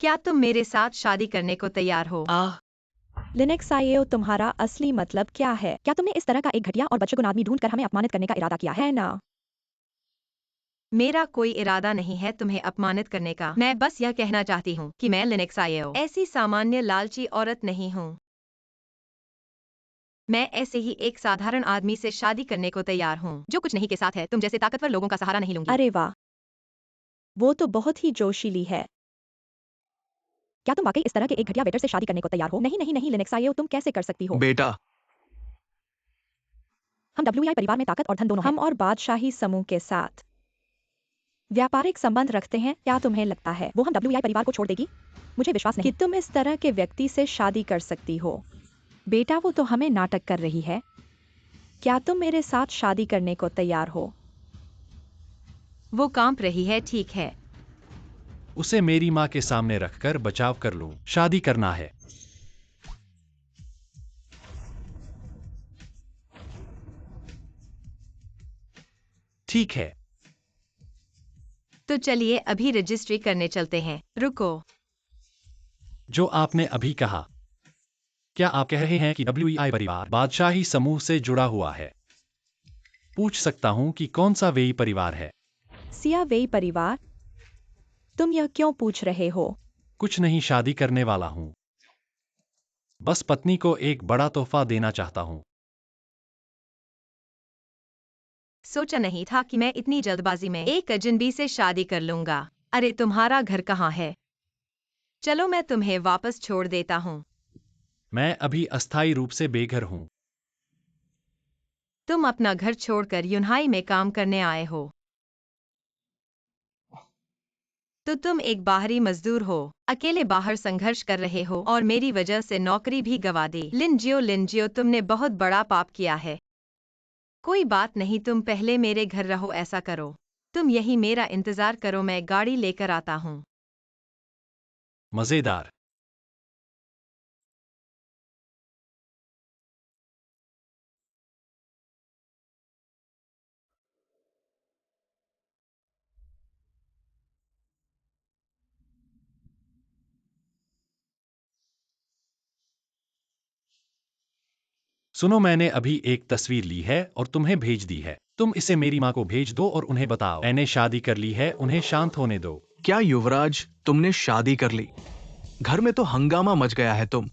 क्या तुम मेरे साथ शादी करने को तैयार हो? लिनक्स आईओ, तुम्हारा असली मतलब क्या है? क्या तुमने इस तरह का एक घटिया और बदशगुन आदमी ढूंढकर हमें अपमानित करने का इरादा किया है ना? मेरा कोई इरादा नहीं है तुम्हें अपमानित करने का। मैं बस यह कहना चाहती हूँ कि मैं लिनक्स आईओ ऐसी सामान्य लालची औरत नहीं हूँ। मैं ऐसे ही एक साधारण आदमी से शादी करने को तैयार हूँ जो कुछ नहीं के साथ है। तुम जैसे ताकतवर लोगों का सहारा नहीं लूंगी। अरे वाह, वो तो बहुत ही जोशीली है। क्या तुम वाकई इस तरह के एक घटिया वेटर से शादी करने को तैयार हो? नहीं नहीं नहीं लिनक्स आईओ, तुम कैसे कर सकती हो? बेटा, हम डब्ल्यूआई परिवार में ताकत और धन दोनों हैं। हम और बादशाही समूह के साथ व्यापारिक संबंध रखते हैं। क्या तुम्हें लगता है वो हम डब्ल्यूआई परिवार को छोड़ देगी? मुझे विश्वास नहीं कि तुम इस तरह के व्यक्ति से शादी कर सकती हो। बेटा, वो तो हमें नाटक कर रही है। क्या तुम मेरे साथ शादी करने को तैयार हो? वो कांप रही है, ठीक है। उसे मेरी माँ के सामने रखकर बचाव कर लूं। शादी करना है। ठीक है। तो चलिए अभी रजिस्ट्री करने चलते हैं। रुको, जो आपने अभी कहा, क्या आप कह रहे हैं कि डब्ल्यूआई परिवार बादशाही समूह से जुड़ा हुआ है? पूछ सकता हूं कि कौन सा वेई परिवार है? सिया वेई परिवार? तुम यह क्यों पूछ रहे हो? कुछ नहीं, शादी करने वाला हूं। बस पत्नी को एक बड़ा तोहफा देना चाहता हूं। सोचा नहीं था कि मैं इतनी जल्दबाजी में एक अजनबी से शादी कर लूंगा। अरे तुम्हारा घर कहाँ है? चलो मैं तुम्हें वापस छोड़ देता हूँ। मैं अभी अस्थायी रूप से बेघर हूं। तुम अपना घर छोड़कर यूनहाई में काम करने आए हो, तो तुम एक बाहरी मजदूर हो, अकेले बाहर संघर्ष कर रहे हो और मेरी वजह से नौकरी भी गंवा दी। लिनजियो, तुमने बहुत बड़ा पाप किया है। कोई बात नहीं, तुम पहले मेरे घर रहो। ऐसा करो, तुम यही मेरा इंतजार करो, मैं गाड़ी लेकर आता हूँ। मजेदार। सुनो, मैंने अभी एक तस्वीर ली है और तुम्हें भेज दी है। तुम इसे मेरी माँ को भेज दो और उन्हें बताओ मैंने शादी कर ली है। उन्हें शांत होने दो। क्या युवराज, तुमने शादी कर ली? घर में तो हंगामा मच गया है। तुम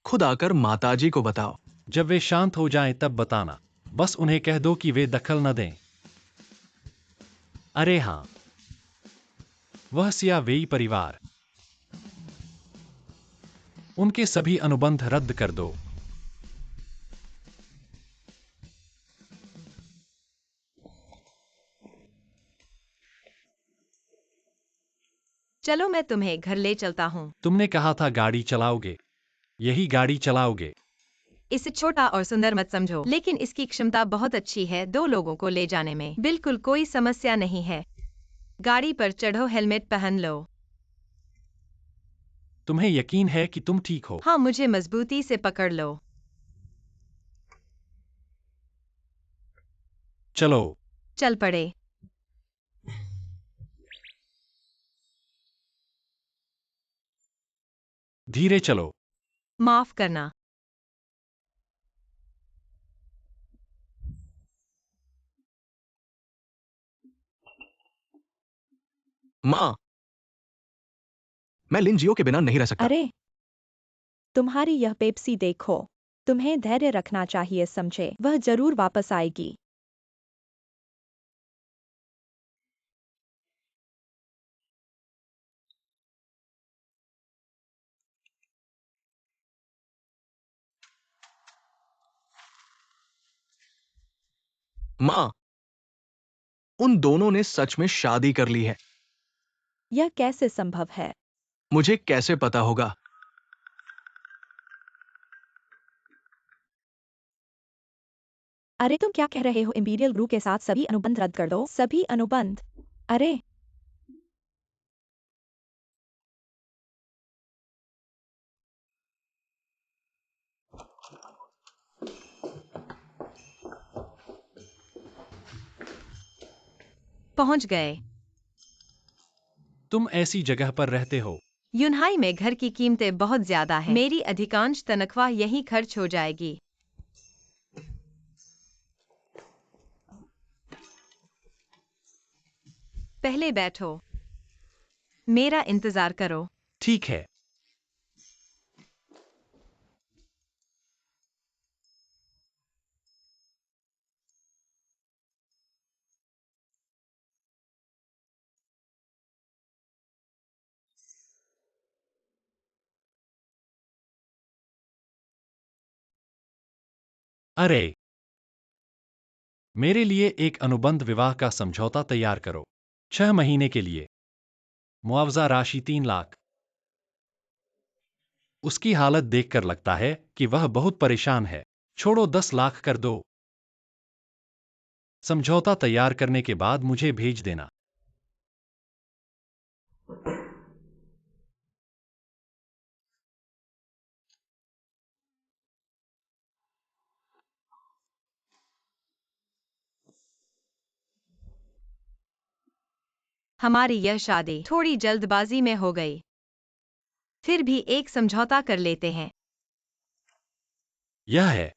खुद आकर माताजी को बताओ। जब वे शांत हो जाएं तब बताना। बस उन्हें कह दो कि वे दखल न दें। अरे हाँ, वह सिया वेई परिवार। उनके सभी अनुबंध रद्द कर दो। चलो मैं तुम्हें घर ले चलता हूँ। तुमने कहा था गाड़ी चलाओगे। यही गाड़ी चलाओगे। इसे छोटा और सुंदर मत समझो, लेकिन इसकी क्षमता बहुत अच्छी है 2 लोगों को ले जाने में। बिल्कुल कोई समस्या नहीं है। गाड़ी पर चढ़ो, हेलमेट पहन लो। तुम्हें यकीन है कि तुम ठीक हो? हाँ, मुझे मजबूती से पकड़ लो। चलो। चल पड़े। धीरे चलो। माफ करना। माँ, मैं लिनजियो के बिना नहीं रह सकता। अरे, तुम्हारी यह पेप्सी देखो। तुम्हें धैर्य रखना चाहिए, समझे? वह जरूर वापस आएगी। माँ, उन दोनों ने सच में शादी कर ली है। यह कैसे संभव है? मुझे कैसे पता होगा? अरे तुम क्या कह रहे हो? इंपीरियल ग्रुप के साथ सभी अनुबंध रद्द कर दो। सभी अनुबंध? अरे, पहुंच गए। तुम ऐसी जगह पर रहते हो? यूनहाई में घर की कीमतें बहुत ज्यादा हैं। मेरी अधिकांश तनख्वाह यहीं खर्च हो जाएगी। पहले बैठो। मेरा इंतजार करो। ठीक है। अरे, मेरे लिए एक अनुबंध विवाह का समझौता तैयार करो। 6 महीने के लिए। मुआवजा राशि 3 लाख। उसकी हालत देखकर लगता है कि वह बहुत परेशान है। छोड़ो, 10 लाख कर दो। समझौता तैयार करने के बाद मुझे भेज देना। हमारी यह शादी थोड़ी जल्दबाजी में हो गई। फिर भी एक समझौता कर लेते हैं। यह है।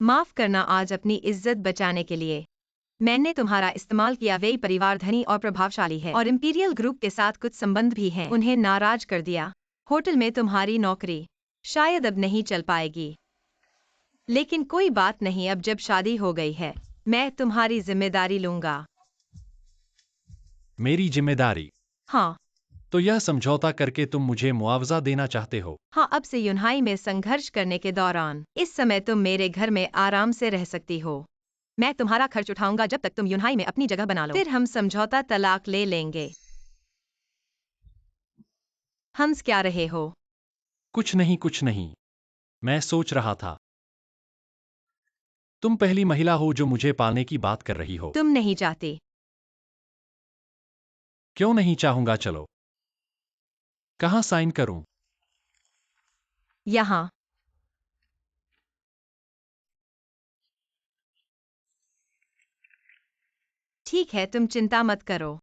माफ करना, आज अपनी इज्जत बचाने के लिए मैंने तुम्हारा इस्तेमाल किया। वे परिवार धनी और प्रभावशाली है और इंपीरियल ग्रुप के साथ कुछ संबंध भी हैं। उन्हें नाराज कर दिया। होटल में तुम्हारी नौकरी शायद अब नहीं चल पाएगी, लेकिन कोई बात नहीं, अब जब शादी हो गई है मैं तुम्हारी जिम्मेदारी लूंगा। मेरी जिम्मेदारी? हाँ। तो यह समझौता करके तुम मुझे मुआवजा देना चाहते हो? हाँ, अब से यूनहाई में संघर्ष करने के दौरान इस समय तुम मेरे घर में आराम से रह सकती हो। मैं तुम्हारा खर्च उठाऊंगा जब तक तुम यूनहाई में अपनी जगह बना लो। फिर हम समझौता तलाक ले लेंगे। हंस क्या रहे हो? कुछ नहीं, कुछ नहीं। मैं सोच रहा था, तुम पहली महिला हो जो मुझे पालने की बात कर रही हो। तुम नहीं चाहती? क्यों नहीं चाहूंगा? चलो। कहाँ साइन करूं? यहाँ। ठीक है, तुम चिंता मत करो।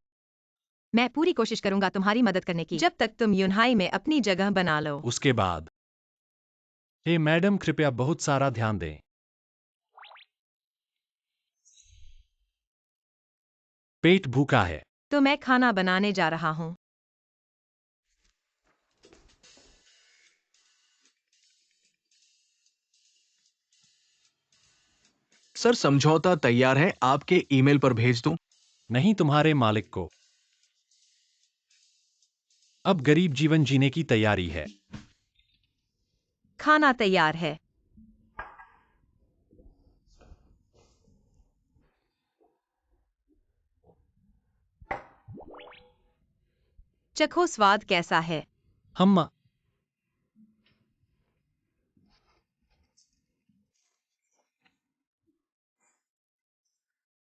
मैं पूरी कोशिश करूंगा तुम्हारी मदद करने की जब तक तुम यूनहाई में अपनी जगह बना लो। उसके बाद? हे मैडम, कृपया बहुत सारा ध्यान दें। पेट भूखा है। तो मैं खाना बनाने जा रहा हूँ। सर, समझौता तैयार है, आपके ईमेल पर भेज दूं? नहीं, तुम्हारे मालिक को। अब गरीब जीवन जीने की तैयारी है। खाना तैयार है। चखो, स्वाद कैसा है? हम।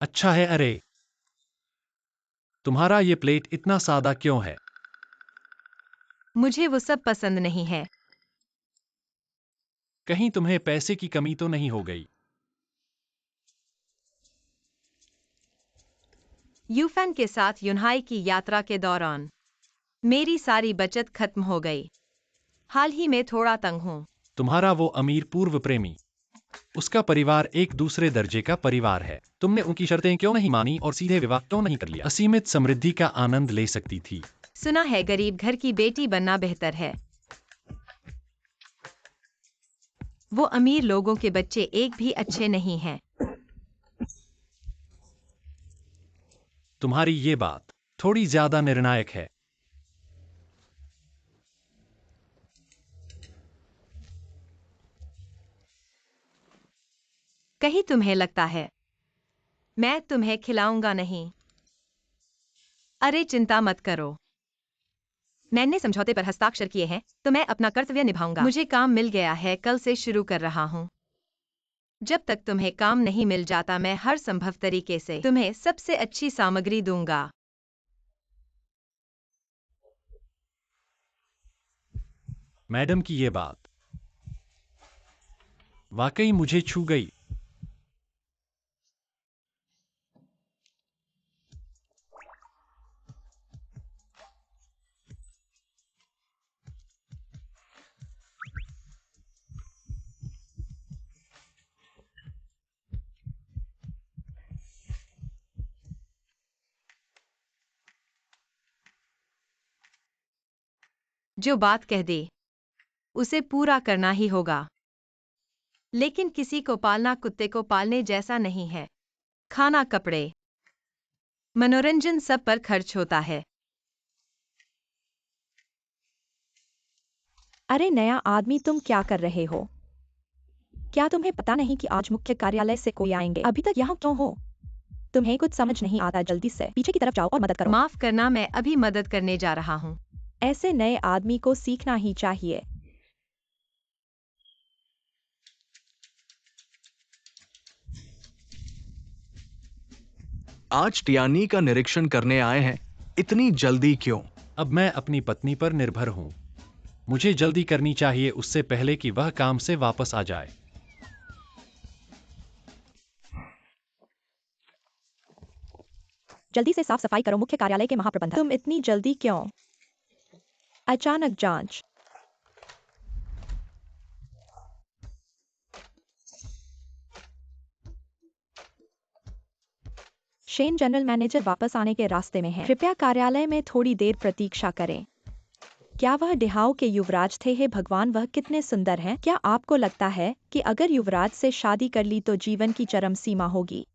अच्छा है। अरे, तुम्हारा ये प्लेट इतना सादा क्यों है? मुझे वो सब पसंद नहीं है। कहीं तुम्हें पैसे की कमी तो नहीं हो गई? यूफेन के साथ यूनहाई की यात्रा के दौरान मेरी सारी बचत खत्म हो गई। हाल ही में थोड़ा तंग हूँ। तुम्हारा वो अमीर पूर्व प्रेमी, उसका परिवार एक दूसरे दर्जे का परिवार है। तुमने उनकी शर्तें क्यों नहीं मानी और सीधे विवाह क्यों नहीं कर लिया? असीमित समृद्धि का आनंद ले सकती थी। सुना है गरीब घर की बेटी बनना बेहतर है। वो अमीर लोगों के बच्चे एक भी अच्छे नहीं हैं। तुम्हारी ये बात थोड़ी ज्यादा निर्णायक है। कहीं तुम्हें लगता है मैं तुम्हें खिलाऊंगा नहीं? अरे चिंता मत करो, मैंने समझौते पर हस्ताक्षर किए हैं तो मैं अपना कर्तव्य निभाऊंगा। मुझे काम मिल गया है, कल से शुरू कर रहा हूँ। जब तक तुम्हें काम नहीं मिल जाता मैं हर संभव तरीके से तुम्हें सबसे अच्छी सामग्री दूंगा। मैडम की ये बात वाकई मुझे छू गई। जो बात कह दे उसे पूरा करना ही होगा। लेकिन किसी को पालना कुत्ते को पालने जैसा नहीं है। खाना, कपड़े, मनोरंजन सब पर खर्च होता है। अरे नया आदमी, तुम क्या कर रहे हो? क्या तुम्हें पता नहीं कि आज मुख्य कार्यालय से कोई आएंगे? अभी तक यहाँ क्यों हो? तुम्हें कुछ समझ नहीं आता? जल्दी से पीछे की तरफ जाओ और मदद करो। माफ करना, मैं अभी मदद करने जा रहा हूँ। ऐसे नए आदमी को सीखना ही चाहिए। आज टियानी का निरीक्षण करने आए हैं, इतनी जल्दी क्यों? अब मैं अपनी पत्नी पर निर्भर हूँ। मुझे जल्दी करनी चाहिए उससे पहले कि वह काम से वापस आ जाए। जल्दी से साफ सफाई करो। मुख्य कार्यालय के महाप्रबंधक, तुम इतनी जल्दी क्यों? अचानक जांच। शेन जनरल मैनेजर वापस आने के रास्ते में है। कृपया कार्यालय में थोड़ी देर प्रतीक्षा करें। क्या वह डिहाउ के युवराज थे? हे भगवान, वह कितने सुंदर हैं। क्या आपको लगता है कि अगर युवराज से शादी कर ली तो जीवन की चरम सीमा होगी?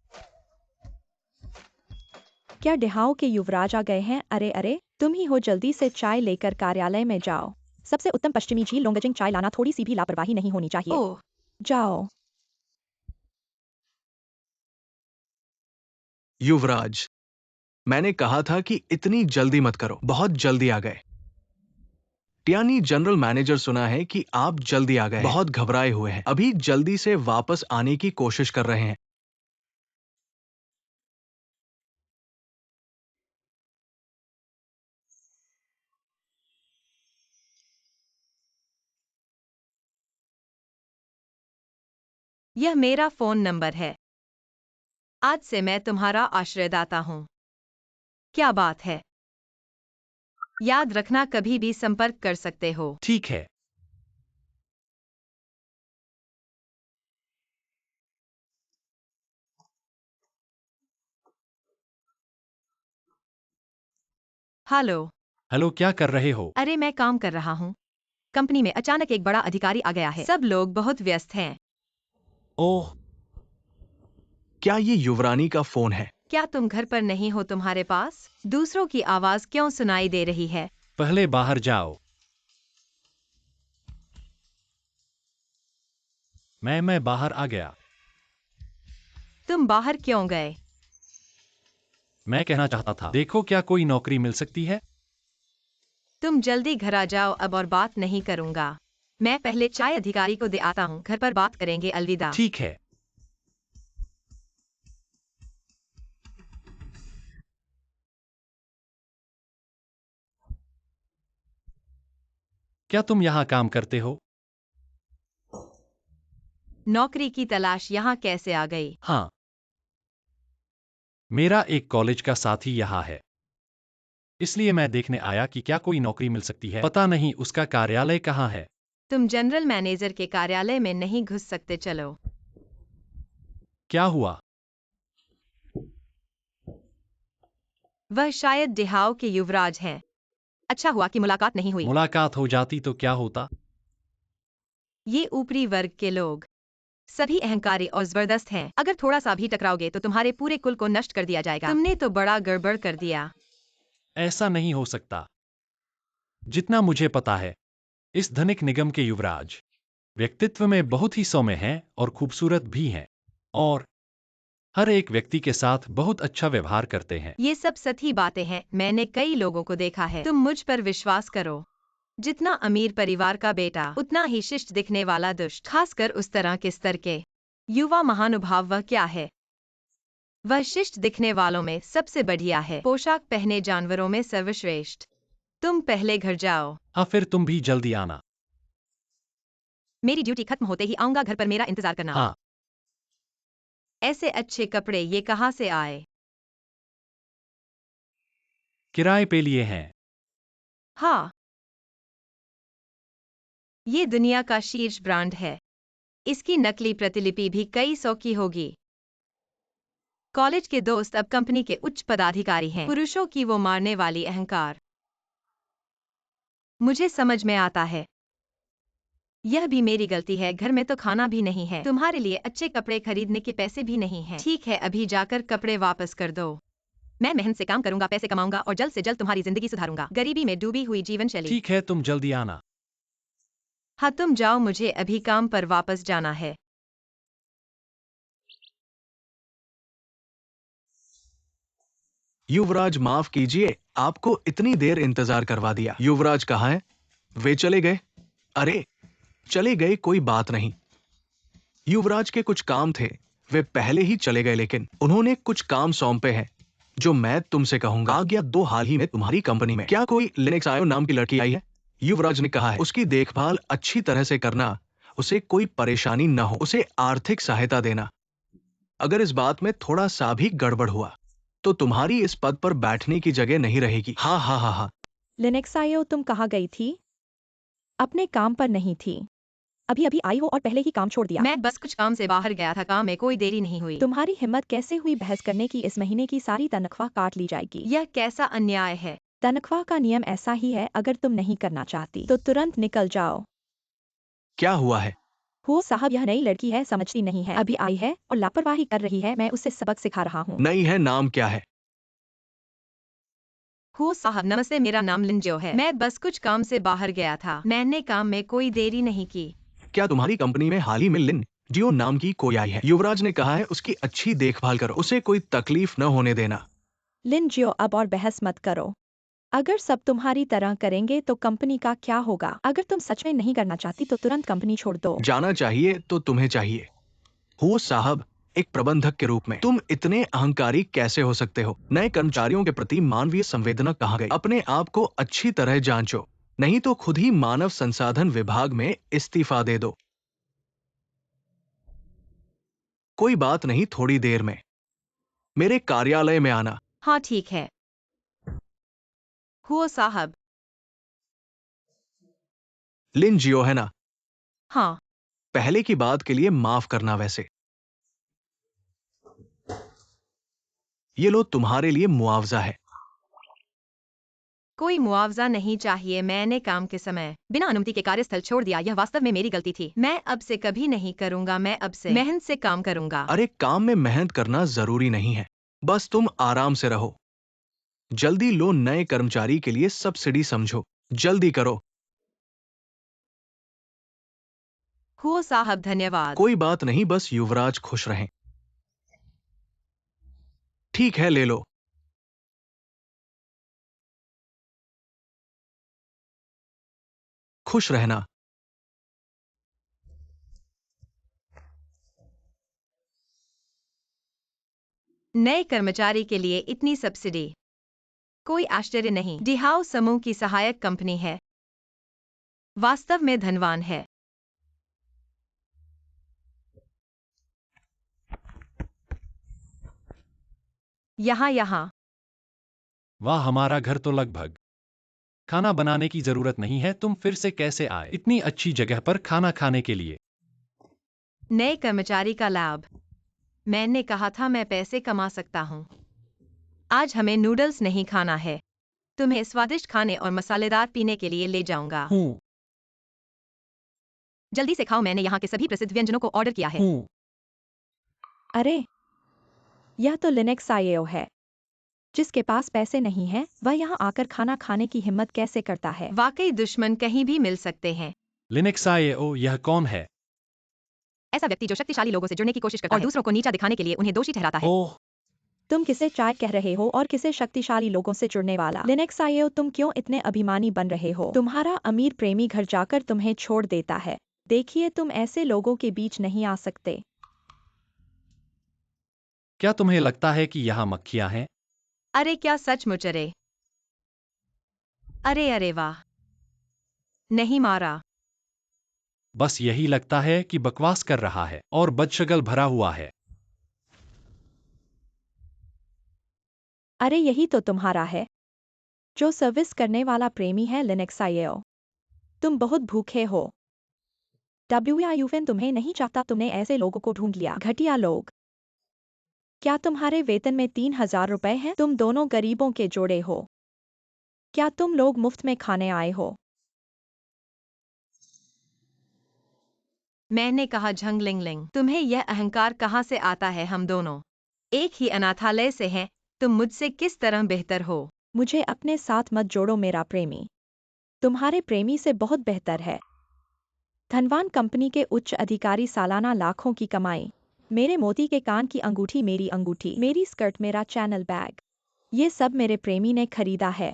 क्या डिहाउ के युवराज आ गए हैं? अरे अरे, तुम ही हो। जल्दी से चाय लेकर कार्यालय में जाओ। सबसे उत्तम पश्चिमी झील लोंगजिंग चाय लाना। थोड़ी सी भी लापरवाही नहीं होनी चाहिए। ओह, जाओ। युवराज, मैंने कहा था कि इतनी जल्दी मत करो, बहुत जल्दी आ गए। टियानी जनरल मैनेजर, सुना है कि आप जल्दी आ गए, बहुत घबराए हुए हैं, अभी जल्दी से वापस आने की कोशिश कर रहे हैं। यह मेरा फोन नंबर है। आज से मैं तुम्हारा आश्रयदाता हूँ। क्या बात है? याद रखना, कभी भी संपर्क कर सकते हो। ठीक है। हेलो। हेलो, क्या कर रहे हो? अरे मैं काम कर रहा हूँ। कंपनी में अचानक एक बड़ा अधिकारी आ गया है। सब लोग बहुत व्यस्त हैं। ओह, क्या ये युवरानी का फोन है? क्या तुम घर पर नहीं हो? तुम्हारे पास दूसरों की आवाज क्यों सुनाई दे रही है? पहले बाहर जाओ। मैं बाहर आ गया। तुम बाहर क्यों गए? मैं कहना चाहता था, देखो क्या कोई नौकरी मिल सकती है? तुम जल्दी घर आ जाओ अब, और बात नहीं करूंगा। मैं पहले चाय अधिकारी को दे आता हूँ, घर पर बात करेंगे। अलविदा। ठीक है। क्या तुम यहाँ काम करते हो? नौकरी की तलाश यहाँ कैसे आ गई? हाँ, मेरा एक कॉलेज का साथी यहाँ है, इसलिए मैं देखने आया कि क्या कोई नौकरी मिल सकती है। पता नहीं उसका कार्यालय कहाँ है। तुम जनरल मैनेजर के कार्यालय में नहीं घुस सकते। चलो। क्या हुआ? वह शायद डिहाउ के युवराज हैं। अच्छा हुआ कि मुलाकात नहीं हुई। मुलाकात हो जाती तो क्या होता? ये ऊपरी वर्ग के लोग सभी अहंकारी और जबरदस्त हैं। अगर थोड़ा सा भी टकराओगे तो तुम्हारे पूरे कुल को नष्ट कर दिया जाएगा। तुमने तो बड़ा गड़बड़ कर दिया। ऐसा नहीं हो सकता। जितना मुझे पता है, इस धनिक निगम के युवराज व्यक्तित्व में बहुत ही सौम्य हैं और खूबसूरत भी हैं, और हर एक व्यक्ति के साथ बहुत अच्छा व्यवहार करते हैं। ये सब सही बातें हैं। मैंने कई लोगों को देखा है। तुम मुझ पर विश्वास करो। जितना अमीर परिवार का बेटा, उतना ही शिष्ट दिखने वाला दुष्ट, खासकर उस तरह के स्तर के युवा महानुभाव। वह क्या है? वह शिष्ट दिखने वालों में सबसे बढ़िया है। पोशाक पहने जानवरों में सर्वश्रेष्ठ। तुम पहले घर जाओ। हाँ, फिर तुम भी जल्दी आना। मेरी ड्यूटी खत्म होते ही आऊंगा। घर पर मेरा इंतजार करना। हाँ, ऐसे अच्छे कपड़े ये कहाँ से आए? किराए पे लिए हैं। हाँ, ये दुनिया का शीर्ष ब्रांड है। इसकी नकली प्रतिलिपि भी कई सौ की होगी। कॉलेज के दोस्त अब कंपनी के उच्च पदाधिकारी हैं। पुरुषों की वो मारने वाली अहंकार। मुझे समझ में आता है। यह भी मेरी गलती है, घर में तो खाना भी नहीं है, तुम्हारे लिए अच्छे कपड़े खरीदने के पैसे भी नहीं हैं। ठीक है, अभी जाकर कपड़े वापस कर दो। मैं मेहनत से काम करूंगा, पैसे कमाऊंगा और जल्द से जल्द तुम्हारी जिंदगी सुधारूंगा। गरीबी में डूबी हुई जीवन शैली। ठीक है, तुम जल्दी आना। हाँ तुम जाओ, मुझे अभी काम पर वापस जाना है। युवराज माफ कीजिए, आपको इतनी देर इंतजार करवा दिया। युवराज कहाँ है? वे चले गए? अरे चले गए, कोई बात नहीं। युवराज के कुछ काम थे, वे पहले ही चले गए, लेकिन उन्होंने कुछ काम सौंपे हैं जो मैं तुमसे कहूंगा। आ गया दो हाल ही में तुम्हारी कंपनी में। क्या कोई लिनेक्स आयो नाम की लड़की आई है? युवराज ने कहा है उसकी देखभाल अच्छी तरह से करना, उसे कोई परेशानी न हो, उसे आर्थिक सहायता देना। अगर इस बात में थोड़ा सा भी गड़बड़ हुआ तो तुम्हारी इस पद पर बैठने की जगह नहीं रहेगी। हाँ हाँ हाँ हाँ। लिनेक्सायो, तुम कहाँ गई थी? अपने काम पर नहीं थी। अभी अभी आई हो और पहले ही काम छोड़ दिया। मैं बस कुछ काम से बाहर गया था, काम में कोई देरी नहीं हुई। तुम्हारी हिम्मत कैसे हुई बहस करने की? इस महीने की सारी तनख्वाह काट ली जाएगी। यह कैसा अन्याय है? तनख्वाह का नियम ऐसा ही है, अगर तुम नहीं करना चाहती तो तुरंत निकल जाओ। क्या हुआ है? हो साहब, यह नई लड़की है, समझती नहीं है, अभी आई है और लापरवाही कर रही है। मैं उसे सबक सिखा रहा हूँ। नहीं है, नाम क्या है? हो साहब नमस्ते, मेरा नाम लिंजियो है। मैं बस कुछ काम से बाहर गया था, मैंने काम में कोई देरी नहीं की। क्या तुम्हारी कंपनी में हाल ही में लिन जियो नाम की कोई आई है? युवराज ने कहा है उसकी अच्छी देखभाल करो, उसे कोई तकलीफ न होने देना। लिन जियो, अब और बहस मत करो। अगर सब तुम्हारी तरह करेंगे तो कंपनी का क्या होगा? अगर तुम सच में नहीं करना चाहती तो तुरंत कंपनी छोड़ दो। जाना चाहिए तो तुम्हें चाहिए। हो साहब, एक प्रबंधक के रूप में तुम इतने अहंकारी कैसे हो सकते हो? नए कर्मचारियों के प्रति मानवीय संवेदना कहाँ गई? अपने आप को अच्छी तरह जांचो, नहीं तो खुद ही मानव संसाधन विभाग में इस्तीफा दे दो। कोई बात नहीं, थोड़ी देर में मेरे कार्यालय में आना। हाँ ठीक है। हो साहब। लिन जियो है ना? हाँ। पहले की बात के लिए माफ करना। वैसे ये लो, तुम्हारे लिए मुआवजा है। कोई मुआवजा नहीं चाहिए, मैंने काम के समय बिना अनुमति के कार्यस्थल छोड़ दिया, यह वास्तव में मेरी गलती थी। मैं अब से कभी नहीं करूंगा, मैं अब से मेहनत से काम करूंगा। अरे काम में मेहनत करना जरूरी नहीं है, बस तुम आराम से रहो। जल्दी लो, नए कर्मचारी के लिए सब्सिडी समझो, जल्दी करो। हो साहब धन्यवाद। कोई बात नहीं, बस युवराज खुश रहें। ठीक है, ले लो। खुश रहना। नए कर्मचारी के लिए इतनी सब्सिडी, कोई आश्चर्य नहीं। डिहाउ समूह की सहायक कंपनी है, वास्तव में धनवान है। यहाँ वाह, हमारा घर तो लगभग। खाना बनाने की जरूरत नहीं है, तुम फिर से कैसे आए इतनी अच्छी जगह पर खाना खाने के लिए? नए कर्मचारी का लाभ। मैंने कहा था मैं पैसे कमा सकता हूँ। आज हमें नूडल्स नहीं खाना है, तुम्हें स्वादिष्ट खाने और मसालेदार पीने के लिए ले जाऊंगा। हूँ जल्दी से खाओ, मैंने यहाँ के सभी प्रसिद्ध व्यंजनों को ऑर्डर किया है। हूँ अरे, यह तो लिनेक्स आईओ है। जिसके पास पैसे नहीं है वह यहाँ आकर खाना खाने की हिम्मत कैसे करता है? वाकई दुश्मन कहीं भी मिल सकते हैं। लिनक्स आईओ, यह कौन है? ऐसा व्यक्ति जो शक्तिशाली लोगों से जुड़ने की कोशिश करता है और दूसरों को नीचा दिखाने के लिए उन्हें दोषी ठहराता है। ओह, तुम किसे चाय कह रहे हो और किसे शक्तिशाली लोगों से जुड़ने वाला? लिनेक्स आईओ, तुम क्यों इतने अभिमानी बन रहे हो? तुम्हारा अमीर प्रेमी घर जाकर तुम्हें छोड़ देता है। देखिए, तुम ऐसे लोगों के बीच नहीं आ सकते। क्या तुम्हें लगता है कि यहाँ मक्खियाँ हैं? अरे क्या सचमुच? अरे अरे अरे वाह, नहीं मारा। बस यही लगता है कि बकवास कर रहा है और बदशगल भरा हुआ है। अरे यही तो तुम्हारा है, जो सर्विस करने वाला प्रेमी है। लिनेक्स आईओ, तुम बहुत भूखे हो। WIUFN तुम्हें नहीं चाहता, तुमने ऐसे लोगों को ढूंढ लिया। घटिया लोग। क्या तुम्हारे वेतन में 3000 रुपए हैं? तुम दोनों गरीबों के जोड़े हो। क्या तुम लोग मुफ्त में खाने आए हो? मैंने कहा झंगलिंगलिंग, तुम्हें यह अहंकार कहाँ से आता है? हम दोनों एक ही अनाथालय से हैं, तुम मुझसे किस तरह बेहतर हो? मुझे अपने साथ मत जोड़ो मेरा प्रेमी। तुम्हारे प्रेमी से बहुत बेहतर है। धनवान कंपनी के उच्च अधिकारी, सालाना लाखों की कमाई, मेरे मोती के कान की अंगूठी, मेरी अंगूठी, मेरी स्कर्ट, मेरा चैनल बैग, ये सब मेरे प्रेमी ने खरीदा है।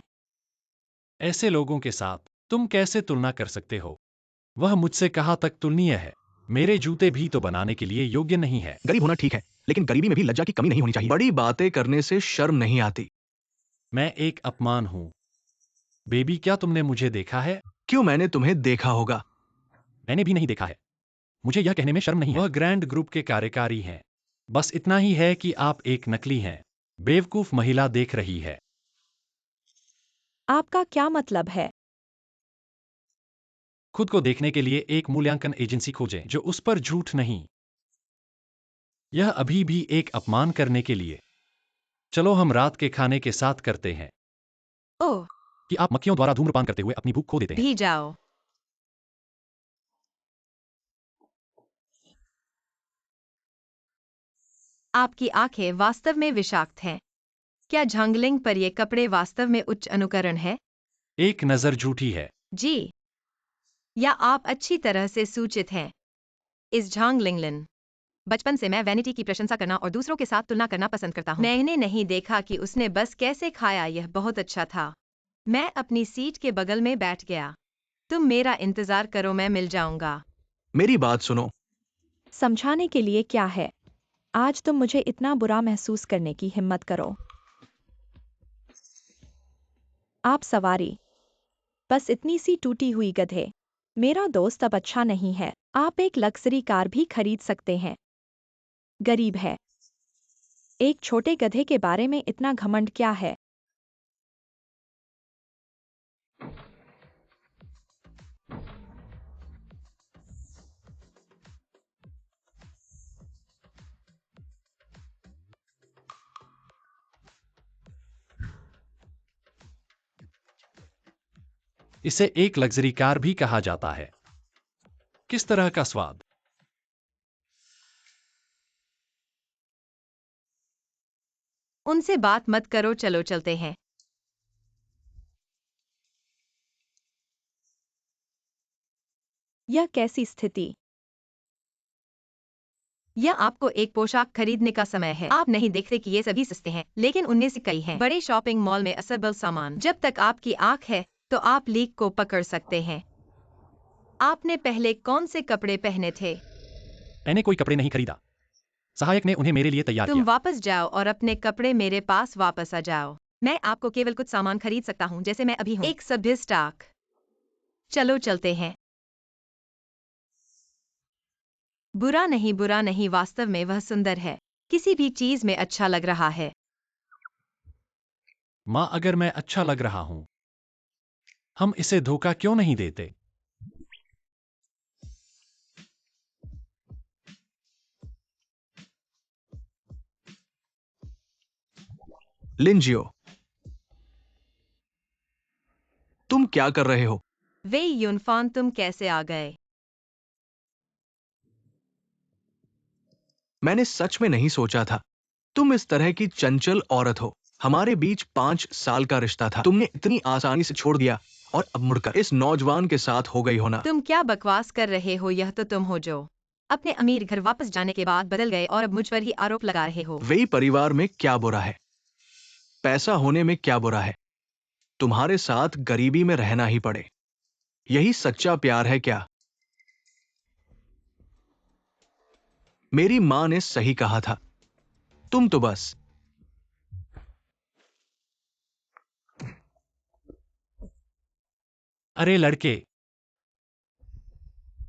ऐसे लोगों के साथ तुम कैसे तुलना कर सकते हो? वह मुझसे कहाँ तक तुलनीय है? मेरे जूते भी तो बनाने के लिए योग्य नहीं है। गरीब होना ठीक है, लेकिन गरीबी में भी लज्जा की कमी नहीं होनी चाहिए। बड़ी बातें करने से शर्म नहीं आती। मैं एक अपमान हूँ। बेबी, क्या तुमने मुझे देखा है? क्यों मैंने तुम्हें देखा होगा? मैंने भी नहीं देखा है। मुझे यह कहने में शर्म नहीं है। वह ग्रैंड ग्रुप के कार्यकारी हैं। बस इतना ही है कि आप एक नकली हैं। बेवकूफ महिला देख रही है। आपका क्या मतलब है? खुद को देखने के लिए एक मूल्यांकन एजेंसी खोजें जो उस पर झूठ नहीं। यह अभी भी एक अपमान करने के लिए। चलो हम रात के खाने के साथ करते हैं ओह, कि आप मक्खियों द्वारा धूम्रपान करते हुए अपनी भूख खो देते हैं। भी जाओ। आपकी आंखें वास्तव में विषाक्त हैं। क्या झंगलिंग पर ये कपड़े वास्तव में उच्च अनुकरण है? एक नजर झूठी है। जी, या आप अच्छी तरह से सूचित हैं। इस झांगलिंगलिन बचपन से मैं वैनिटी की प्रशंसा करना और दूसरों के साथ तुलना करना पसंद करता हूँ। मैंने नहीं देखा कि उसने बस कैसे खाया, यह बहुत अच्छा था। मैं अपनी सीट के बगल में बैठ गया। तुम मेरा इंतजार करो, मैं मिल जाऊंगा। मेरी बात सुनो। समझाने के लिए क्या है? आज तुम मुझे इतना बुरा महसूस करने की हिम्मत करो। आप सवारी, बस इतनी सी टूटी हुई गधे। मेरा दोस्त अब अच्छा नहीं है। आप एक लग्जरी कार भी खरीद सकते हैं। गरीब है। एक छोटे गधे के बारे में इतना घमंड क्या है? इसे एक लग्जरी कार भी कहा जाता है। किस तरह का स्वाद? उनसे बात मत करो, चलो चलते हैं। यह कैसी स्थिति? यह आपको एक पोशाक खरीदने का समय है। आप नहीं देखते कि ये सभी सस्ते हैं, लेकिन उनमें से कई हैं बड़े शॉपिंग मॉल में असरबल सामान। जब तक आपकी आंख है तो आप लीक को पकड़ सकते हैं। आपने पहले कौन से कपड़े पहने थे? मैंने कोई कपड़े नहीं खरीदा। सहायक ने उन्हें मेरे लिए तैयार तुम किया। वापस जाओ और अपने कपड़े मेरे पास वापस आ जाओ। मैं आपको केवल कुछ सामान खरीद सकता हूँ जैसे मैं अभी हूँ, एक सभ्य स्टॉक। चलो चलते हैं। बुरा नहीं, वास्तव में वह सुंदर है। किसी भी चीज में अच्छा लग रहा है। माँ, अगर मैं अच्छा लग रहा हूं, हम इसे धोखा क्यों नहीं देते? लिंजियो, तुम क्या कर रहे हो? वे यूनफान, तुम कैसे आ गए? मैंने सच में नहीं सोचा था तुम इस तरह की चंचल औरत हो। हमारे बीच 5 साल का रिश्ता था, तुमने इतनी आसानी से छोड़ दिया और अब मुड़कर इस नौजवान के साथ हो गई होना। तुम क्या बकवास कर रहे हो? यह तो तुम हो जो अपने अमीर घर वापस जाने के बाद बदल गए और अब मुझ पर ही आरोप लगा रहे हो। वही परिवार में क्या बुरा है? पैसा होने में क्या बुरा है? तुम्हारे साथ गरीबी में रहना ही पड़े, यही सच्चा प्यार है क्या? मेरी मां ने सही कहा था, तुम तो बस अरे लड़के,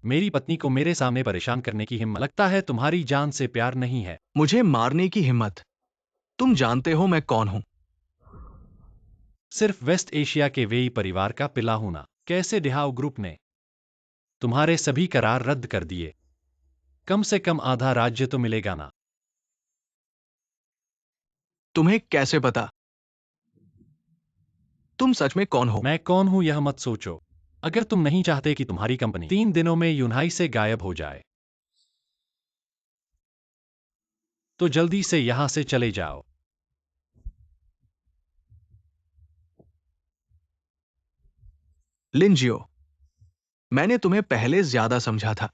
मेरी पत्नी को मेरे सामने परेशान करने की हिम्मत। लगता है तुम्हारी जान से प्यार नहीं है। मुझे मारने की हिम्मत। तुम जानते हो मैं कौन हूं। सिर्फ वेस्ट एशिया के वेई परिवार का पिला हूं ना। कैसे डिहाव ग्रुप ने तुम्हारे सभी करार रद्द कर दिए? कम से कम आधा राज्य तो मिलेगा ना। तुम्हें कैसे पता? तुम सच में कौन हो? मैं कौन हूं यह मत सोचो। अगर तुम नहीं चाहते कि तुम्हारी कंपनी 3 दिनों में यूनाई से गायब हो जाए, तो जल्दी से यहां से चले जाओ। लिंजियो, मैंने तुम्हें पहले ज्यादा समझा था,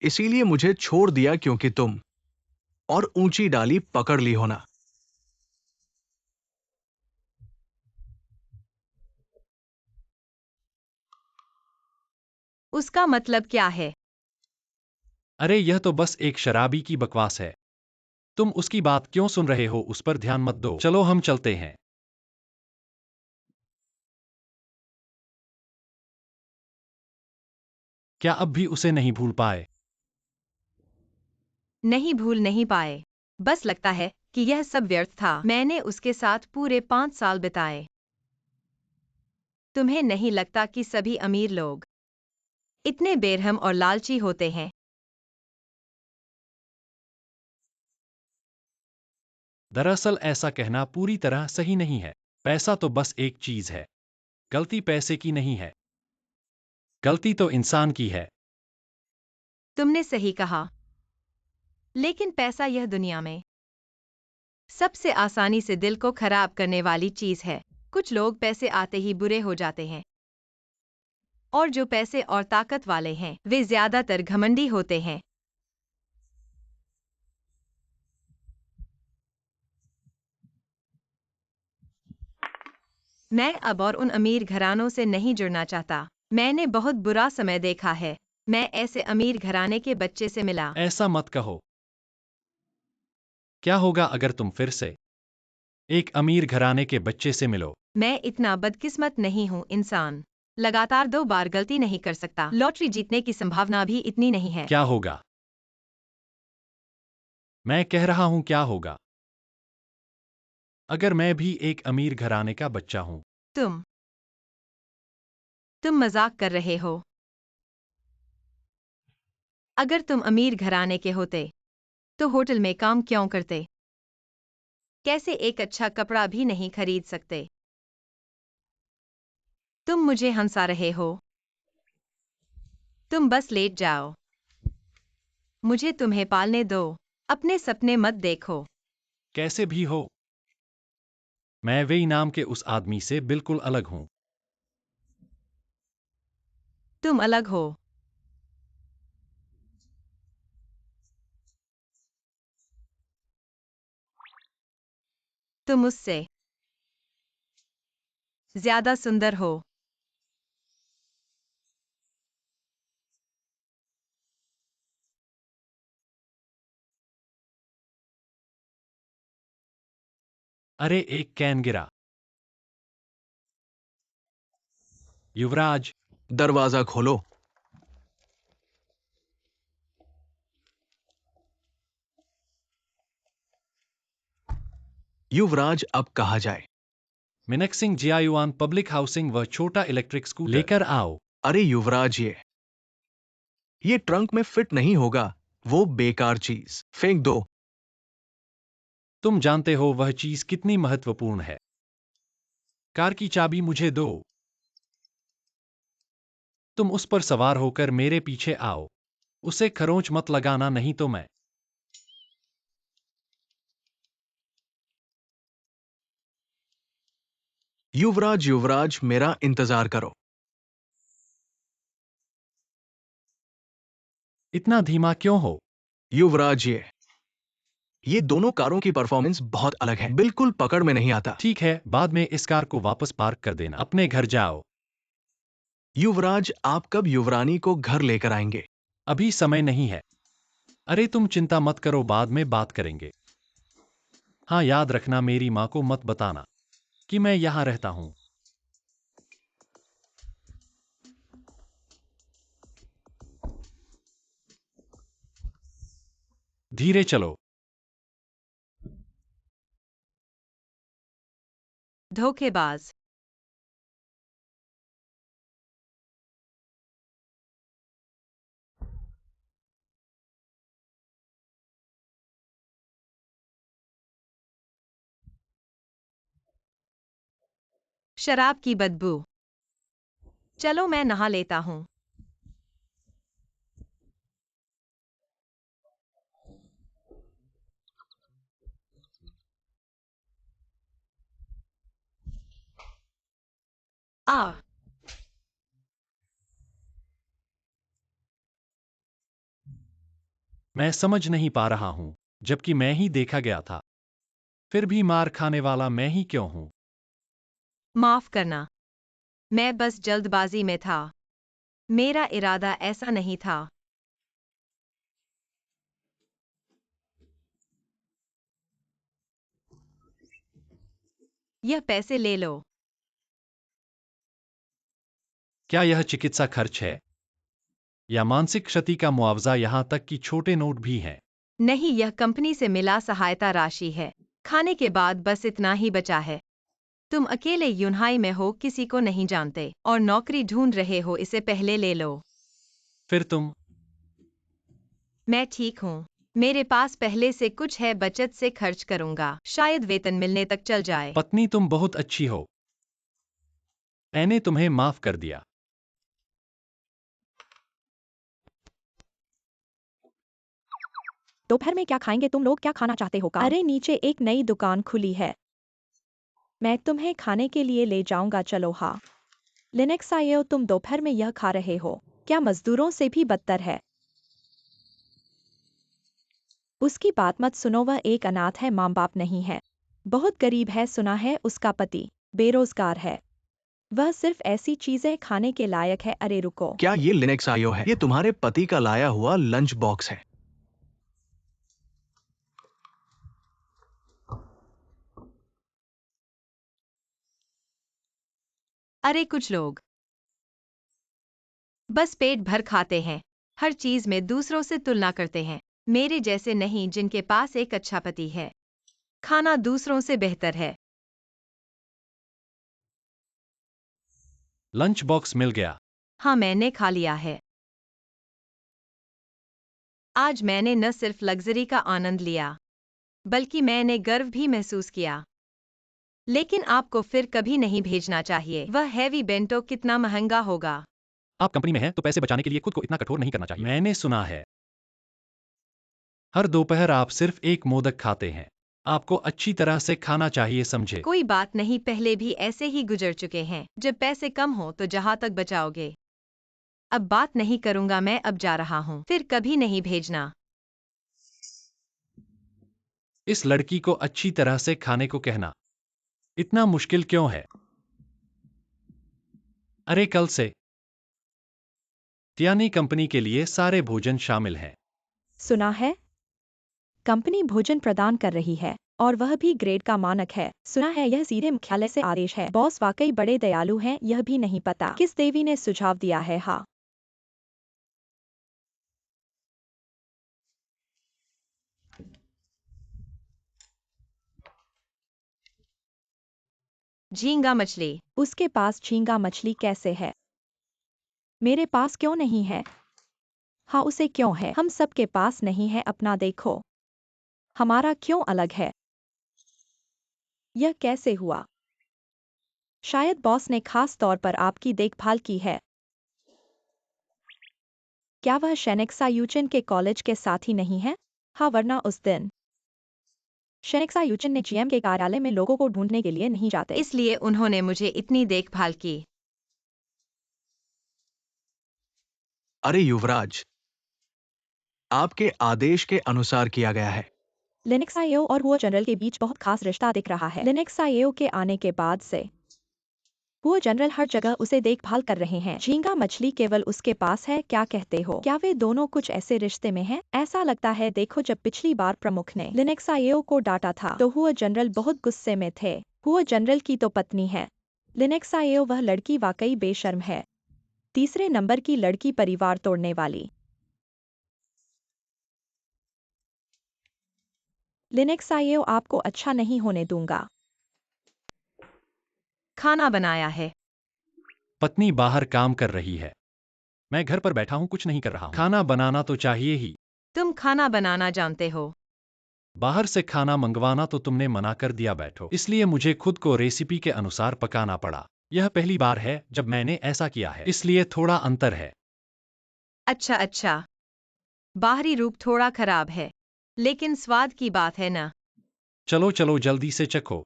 इसीलिए मुझे छोड़ दिया क्योंकि तुम और ऊंची डाली पकड़ ली हो ना। उसका मतलब क्या है? अरे यह तो बस एक शराबी की बकवास है। तुम उसकी बात क्यों सुन रहे हो, उस पर ध्यान मत दो। चलो हम चलते हैं। क्या अब भी उसे नहीं भूल पाए? नहीं भूल नहीं पाए। बस लगता है कि यह सब व्यर्थ था। मैंने उसके साथ पूरे 5 साल बिताए। तुम्हें नहीं लगता कि सभी अमीर लोग इतने बेरहम और लालची होते हैं? दरअसल ऐसा कहना पूरी तरह सही नहीं है। पैसा तो बस एक चीज है। गलती पैसे की नहीं है, गलती तो इंसान की है। तुमने सही कहा। लेकिन पैसा यह दुनिया में सबसे आसानी से दिल को खराब करने वाली चीज है। कुछ लोग पैसे आते ही बुरे हो जाते हैं, और जो पैसे और ताकत वाले हैं वे ज्यादातर घमंडी होते हैं। मैं अब और उन अमीर घरानों से नहीं जुड़ना चाहता। मैंने बहुत बुरा समय देखा है। मैं ऐसे अमीर घराने के बच्चे से मिला। ऐसा मत कहो। क्या होगा अगर तुम फिर से एक अमीर घराने के बच्चे से मिलो? मैं इतना बदकिस्मत नहीं हूँ इंसान। लगातार 2 बार गलती नहीं कर सकता। लॉटरी जीतने की संभावना भी इतनी नहीं है। क्या होगा? मैं कह रहा हूं क्या होगा अगर मैं भी एक अमीर घराने का बच्चा हूं? तुम मजाक कर रहे हो। अगर तुम अमीर घराने के होते तो होटल में काम क्यों करते? कैसे एक अच्छा कपड़ा भी नहीं खरीद सकते? तुम मुझे हंसा रहे हो। तुम बस लेट जाओ। मुझे तुम्हें पालने दो। अपने सपने मत देखो। कैसे भी हो, मैं वेई नाम के उस आदमी से बिल्कुल अलग हूं। तुम अलग हो। तुम उससे ज्यादा सुंदर हो। अरे एक कैन गिरा। युवराज, दरवाजा खोलो। युवराज, अब कहा जाए? मिनक्सिंग जियायुआन पब्लिक हाउसिंग वह छोटा इलेक्ट्रिक स्कूटर लेकर आओ। अरे युवराज, ये ट्रंक में फिट नहीं होगा। वो बेकार चीज फेंक दो। तुम जानते हो वह चीज कितनी महत्वपूर्ण है। कार की चाबी मुझे दो। तुम उस पर सवार होकर मेरे पीछे आओ। उसे खरोंच मत लगाना, नहीं तो मैं। युवराज, युवराज, मेरा इंतजार करो। इतना धीमा क्यों हो? युवराज, ये दोनों कारों की परफॉर्मेंस बहुत अलग है, बिल्कुल पकड़ में नहीं आता। ठीक है, बाद में इस कार को वापस पार्क कर देना। अपने घर जाओ। युवराज, आप कब युवरानी को घर लेकर आएंगे? अभी समय नहीं है। अरे तुम चिंता मत करो, बाद में बात करेंगे। हाँ, याद रखना मेरी माँ को मत बताना कि मैं यहां रहता हूं। धीरे चलो। धोखेबाज। शराब की बदबू। चलो मैं नहा लेता हूँ। आ मैं समझ नहीं पा रहा हूं, जबकि मैं ही देखा गया था। फिर भी मार खाने वाला मैं ही क्यों हूं? माफ करना, मैं बस जल्दबाजी में था। मेरा इरादा ऐसा नहीं था। यह पैसे ले लो। क्या यह चिकित्सा खर्च है या मानसिक क्षति का मुआवजा? यहां तक कि छोटे नोट भी हैं। नहीं, यह कंपनी से मिला सहायता राशि है। खाने के बाद बस इतना ही बचा है। तुम अकेले यूनहाई में हो, किसी को नहीं जानते और नौकरी ढूंढ रहे हो, इसे पहले ले लो। फिर तुम? मैं ठीक हूँ। मेरे पास पहले से कुछ है, बचत से खर्च करूंगा। शायद वेतन मिलने तक चल जाए। पत्नी, तुम बहुत अच्छी हो। मैंने तुम्हें माफ कर दिया। दोपहर में क्या खाएंगे तुम लोग? क्या खाना चाहते हो का? अरे नीचे एक नई दुकान खुली है, मैं तुम्हें खाने के लिए ले जाऊंगा, चलो। हाँ लिनक्स आयो, तुम दोपहर में यह खा रहे हो? क्या मजदूरों से भी बदतर है? उसकी बात मत सुनो, वह एक अनाथ है, माँ बाप नहीं है, बहुत गरीब है। सुना है उसका पति बेरोजगार है, वह सिर्फ ऐसी चीजें खाने के लायक है। अरे रुको, क्या ये लिनक्स आईओ है? ये तुम्हारे पति का लाया हुआ लंच बॉक्स है। अरे कुछ लोग बस पेट भर खाते हैं, हर चीज में दूसरों से तुलना करते हैं। मेरे जैसे नहीं, जिनके पास एक अच्छा पति है। खाना दूसरों से बेहतर है। लंच बॉक्स मिल गया। हाँ, मैंने खा लिया है। आज मैंने न सिर्फ लग्जरी का आनंद लिया, बल्कि मैंने गर्व भी महसूस किया। लेकिन आपको फिर कभी नहीं भेजना चाहिए। वह हैवी बेंटो कितना महंगा होगा। आप कंपनी में हैं तो पैसे बचाने के लिए खुद को इतना कठोर नहीं करना चाहिए। मैंने सुना है हर दोपहर आप सिर्फ एक मोदक खाते हैं। आपको अच्छी तरह से खाना चाहिए, समझे? कोई बात नहीं, पहले भी ऐसे ही गुजर चुके हैं। जब पैसे कम हो तो जहां तक बचाओगे। अब बात नहीं करूंगा, मैं अब जा रहा हूँ, फिर कभी नहीं भेजना। इस लड़की को अच्छी तरह से खाने को कहना इतना मुश्किल क्यों है? अरे कल से टियानी कंपनी के लिए सारे भोजन शामिल हैं। सुना है कंपनी भोजन प्रदान कर रही है और वह भी ग्रेड का मानक है। सुना है यह सीधे मुख्यालय से आदेश है। बॉस वाकई बड़े दयालु हैं, यह भी नहीं पता किस देवी ने सुझाव दिया है। हाँ झींगा मछली। उसके पास झींगा मछली कैसे है? मेरे पास क्यों नहीं है? हाँ उसे क्यों है? हम सबके पास नहीं है, अपना देखो। हमारा क्यों अलग है? यह कैसे हुआ? शायद बॉस ने खास तौर पर आपकी देखभाल की है। क्या वह शेनेक्सा यूचिन के कॉलेज के साथी नहीं है? हाँ वरना उस दिन शेनेक्सा यूचिन ने जीएम के कार्यालय में लोगों को ढूंढने के लिए नहीं जाते। इसलिए उन्होंने मुझे इतनी देखभाल की। अरे युवराज, आपके आदेश के अनुसार किया गया है। लिनक्स आईओ और हुआ जनरल के बीच बहुत खास रिश्ता दिख रहा है। लिनक्स आईओ के आने के बाद से हुआ जनरल हर जगह उसे देखभाल कर रहे हैं। झींगा मछली केवल उसके पास है, क्या कहते हो? क्या वे दोनों कुछ ऐसे रिश्ते में हैं? ऐसा लगता है। देखो, जब पिछली बार प्रमुख ने लिनक्स आईओ को डांटा था तो हुआ जनरल बहुत गुस्से में थे। हुआ जनरल की तो पत्नी है लिनक्स आईओ, वह लड़की वाकई बेशर्म है। तीसरे नंबर की लड़की, परिवार तोड़ने वाली। लिनक्स आईओ आपको अच्छा नहीं होने दूंगा। खाना बनाया है। पत्नी बाहर काम कर रही है, मैं घर पर बैठा हूं, कुछ नहीं कर रहा हूं। खाना बनाना तो चाहिए ही। तुम खाना बनाना जानते हो। बाहर से खाना मंगवाना तो तुमने मना कर दिया, बैठो। इसलिए मुझे खुद को रेसिपी के अनुसार पकाना पड़ा। यह पहली बार है जब मैंने ऐसा किया है, इसलिए थोड़ा अंतर है। अच्छा अच्छा, बाहरी रूप थोड़ा खराब है, लेकिन स्वाद की बात है ना। चलो चलो जल्दी से चखो।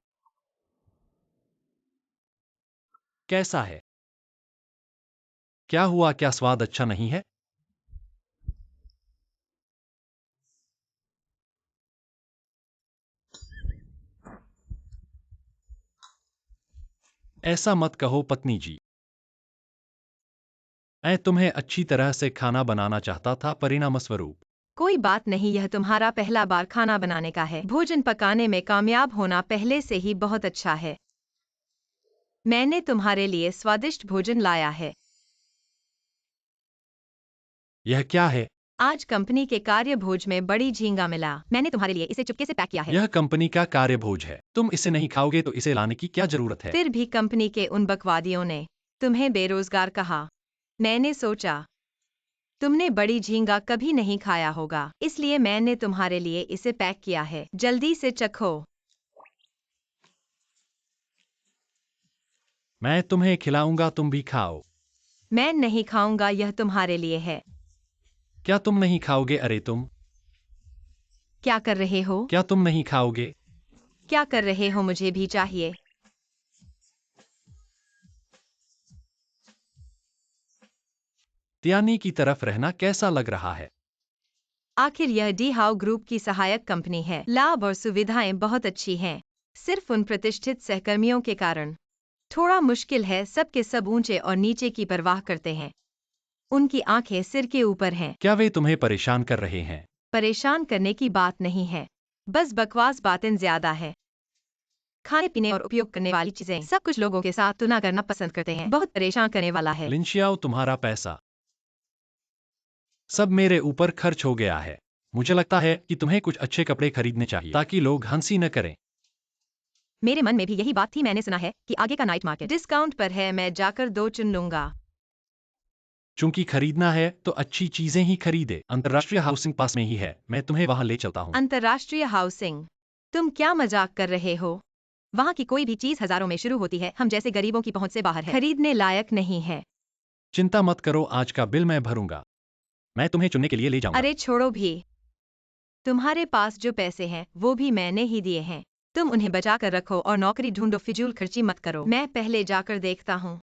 कैसा है? क्या हुआ? क्या स्वाद अच्छा नहीं है? ऐसा मत कहो पत्नी जी। मैं तुम्हें अच्छी तरह से खाना बनाना चाहता था, परिणामस्वरूप। कोई बात नहीं, यह तुम्हारा पहला बार खाना बनाने का है। भोजन पकाने में कामयाब होना पहले से ही बहुत अच्छा है। मैंने तुम्हारे लिए स्वादिष्ट भोजन लाया है। यह क्या है? आज कंपनी के कार्य भोज में बड़ी झींगा मिला। मैंने तुम्हारे लिए इसे चुपके से पैक किया है। यह कंपनी का कार्यभोज है। तुम इसे नहीं खाओगे तो इसे लाने की क्या जरूरत है? फिर भी कंपनी के उन बकवादियों ने तुम्हें बेरोजगार कहा। मैंने सोचा तुमने बड़ी झींगा कभी नहीं खाया होगा, इसलिए मैंने तुम्हारे लिए इसे पैक किया है। जल्दी से चखो। मैं तुम्हें खिलाऊंगा, तुम भी खाओ। मैं नहीं खाऊंगा, यह तुम्हारे लिए है। क्या तुम नहीं खाओगे? अरे तुम क्या कर रहे हो? क्या तुम नहीं खाओगे? क्या कर रहे हो? मुझे भी चाहिए। त्यानी की तरफ रहना कैसा लग रहा है? आखिर यह डी हाउ ग्रुप की सहायक कंपनी है। लाभ और सुविधाएं बहुत अच्छी हैं, सिर्फ उन प्रतिष्ठित सहकर्मियों के कारण थोड़ा मुश्किल है। सब के सब ऊंचे और नीचे की परवाह करते हैं। उनकी आंखें सिर के ऊपर हैं। क्या वे तुम्हें परेशान कर रहे हैं? परेशान करने की बात नहीं है, बस बकवास बातें ज्यादा है। खाने पीने और उपयोग करने वाली चीजें सब कुछ लोगों के साथ तुलना करना पसंद करते हैं। बहुत परेशान करने वाला है। लिंशियाओ, तुम्हारा पैसा सब मेरे ऊपर खर्च हो गया है। मुझे लगता है कि तुम्हें कुछ अच्छे कपड़े खरीदने चाहिए ताकि लोग हंसी न करें। मेरे मन में भी यही बात थी। मैंने सुना है कि आगे का नाइट मार्केट डिस्काउंट पर है। मैं जाकर 2 चुन लूंगा। चूंकि खरीदना है तो अच्छी चीजें ही खरीदे। अंतर्राष्ट्रीय हाउसिंग पास में ही है, मैं तुम्हें वहां ले चलता हूँ। अंतर्राष्ट्रीय हाउसिंग? तुम क्या मजाक कर रहे हो? वहाँ की कोई भी चीज हजारों में शुरू होती है। हम जैसे गरीबों की पहुंच से बाहर है। खरीदने लायक नहीं है। चिंता मत करो, आज का बिल मैं भरूंगा। मैं तुम्हें चुनने के लिए ले जाऊंगा। अरे छोड़ो भी। तुम्हारे पास जो पैसे हैं वो भी मैंने ही दिए हैं। तुम उन्हें बचा कर रखो और नौकरी ढूंढो। फिजूल खर्ची मत करो। मैं पहले जाकर देखता हूँ।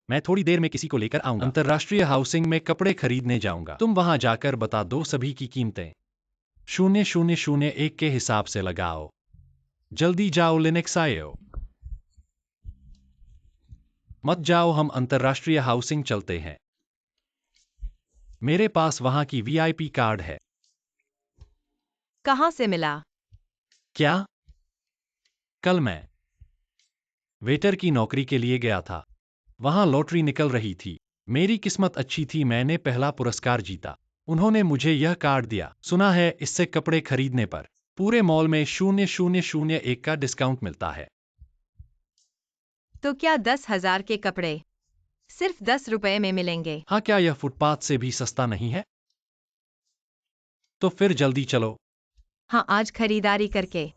मैं थोड़ी देर में किसी को लेकर आऊंगा। अंतर्राष्ट्रीय हाउसिंग में कपड़े खरीदने जाऊंगा। तुम वहां जाकर बता दो सभी की कीमतें 0001 के हिसाब से लगाओ। जल्दी जाओ लिनक्स आयो। मत जाओ, हम अंतर्राष्ट्रीय हाउसिंग चलते हैं। मेरे पास वहां की वीआईपी कार्ड है। कहाँ से मिला? क्या? कल मैं वेटर की नौकरी के लिए गया था। वहां लॉटरी निकल रही थी। मेरी किस्मत अच्छी थी, मैंने पहला पुरस्कार जीता। उन्होंने मुझे यह कार्ड दिया। सुना है इससे कपड़े खरीदने पर पूरे मॉल में 0001 का डिस्काउंट मिलता है। तो क्या 10,000 के कपड़े सिर्फ 10 रुपए में मिलेंगे? हाँ, क्या यह फुटपाथ से भी सस्ता नहीं है? तो फिर जल्दी चलो। हाँ, आज खरीदारी करके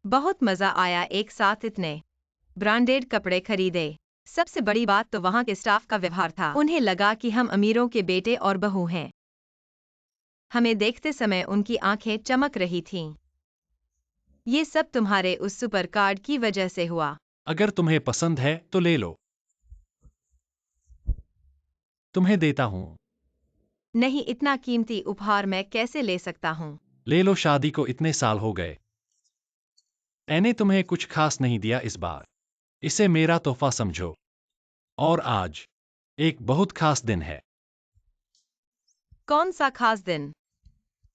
बहुत मजा आया। एक साथ इतने ब्रांडेड कपड़े खरीदे। सबसे बड़ी बात तो वहाँ के स्टाफ का व्यवहार था। उन्हें लगा कि हम अमीरों के बेटे और बहू हैं। हमें देखते समय उनकी आंखें चमक रही थीं। ये सब तुम्हारे उस सुपर कार्ड की वजह से हुआ। अगर तुम्हें पसंद है तो ले लो। तुम्हें देता हूं। नहीं, इतना कीमती उपहार मैं कैसे ले सकता हूँ? ले लो, शादी को इतने साल हो गए। मैंने तुम्हें कुछ खास नहीं दिया इस बार। इसे मेरा तोहफा समझो। और आज एक बहुत खास दिन है। कौन सा खास दिन?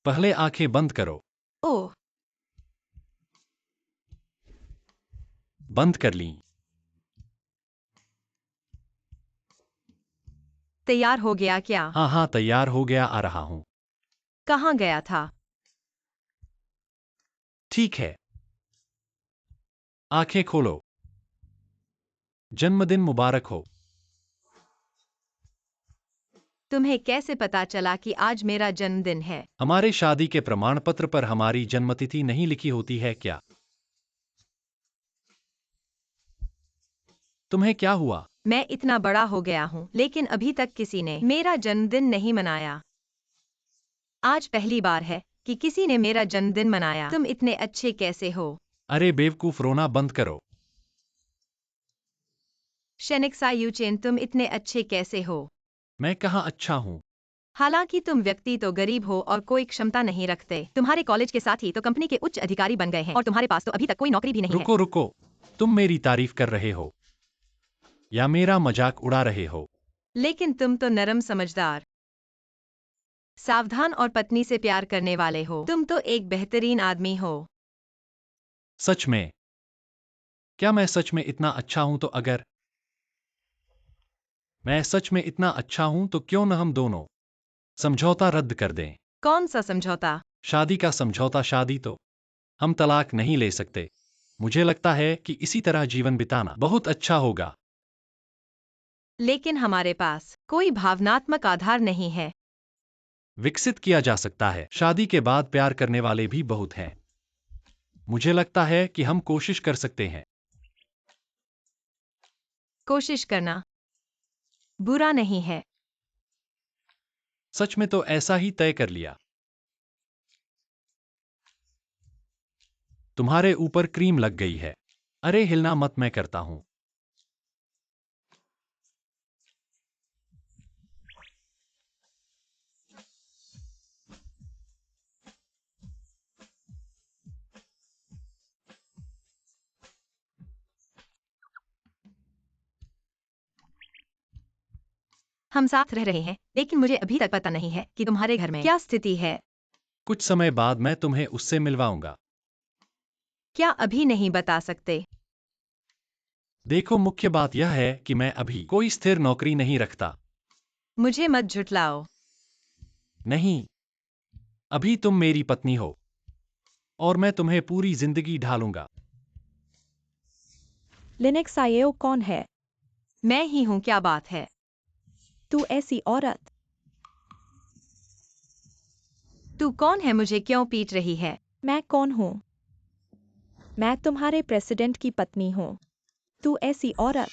पहले आंखें बंद करो। ओह, बंद कर ली। तैयार हो गया क्या? हाँ हाँ, तैयार हो गया, आ रहा हूं। कहाँ गया था? ठीक है, आंखें खोलो। जन्मदिन मुबारक हो। तुम्हें कैसे पता चला कि आज मेरा जन्मदिन है? हमारे शादी के प्रमाण पत्र पर हमारी जन्मतिथि नहीं लिखी होती है क्या? तुम्हें क्या हुआ? मैं इतना बड़ा हो गया हूँ, लेकिन अभी तक किसी ने मेरा जन्मदिन नहीं मनाया। आज पहली बार है कि किसी ने मेरा जन्मदिन मनाया। तुम इतने अच्छे कैसे हो? अरे बेवकूफ, रोना बंद करो। शेनिक्सा यूचेन, तुम इतने अच्छे कैसे हो? मैं कहाँ अच्छा हूँ। हालांकि तुम व्यक्ति तो गरीब हो और कोई क्षमता नहीं रखते। तुम्हारे कॉलेज के साथ ही तो कंपनी के उच्च अधिकारी बन गए हैं और तुम्हारे पास तो अभी तक कोई नौकरी भी नहीं है। रुको रुको, तुम मेरी तारीफ कर रहे हो या मेरा मजाक उड़ा रहे हो? लेकिन तुम तो नरम, समझदार, सावधान और पत्नी से प्यार करने वाले हो। तुम तो एक बेहतरीन आदमी हो। सच में? क्या मैं सच में इतना अच्छा हूं? तो अगर मैं सच में इतना अच्छा हूं तो क्यों न हम दोनों समझौता रद्द कर दें? कौन सा समझौता? शादी का समझौता। शादी तो हम तलाक नहीं ले सकते। मुझे लगता है कि इसी तरह जीवन बिताना बहुत अच्छा होगा। लेकिन हमारे पास कोई भावनात्मक आधार नहीं है। विकसित किया जा सकता है। शादी के बाद प्यार करने वाले भी बहुत हैं। मुझे लगता है कि हम कोशिश कर सकते हैं। कोशिश करना बुरा नहीं है। सच में तो ऐसा ही तय कर लिया। तुम्हारे ऊपर क्रीम लग गई है। अरे हिलना मत, मैं करता हूं। हम साथ रह रहे हैं, लेकिन मुझे अभी तक पता नहीं है कि तुम्हारे घर में क्या स्थिति है। कुछ समय बाद मैं तुम्हें उससे मिलवाऊंगा। क्या अभी नहीं बता सकते? देखो, मुख्य बात यह है कि मैं अभी कोई स्थिर नौकरी नहीं रखता। मुझे मत झुठलाओ। नहीं, अभी तुम मेरी पत्नी हो और मैं तुम्हें पूरी जिंदगी ढालूंगा। लिनक्स आईओ कौन है? मैं ही हूँ, क्या बात है? तू ऐसी औरत। तू कौन है? मुझे क्यों पीट रही है? मैं कौन हूँ? मैं तुम्हारे प्रेसिडेंट की पत्नी हूँ। तू ऐसी औरत।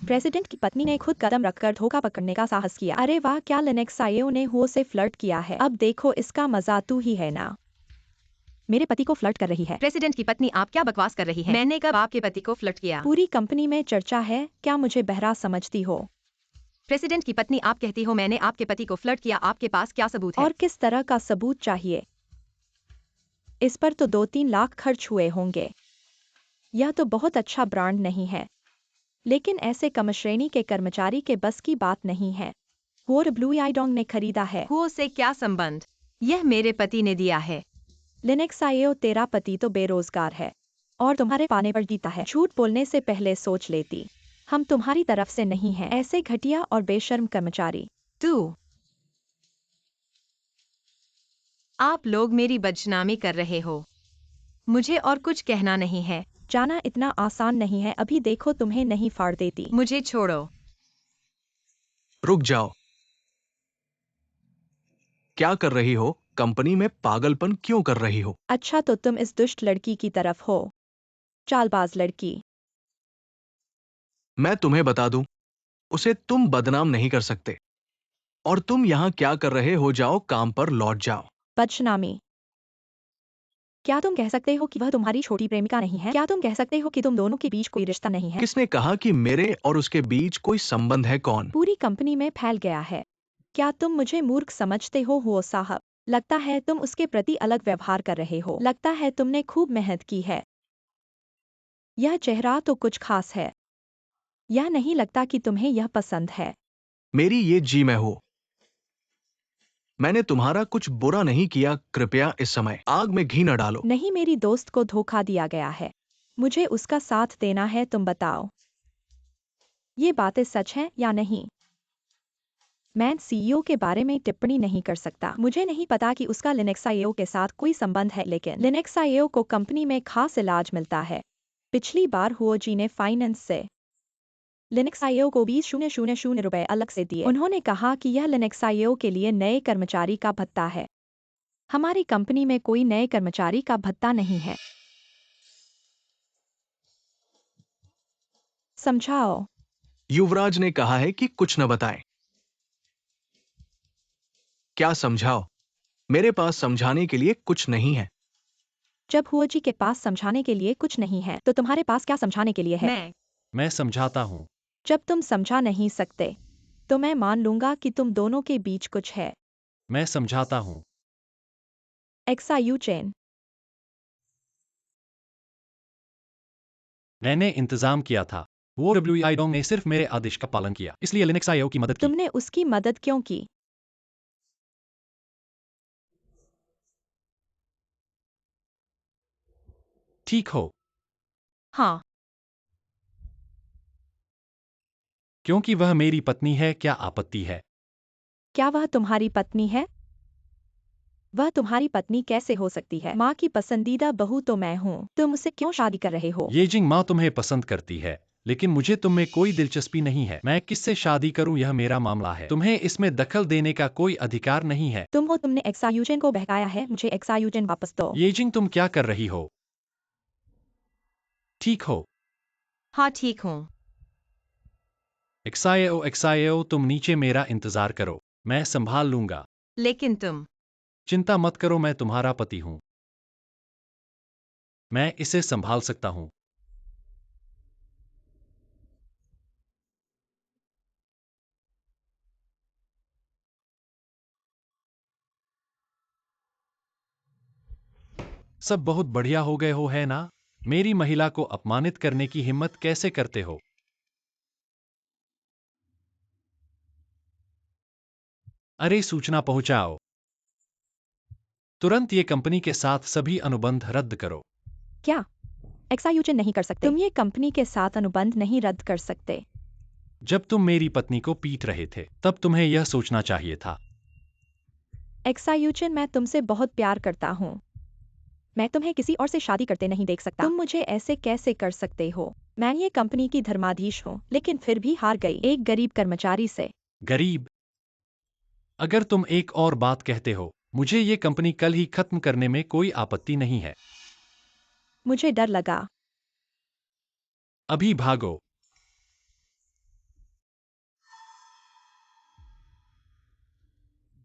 प्रेसिडेंट की पत्नी ने खुद कदम रखकर धोखा पकड़ने का साहस किया। अरे वाह, क्या लिनक्स आईओ ने हुओ से फ्लर्ट किया है। अब देखो, इसका मजा तू ही है ना। मेरे पति को फ्लर्ट कर रही है। प्रेसिडेंट की पत्नी, आप क्या बकवास कर रही हैं? मैंने कब आपके पति को फ्लर्ट किया? पूरी कंपनी में चर्चा है, क्या मुझे बहरा समझती हो? प्रेसिडेंट की पत्नी, आप कहती हो मैंने आपके पति को फ्लर्ट किया। आपके पास क्या सबूत है? और किस तरह का सबूत चाहिए? इस पर तो 2-3 लाख खर्च हुए होंगे। यह तो बहुत अच्छा ब्रांड नहीं है, लेकिन ऐसे कम श्रेणी के कर्मचारी के बस की बात नहीं है। होर ब्लू आईडोंग ने खरीदा है। हुओ से क्या संबंध? यह मेरे पति ने दिया है। लिनक्स आईओ, तेरा पति तो बेरोजगार है और तुम्हारे पाने पर जीता है। झूठ बोलने से पहले सोच लेती। हम तुम्हारी तरफ से नहीं हैं, ऐसे घटिया और बेशर्म कर्मचारी। तू, आप लोग मेरी बदनामी कर रहे हो। मुझे और कुछ कहना नहीं है। जाना इतना आसान नहीं है। अभी देखो, तुम्हें नहीं फाड़ देती। मुझे छोड़ो। रुक जाओ। क्या कर रही हो? कंपनी में पागलपन क्यों कर रही हो? अच्छा, तो तुम इस दुष्ट लड़की की तरफ हो, चालबाज लड़की। मैं तुम्हें बता दूं, उसे तुम बदनाम नहीं कर सकते। और तुम यहाँ क्या कर रहे हो? जाओ, काम पर लौट जाओ। बदनामी? क्या तुम कह सकते हो कि वह तुम्हारी छोटी प्रेमिका नहीं है? क्या तुम कह सकते हो कि तुम दोनों के बीच कोई रिश्ता नहीं है? किसने कहा कि मेरे और उसके बीच कोई संबंध है? कौन? पूरी कंपनी में फैल गया है। क्या तुम मुझे मूर्ख समझते हो साहब? लगता है तुम उसके प्रति अलग व्यवहार कर रहे हो। लगता है तुमने खूब मेहनत की है। यह चेहरा तो कुछ खास है। यह नहीं लगता कि तुम्हें यह पसंद है। मेरी ये जी मैं हूं। मैंने तुम्हारा कुछ बुरा नहीं किया। कृपया इस समय आग में घी न डालो। नहीं, मेरी दोस्त को धोखा दिया गया है। मुझे उसका साथ देना है। तुम बताओ, ये बातें सच हैं या नहीं? मैं सीईओ के बारे में टिप्पणी नहीं कर सकता। मुझे नहीं पता कि उसका लिनक्स आईओ के साथ कोई संबंध है, लेकिन लिनक्स आईओ को कंपनी में खास इलाज मिलता है। पिछली बार हुओ जी ने फाइनेंस से लिनक्स आईओ को 20,000 रुपए अलग से दिए। उन्होंने कहा कि यह लिनक्स आईओ के लिए नए कर्मचारी का भत्ता है। हमारी कंपनी में कोई नए कर्मचारी का भत्ता नहीं है। समझाओ। युवराज ने कहा है कि कुछ न बताएं। क्या समझाओ? मेरे पास समझाने के लिए कुछ नहीं है। जब हुओजी के पास समझाने के लिए कुछ नहीं है तो तुम्हारे पास क्या समझाने के लिए है? मैं समझाता हूँ। जब तुम समझा नहीं सकते तो मैं मान लूंगा कि तुम दोनों के बीच कुछ है। मैं समझाता हूँ। एक्सायू चेन। मैंने इंतजाम किया था। वो डब्ल्यूआई डोंग ने सिर्फ मेरे आदेश का पालन किया, इसलिए लिनक्स आईओ की मदद की। तुमने उसकी मदद क्यों की? ठीक हो, हाँ, क्योंकि वह मेरी पत्नी है। क्या आपत्ति है? क्या वह तुम्हारी पत्नी है? वह तुम्हारी पत्नी कैसे हो सकती है? माँ की पसंदीदा बहू तो मैं हूँ। तुम उससे क्यों शादी कर रहे हो? येजिंग माँ तुम्हें पसंद करती है, लेकिन मुझे तुम में कोई दिलचस्पी नहीं है। मैं किससे शादी करूं यह मेरा मामला है। तुम्हें इसमें दखल देने का कोई अधिकार नहीं है। तुमने एक्सायूजन को बहकाया है। मुझे एक्सायूजन वापस दो। येजिंग तुम क्या कर रही हो? ठीक हो, हाँ ठीक हूँ। एक्साएओ तुम नीचे मेरा इंतजार करो, मैं संभाल लूंगा। लेकिन तुम चिंता मत करो, मैं तुम्हारा पति हूं। मैं इसे संभाल सकता हूं। सब बहुत बढ़िया हो गए हो, है ना? मेरी महिला को अपमानित करने की हिम्मत कैसे करते हो? अरे सूचना पहुंचाओ, तुरंत ये कंपनी के साथ सभी अनुबंध रद्द करो। क्या? एक्सायूजन नहीं कर सकते? तुम ये कंपनी के साथ अनुबंध नहीं रद्द कर सकते। जब तुम मेरी पत्नी को पीट रहे थे तब तुम्हें यह सोचना चाहिए था। एक्सायूजन, मैं तुमसे बहुत प्यार करता हूँ। मैं तुम्हें किसी और से शादी करते नहीं देख सकता। तुम मुझे ऐसे कैसे कर सकते हो? मैं ये कंपनी की धर्माधीश हूँ, लेकिन फिर भी हार गई एक गरीब कर्मचारी से। गरीब? अगर तुम एक और बात कहते हो, मुझे ये कंपनी कल ही खत्म करने में कोई आपत्ति नहीं है। मुझे डर लगा। अभी भागो।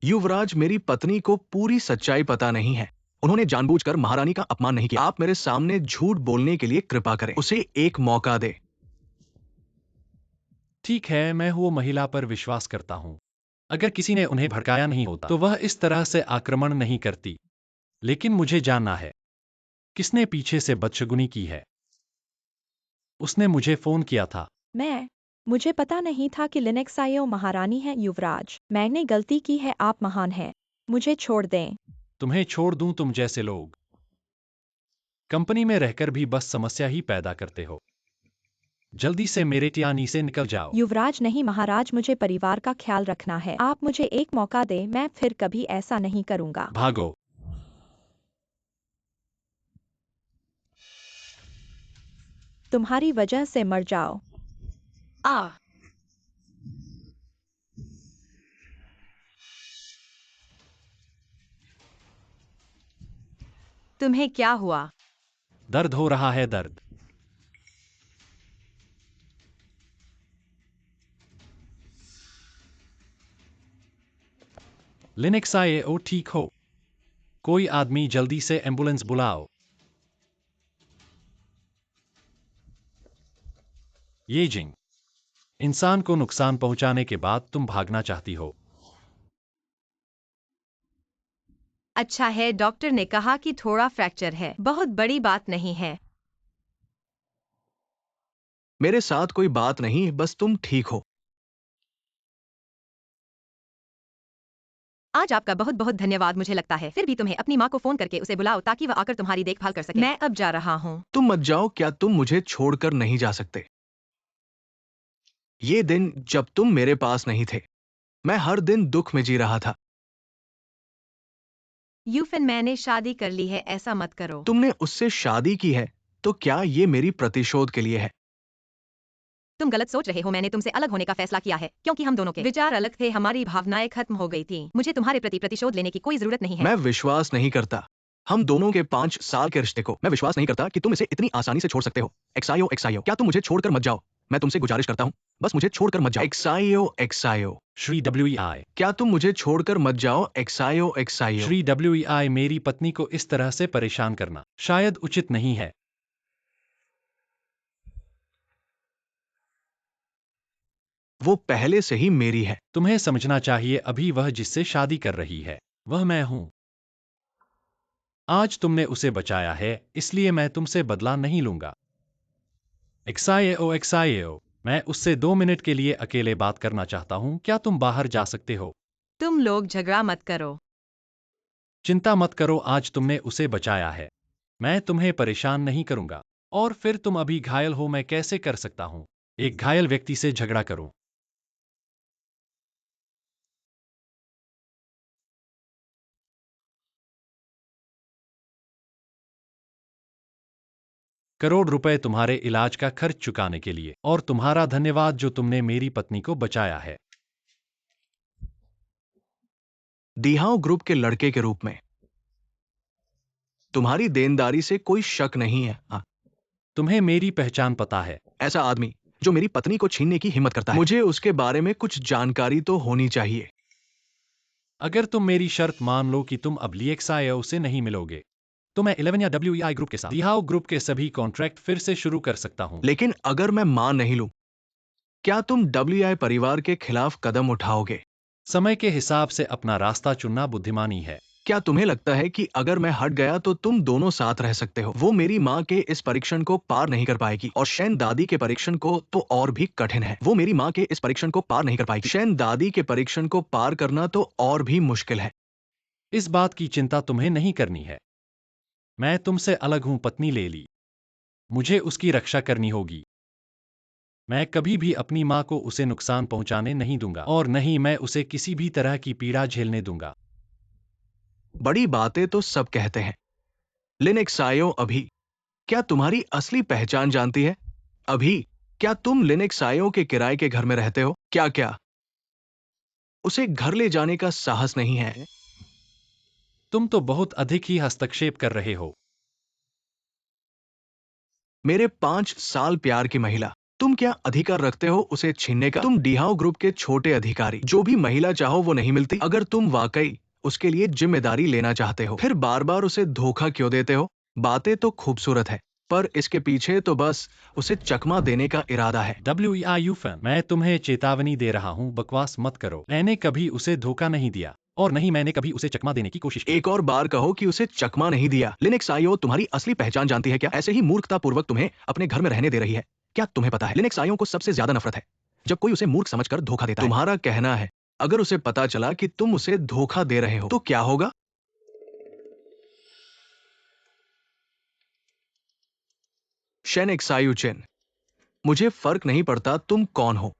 युवराज, मेरी पत्नी को पूरी सच्चाई पता नहीं है। उन्होंने जानबूझकर महारानी का अपमान नहीं किया। आप मेरे सामने झूठ बोलने के लिए कृपा करें। उसे एक मौका दे। ठीक है, मैं वो महिला पर विश्वास करता हूं। अगर किसी ने उन्हें भड़काया नहीं होता तो वह इस तरह से आक्रमण नहीं करती। लेकिन मुझे जानना है, किसने पीछे से बदशगुनी की है? उसने मुझे फोन किया था। मुझे पता नहीं था कि लिनक्स आईओ महारानी है। युवराज, मैंने गलती की है। आप महान हैं। मुझे छोड़ दें। तुम्हें छोड़ दूं? तुम जैसे लोग कंपनी में रहकर भी बस समस्या ही पैदा करते हो। जल्दी से मेरे टियानी से निकल जाओ। युवराज नहीं महाराज, मुझे परिवार का ख्याल रखना है। आप मुझे एक मौका दें, मैं फिर कभी ऐसा नहीं करूंगा। भागो। तुम्हारी वजह से मर जाओ। आ तुम्हें क्या हुआ? दर्द हो रहा है, दर्द। लिनक्स आईओ ठीक हो? कोई आदमी जल्दी से एम्बुलेंस बुलाओ। येजिंग, इंसान को नुकसान पहुंचाने के बाद तुम भागना चाहती हो। अच्छा है, डॉक्टर ने कहा कि थोड़ा फ्रैक्चर है, बहुत बड़ी बात नहीं है। मेरे साथ कोई बात नहीं, बस तुम ठीक हो। आज आपका बहुत बहुत धन्यवाद। मुझे लगता है फिर भी तुम्हें अपनी माँ को फोन करके उसे बुलाओ ताकि वह आकर तुम्हारी देखभाल कर सके। मैं अब जा रहा हूँ। तुम मत जाओ। क्या तुम मुझे छोड़कर नहीं जा सकते? ये दिन जब तुम मेरे पास नहीं थे, मैं हर दिन दुख में जी रहा था। यूफिन, मैंने शादी कर ली है, ऐसा मत करो। तुमने उससे शादी की है, तो क्या ये मेरी प्रतिशोध के लिए है? तुम गलत सोच रहे हो। मैंने तुमसे अलग होने का फैसला किया है क्योंकि हम दोनों के विचार अलग थे। हमारी भावनाएं खत्म हो गई थी। मुझे तुम्हारे प्रति प्रतिशोध लेने की कोई जरूरत नहीं है। मैं विश्वास नहीं करता। हम दोनों के 5 साल के रिश्ते को मैं विश्वास नहीं करता कि तुम इसे इतनी आसानी से छोड़ सकते हो। एक्सायो, क्या तुम मुझे छोड़कर मत जाओ? मैं तुमसे गुजारिश करता हूँ, बस मुझे छोड़कर मत जाओ। एक्साइओ, श्री WEI। क्या तुम मुझे छोड़कर मत जाओ। एक्साइओ। श्री WEI, मेरी पत्नी को इस तरह से परेशान करना शायद उचित नहीं है। वो पहले से ही मेरी है। तुम्हें समझना चाहिए, अभी वह जिससे शादी कर रही है वह मैं हूं। आज तुमने उसे बचाया है, इसलिए मैं तुमसे बदला नहीं लूंगा। एक्साइओ, मैं उससे 2 मिनट के लिए अकेले बात करना चाहता हूं, क्या तुम बाहर जा सकते हो? तुम लोग झगड़ा मत करो। चिंता मत करो, आज तुमने उसे बचाया है, मैं तुम्हें परेशान नहीं करूंगा। और फिर तुम अभी घायल हो, मैं कैसे कर सकता हूं एक घायल व्यक्ति से झगड़ा करूं? करोड़ रुपए तुम्हारे इलाज का खर्च चुकाने के लिए, और तुम्हारा धन्यवाद जो तुमने मेरी पत्नी को बचाया है। दीहाओ ग्रुप के लड़के के रूप में तुम्हारी देनदारी से कोई शक नहीं है। हाँ, तुम्हें मेरी पहचान पता है। ऐसा आदमी जो मेरी पत्नी को छीनने की हिम्मत करता है, मुझे उसके बारे में कुछ जानकारी तो होनी चाहिए। अगर तुम मेरी शर्त मान लो कि तुम अब लिएक्साइओ से नहीं मिलोगे, तो मैं 11 या WEI ग्रुप के साथ दिहाओ ग्रुप के सभी कॉन्ट्रैक्ट फिर से शुरू कर सकता हूं। लेकिन अगर मैं मान नहीं लूं, क्या तुम WI परिवार के खिलाफ कदम उठाओगे? समय के हिसाब से अपना रास्ता चुनना बुद्धिमानी है। क्या तुम्हें लगता है कि अगर मैं हट गया तो तुम दोनों साथ रह सकते हो? वो मेरी माँ के इस परीक्षण को पार नहीं कर पाएगी, और शैन दादी के परीक्षण को तो और भी कठिन है। वो मेरी माँ के इस परीक्षण को पार नहीं कर पाएगी। शैन दादी के परीक्षण को पार करना तो और भी मुश्किल है। इस बात की चिंता तुम्हें नहीं करनी है। मैं तुमसे अलग हूं, पत्नी ले ली, मुझे उसकी रक्षा करनी होगी। मैं कभी भी अपनी माँ को उसे नुकसान पहुंचाने नहीं दूंगा, और नहीं मैं उसे किसी भी तरह की पीड़ा झेलने दूंगा। बड़ी बातें तो सब कहते हैं। लिनेक्सायो अभी क्या तुम्हारी असली पहचान जानती है? अभी क्या तुम लिनेक्सायो के किराए के घर में रहते हो? क्या क्या उसे घर ले जाने का साहस नहीं है? तुम तो बहुत अधिक ही हस्तक्षेप कर रहे हो। मेरे 5 साल प्यार की महिला, तुम क्या अधिकार रखते हो उसे छीनने का? तुम डिहाओ ग्रुप के छोटे अधिकारी, जो भी महिला चाहो वो नहीं मिलती। अगर तुम वाकई उसके लिए जिम्मेदारी लेना चाहते हो, फिर बार बार उसे धोखा क्यों देते हो? बातें तो खूबसूरत है, पर इसके पीछे तो बस उसे चकमा देने का इरादा है। WEIU फैन, मैं तुम्हें चेतावनी दे रहा हूं, बकवास मत करो। मैंने कभी उसे धोखा नहीं दिया, और नहीं मैंने कभी उसे चकमा देने की कोशिश की। एक और बार कहो कि उसे चकमा नहीं दिया। लिनेक्सायो तुम्हारी असली पहचान जानती है क्या? ऐसे ही मूर्खतापूर्वक तुम्हें अपने घर में रहने दे रही है। क्या तुम्हें पता है, लिनेक्सायो को सबसे ज्यादा नफरत है जब कोई उसे मूर्ख समझकर धोखा देता है। तुम्हारा कहना है, अगर उसे पता चला कि तुम उसे धोखा दे रहे हो तो क्या होगा? शेनेक्सायु चेन, मुझे फर्क नहीं पड़ता तुम कौन हो।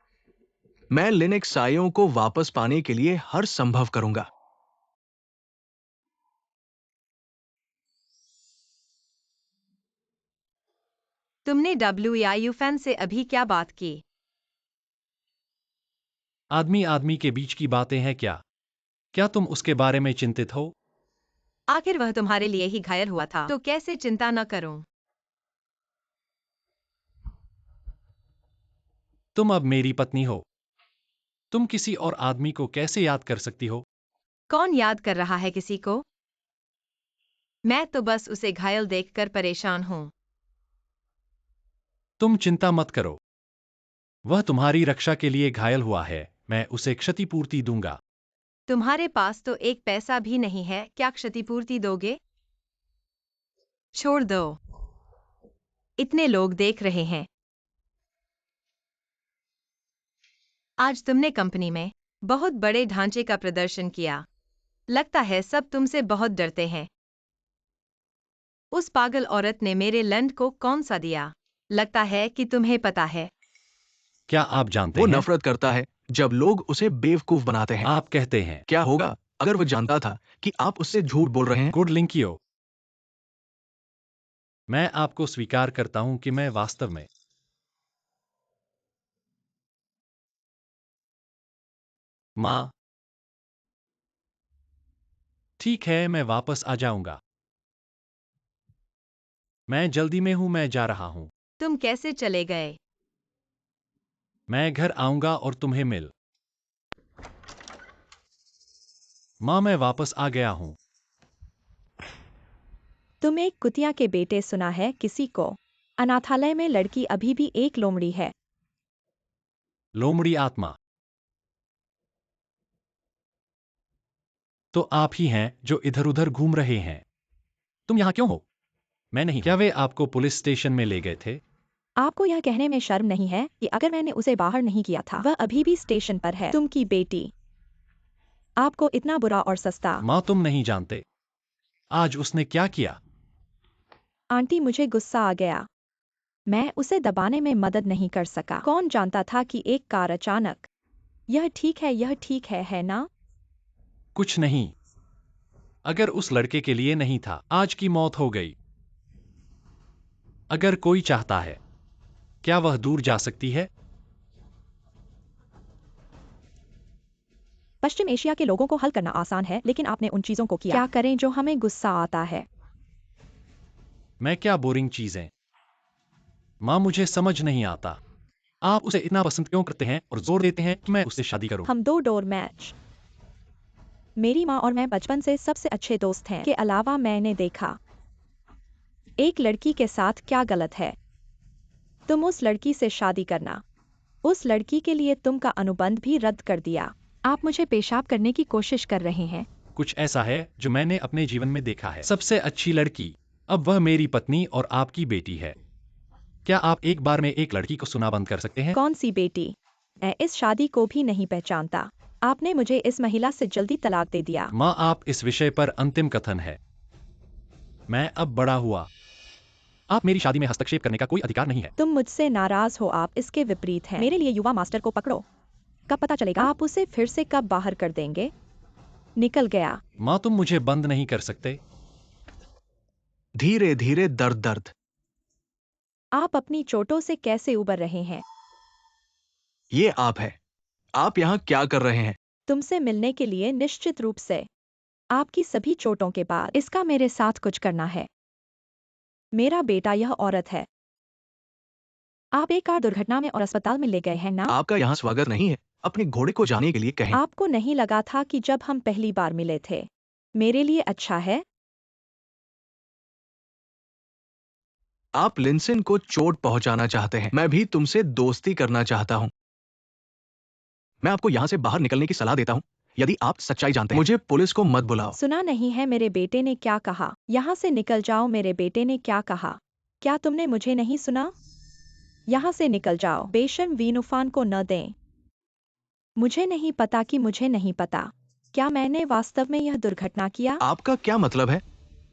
मैं लिनेक्सायो को वापस पाने के लिए हर संभव करूंगा। तुमने WEIU फैन से अभी क्या बात की? आदमी आदमी के बीच की बातें हैं क्या? क्या तुम उसके बारे में चिंतित हो? आखिर वह तुम्हारे लिए ही घायल हुआ था, तो कैसे चिंता न करूं? तुम अब मेरी पत्नी हो। तुम किसी और आदमी को कैसे याद कर सकती हो? कौन याद कर रहा है किसी को? मैं तो बस उसे घायल देखकर परेशान हूं। तुम चिंता मत करो, वह तुम्हारी रक्षा के लिए घायल हुआ है, मैं उसे क्षतिपूर्ति दूंगा। तुम्हारे पास तो एक पैसा भी नहीं है, क्या क्षतिपूर्ति दोगे? छोड़ दो, इतने लोग देख रहे हैं। आज तुमने कंपनी में बहुत बड़े ढांचे का प्रदर्शन किया। लगता है सब तुमसे बहुत डरते हैं। उस पागल औरत ने मेरे लंड को कौन सा दिया? लगता है कि तुम्हें पता है। क्या आप जानते वो हैं? नफरत करता है जब लोग उसे बेवकूफ बनाते हैं। आप कहते हैं। क्या होगा अगर वो जानता था कि आप उससे झूठ बोल रहे हैं? गुड लिंकियो, मैं आपको स्वीकार करता हूं कि मैं वास्तव में मां। ठीक है, मैं वापस आ जाऊंगा। मैं जल्दी में हूं, मैं जा रहा हूं। तुम कैसे चले गए? मैं घर आऊंगा और तुम्हें मिल। माँ, मैं वापस आ गया हूँ। तुम एक कुतिया के बेटे सुना है किसी को? अनाथालय में लड़की अभी भी एक लोमड़ी है। लोमड़ी आत्मा। तो आप ही हैं जो इधर उधर घूम रहे हैं। तुम यहाँ क्यों हो? मैं नहीं। क्या वे आपको पुलिस स्टेशन में ले गए थे? आपको यह कहने में शर्म नहीं है कि अगर मैंने उसे बाहर नहीं किया था, वह अभी भी स्टेशन पर है। तुम की बेटी। आपको इतना बुरा और सस्ता। माँ, तुम नहीं जानते आज उसने क्या किया। आंटी, मुझे गुस्सा आ गया। मैं उसे दबाने में मदद नहीं कर सका। कौन जानता था कि एक कार अचानक। यह ठीक है ना? कुछ नहीं। अगर उस लड़के के लिए नहीं था, आज की मौत हो गई। अगर कोई चाहता है, क्या वह दूर जा सकती है? पश्चिम एशिया के लोगों को हल करना आसान है, लेकिन आपने उन चीजों को किया। क्या करें जो हमें गुस्सा आता है? मैं क्या बोरिंग चीजें। माँ, मुझे समझ नहीं आता। आप उसे इतना पसंद क्यों करते हैं और जोर देते हैं कि मैं उससे शादी करूं? हम दो डोर मैच। मेरी माँ और मैं बचपन से सबसे अच्छे दोस्त हैं। के अलावा मैंने देखा एक लड़की के साथ क्या गलत है। तुम उस लड़की से शादी करना। उस लड़की के लिए तुम का अनुबंध भी रद्द कर दिया। आप मुझे पेशाब करने की कोशिश कर रहे हैं। कुछ ऐसा है जो मैंने अपने जीवन में देखा है। सबसे अच्छी लड़की अब वह मेरी पत्नी और आपकी बेटी है। क्या आप एक बार में एक लड़की को सुना बंद कर सकते हैं? कौन सी बेटी? मैं इस शादी को भी नहीं पहचानता। आपने मुझे इस महिला से जल्दी तलाक दे दिया। माँ, आप इस विषय पर अंतिम कथन है। मैं अब बड़ा हुआ। आप मेरी शादी में हस्तक्षेप करने का कोई अधिकार नहीं है। तुम मुझसे नाराज हो, आप इसके विपरीत हैं। मेरे लिए युवा मास्टर को पकड़ो। कब पता चलेगा? आप उसे फिर से कब बाहर कर देंगे? निकल गया। माँ, तुम मुझे बंद नहीं कर सकते। धीरे धीरे दर्द दर्द। आप अपनी चोटों से कैसे उबर रहे हैं? ये आप है। आप यहाँ क्या कर रहे हैं? तुमसे मिलने के लिए, निश्चित रूप से। आपकी सभी चोटों के बाद इसका मेरे साथ कुछ करना है। मेरा बेटा यह औरत है। आप एक कार दुर्घटना में और अस्पताल में ले गए हैं ना? आपका यहाँ स्वागत नहीं है। अपने घोड़े को जाने के लिए कहें। आपको नहीं लगा था कि जब हम पहली बार मिले थे मेरे लिए अच्छा है? आप लिंसन को चोट पहुंचाना चाहते हैं। मैं भी तुमसे दोस्ती करना चाहता हूं। मैं आपको यहां से बाहर निकलने की सलाह देता हूं। यदि आप सच्चाई जानते हैं, मुझे पुलिस को मत बुलाओ। सुना नहीं है मेरे बेटे ने क्या कहा? यहाँ से निकल जाओ। मेरे बेटे ने क्या कहा? क्या तुमने मुझे नहीं सुना? यहाँ से निकल जाओ। बेशर्म वीनूफान को न दें। मुझे नहीं पता कि मुझे नहीं पता। क्या मैंने वास्तव में यह दुर्घटना किया? आपका क्या मतलब है?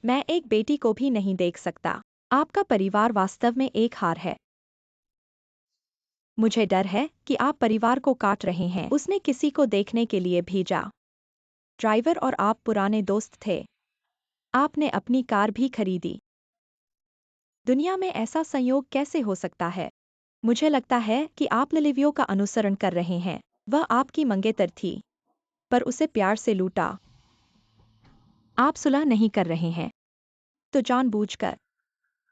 मैं एक बेटी को भी नहीं देख सकता। आपका परिवार वास्तव में एक हार है। मुझे डर है कि आप परिवार को काट रहे हैं। उसने किसी को देखने के लिए भेजा। ड्राइवर और आप पुराने दोस्त थे। आपने अपनी कार भी खरीदी। दुनिया में ऐसा संयोग कैसे हो सकता है? मुझे लगता है कि आप लिलिवियो का अनुसरण कर रहे हैं। वह आपकी मंगेतर थी, पर उसे प्यार से लूटा। आप सुलह नहीं कर रहे हैं, तो जानबूझकर।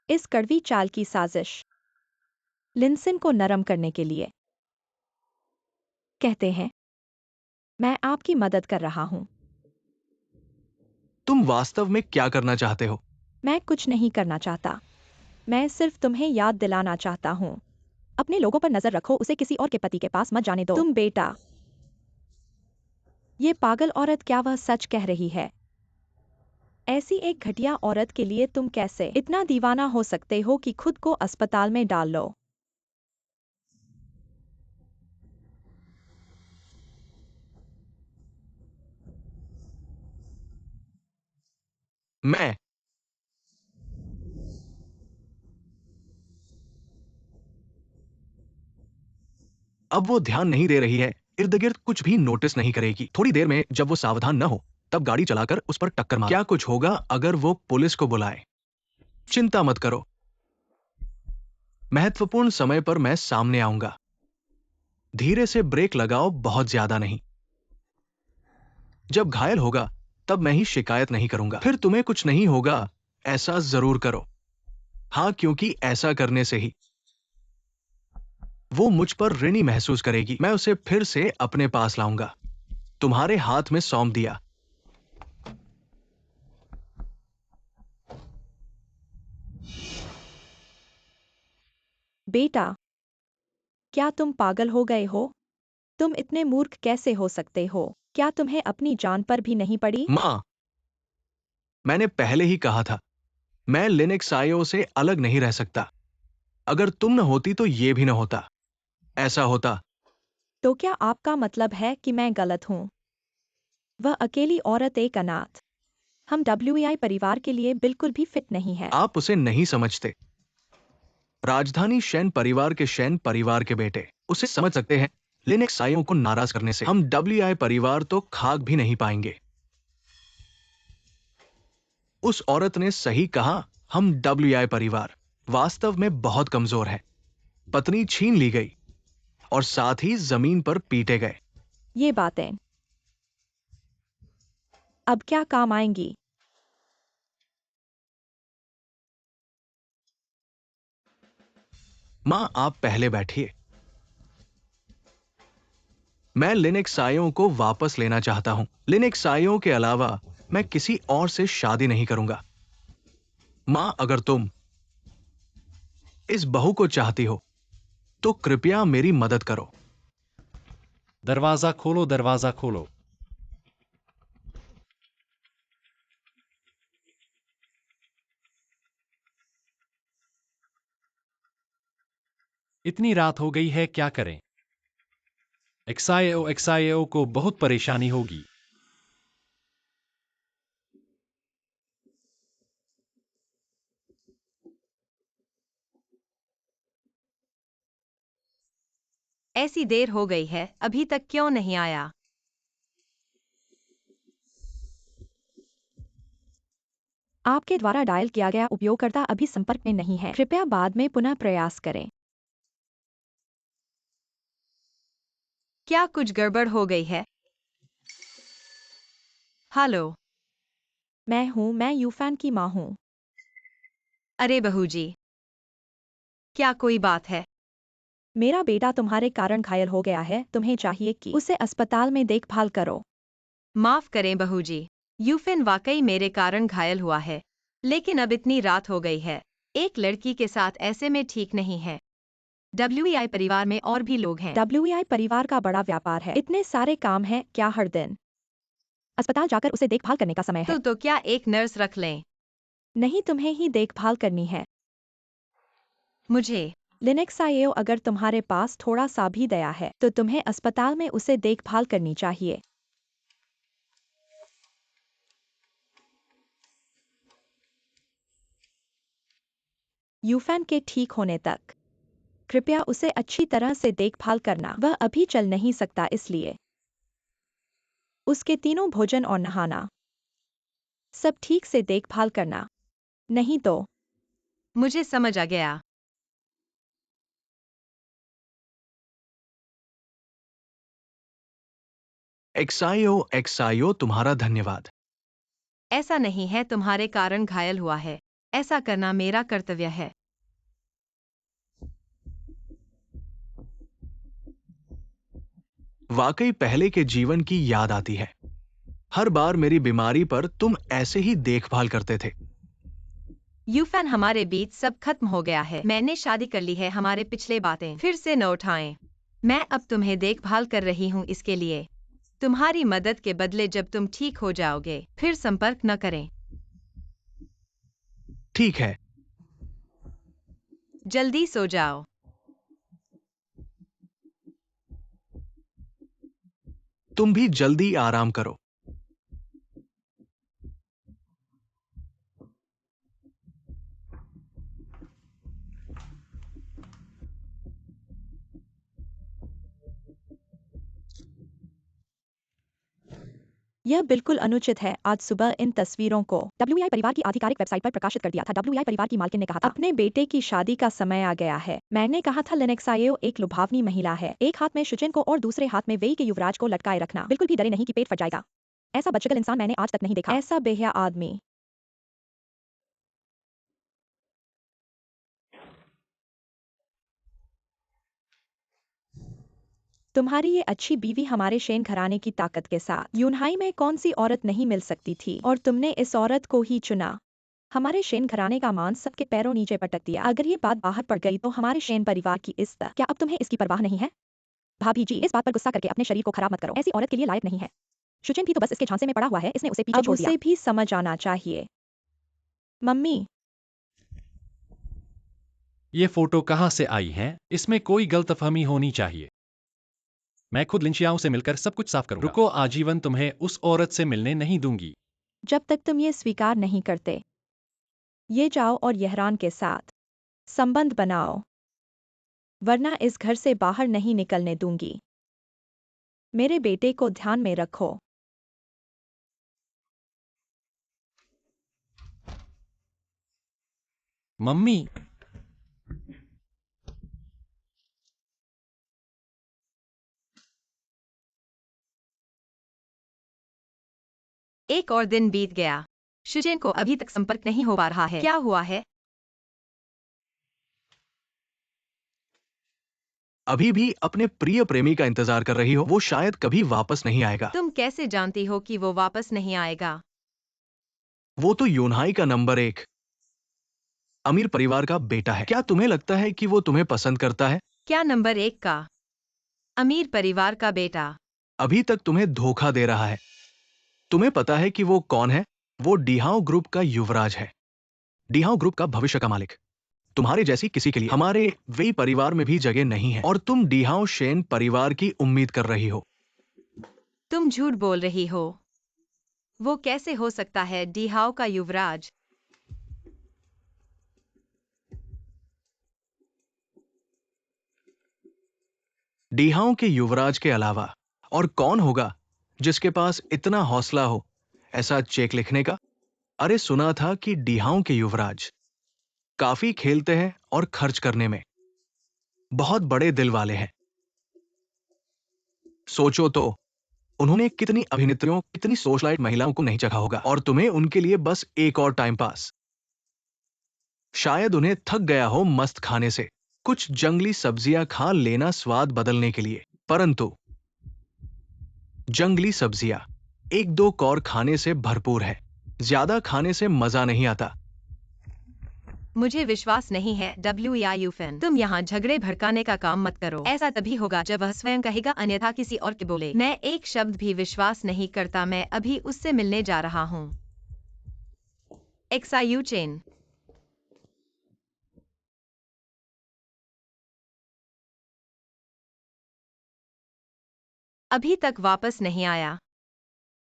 इस कड़वी चाल की साजिश लिंसन को नरम करने के लिए। कहते हैं, मैं आपकी मदद कर रहा हूं। तुम वास्तव में क्या करना चाहते हो? मैं कुछ नहीं करना चाहता। मैं सिर्फ तुम्हें याद दिलाना चाहता हूं। अपने लोगों पर नजर रखो, उसे किसी और के पति के पास मत जाने दो। तुम बेटा। ये पागल औरत, क्या वह सच कह रही है? ऐसी एक घटिया औरत के लिए तुम कैसे इतना दीवाना हो सकते हो कि खुद को अस्पताल में डाल लो? मैं अब वो ध्यान नहीं दे रही है। इर्द गिर्द कुछ भी नोटिस नहीं करेगी। थोड़ी देर में जब वो सावधान न हो, तब गाड़ी चलाकर उस पर टक्कर मार। क्या कुछ होगा अगर वो पुलिस को बुलाए? चिंता मत करो। महत्वपूर्ण समय पर मैं सामने आऊंगा। धीरे से ब्रेक लगाओ, बहुत ज्यादा नहीं। जब घायल होगा तब मैं ही शिकायत नहीं करूंगा। फिर तुम्हें कुछ नहीं होगा, ऐसा जरूर करो। हाँ, क्योंकि ऐसा करने से ही वो मुझ पर ऋणी महसूस करेगी। मैं उसे फिर से अपने पास लाऊंगा। तुम्हारे हाथ में सौंप दिया। बेटा, क्या तुम पागल हो गए हो? तुम इतने मूर्ख कैसे हो सकते हो? क्या तुम्हें अपनी जान पर भी नहीं पड़ी? माँ, मैंने पहले ही कहा था, मैं लिनक्स आईओ से अलग नहीं रह सकता। अगर तुम न होती तो ये भी न होता। ऐसा होता। तो क्या आपका मतलब है कि मैं गलत हूँ? वह अकेली औरत एक अनाथ। हम WEI परिवार के लिए बिल्कुल भी फिट नहीं है। आप उसे नहीं समझते। राजधानी शैन परिवार के शैन परिवार के बेटे उसे समझ सकते हैं। लिनक्स आईओ को नाराज करने से हम WEI परिवार तो खाक भी नहीं पाएंगे। उस औरत ने सही कहा। हम WEI परिवार वास्तव में बहुत कमजोर है। पत्नी छीन ली गई और साथ ही जमीन पर पीटे गए। ये बातें अब क्या काम आएंगी? मां, आप पहले बैठिए। मैं लिनक्स आईओ को वापस लेना चाहता हूं। लिनक्स आईओ के अलावा मैं किसी और से शादी नहीं करूंगा। मां, अगर तुम इस बहू को चाहती हो तो कृपया मेरी मदद करो। दरवाजा खोलो, दरवाजा खोलो। इतनी रात हो गई है, क्या करें? एक्सआईओ को बहुत परेशानी होगी। ऐसी देर हो गई है, अभी तक क्यों नहीं आया? आपके द्वारा डायल किया गया उपयोगकर्ता अभी संपर्क में नहीं है। कृपया बाद में पुनः प्रयास करें। क्या कुछ गड़बड़ हो गई है? हेलो। मैं यूफैन की माँ हूँ। अरे बहू जी, क्या कोई बात है? मेरा बेटा तुम्हारे कारण घायल हो गया है। तुम्हें चाहिए कि उसे अस्पताल में देखभाल करो। माफ करें बहू जी, यूफिन वाकई मेरे कारण घायल हुआ है, लेकिन अब इतनी रात हो गई है। एक लड़की के साथ ऐसे में ठीक नहीं है। WEI परिवार में और भी लोग हैं। WEI परिवार का बड़ा व्यापार है। इतने सारे काम हैं, क्या हर दिन अस्पताल जाकर उसे देखभाल करने का समय है? तो क्या एक नर्स रख लें? नहीं, तुम्हें ही देखभाल करनी है। मुझे लिनक्स आईओ, अगर तुम्हारे पास थोड़ा सा भी दया है तो तुम्हें अस्पताल में उसे देखभाल करनी चाहिए। यूफैन के ठीक होने तक कृपया उसे अच्छी तरह से देखभाल करना। वह अभी चल नहीं सकता, इसलिए उसके तीनों भोजन और नहाना सब ठीक से देखभाल करना। नहीं तो मुझे समझ आ गया। एक्सआईओ तुम्हारा धन्यवाद। ऐसा नहीं है तुम्हारे कारण घायल हुआ है। ऐसा करना मेरा कर्तव्य है। वाकई पहले के जीवन की याद आती है। हर बार मेरी बीमारी पर तुम ऐसे ही देखभाल करते थे। यूफैन, हमारे बीच सब खत्म हो गया है। मैंने शादी कर ली है। हमारे पिछले बातें फिर से न उठाएं। मैं अब तुम्हें देखभाल कर रही हूँ। इसके लिए तुम्हारी मदद के बदले जब तुम ठीक हो जाओगे फिर संपर्क न करें। ठीक है। जल्दी सो जाओ। तुम भी जल्दी आराम करो। यह बिल्कुल अनुचित है। आज सुबह इन तस्वीरों को WEI परिवार की आधिकारिक वेबसाइट पर प्रकाशित कर दिया था। WEI परिवार की मालकिन ने कहा था, अपने बेटे की शादी का समय आ गया है। मैंने कहा था लिनक्स आईओ एक लुभावनी महिला है। एक हाथ में शुचिन को और दूसरे हाथ में वेई के युवराज को लटकाए रखना। बिल्कुल भी डरे नहीं कि पेट फट जाएगा। ऐसा बदशक्ल इंसान मैंने आज तक नहीं देखा। ऐसा बेहया आदमी। तुम्हारी ये अच्छी बीवी हमारे शेन घराने की ताकत के साथ। यूनहाई में कौन सी औरत नहीं मिल सकती थी और तुमने इस औरत को ही चुना। हमारे शेन घराने का मान सबके पैरों नीचे पटक दिया। अगर ये बात बाहर पड़ गई तो हमारे शेन परिवार की इज्जत। क्या अब तुम्हें इसकी परवाह नहीं है? भाभी जी, इस बात पर गुस्सा करके अपने शरीर को खराब मत करो। ऐसी औरत के लिए लायक नहीं है। शुचेन भी तो बस इसके झांसे में पड़ा हुआ है, इसने उसे पीछे छोड़ दिया। उसे भी समझ आना चाहिए। मम्मी, ये फोटो कहाँ से आई है? इसमें कोई गलतफहमी होनी चाहिए। मैं खुद लिंशियाओं से मिलकर सब कुछ साफ करूंगा। रुको, आजीवन तुम्हें उस औरत से मिलने नहीं दूंगी। जब तक तुम ये स्वीकार नहीं करते, ये जाओ और यहरान के साथ संबंध बनाओ, वरना इस घर से बाहर नहीं निकलने दूंगी। मेरे बेटे को ध्यान में रखो। मम्मी, एक और दिन बीत गया। शुचेन को अभी तक संपर्क नहीं हो पा रहा है। क्या हुआ है? अभी भी अपने प्रिय प्रेमी का इंतजार कर रही हो? वो शायद कभी वापस नहीं आएगा। तुम कैसे जानती हो कि वो वापस नहीं आएगा? वो तो यूनहाई का नंबर 1 अमीर परिवार का बेटा है। क्या तुम्हें लगता है कि वो तुम्हें पसंद करता है? क्या नंबर 1 का अमीर परिवार का बेटा? अभी तक तुम्हें धोखा दे रहा है। तुम्हें पता है कि वो कौन है? वो डिहाओ ग्रुप का युवराज है, डिहाओ ग्रुप का भविष्य का मालिक। तुम्हारे जैसी किसी के लिए हमारे वेई परिवार में भी जगह नहीं है और तुम डिहाओ शेन परिवार की उम्मीद कर रही हो। तुम झूठ बोल रही हो। वो कैसे हो सकता है डिहाओ का युवराज? डिहाओ के युवराज के अलावा और कौन होगा जिसके पास इतना हौसला हो ऐसा चेक लिखने का? अरे सुना था कि डिहाओ के युवराज काफी खेलते हैं और खर्च करने में बहुत बड़े दिल वाले हैं। सोचो तो, उन्होंने कितनी अभिनेत्रियों, कितनी सोशलाइट महिलाओं को नहीं चखा होगा और तुम्हें उनके लिए बस एक और टाइम पास। शायद उन्हें थक गया हो मस्त खाने से, कुछ जंगली सब्जियां खा लेना स्वाद बदलने के लिए। परंतु जंगली सब्जियां एक दो कौर खाने से भरपूर है, ज्यादा खाने से मजा नहीं आता। मुझे विश्वास नहीं है WEIUFN। तुम यहाँ झगड़े भड़काने का काम मत करो। ऐसा तभी होगा जब वह स्वयं कहेगा, अन्यथा किसी और के बोले। मैं एक शब्द भी विश्वास नहीं करता। मैं अभी उससे मिलने जा रहा हूँ। XIUCHEN। अभी तक वापस नहीं आया।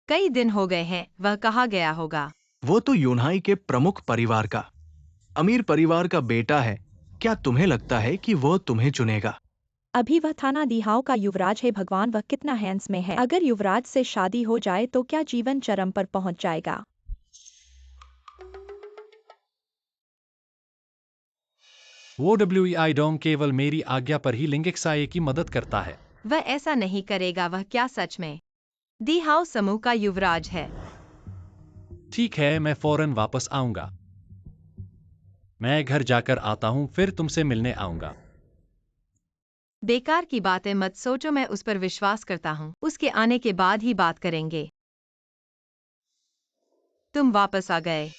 कई दिन हो गए हैं। वह कहाँ गया होगा? वो तो यूनहाई के प्रमुख परिवार का, अमीर परिवार का बेटा है। क्या तुम्हें लगता है कि वो तुम्हें चुनेगा? अभी वह थाना डिहाओ का युवराज है। भगवान, वह कितना हैंस में है। अगर युवराज से शादी हो जाए तो क्या जीवन चरम पर पहुंच जाएगा। वो WEI डोम केवल मेरी आज्ञा पर ही लिंगिक्साए की मदद करता है। वह ऐसा नहीं करेगा। वह क्या सच में डिहाओ समूह का युवराज है? ठीक है, मैं फौरन वापस आऊंगा। मैं घर जाकर आता हूं, फिर तुमसे मिलने आऊंगा। बेकार की बातें मत सोचो। मैं उस पर विश्वास करता हूँ। उसके आने के बाद ही बात करेंगे। तुम वापस आ गए।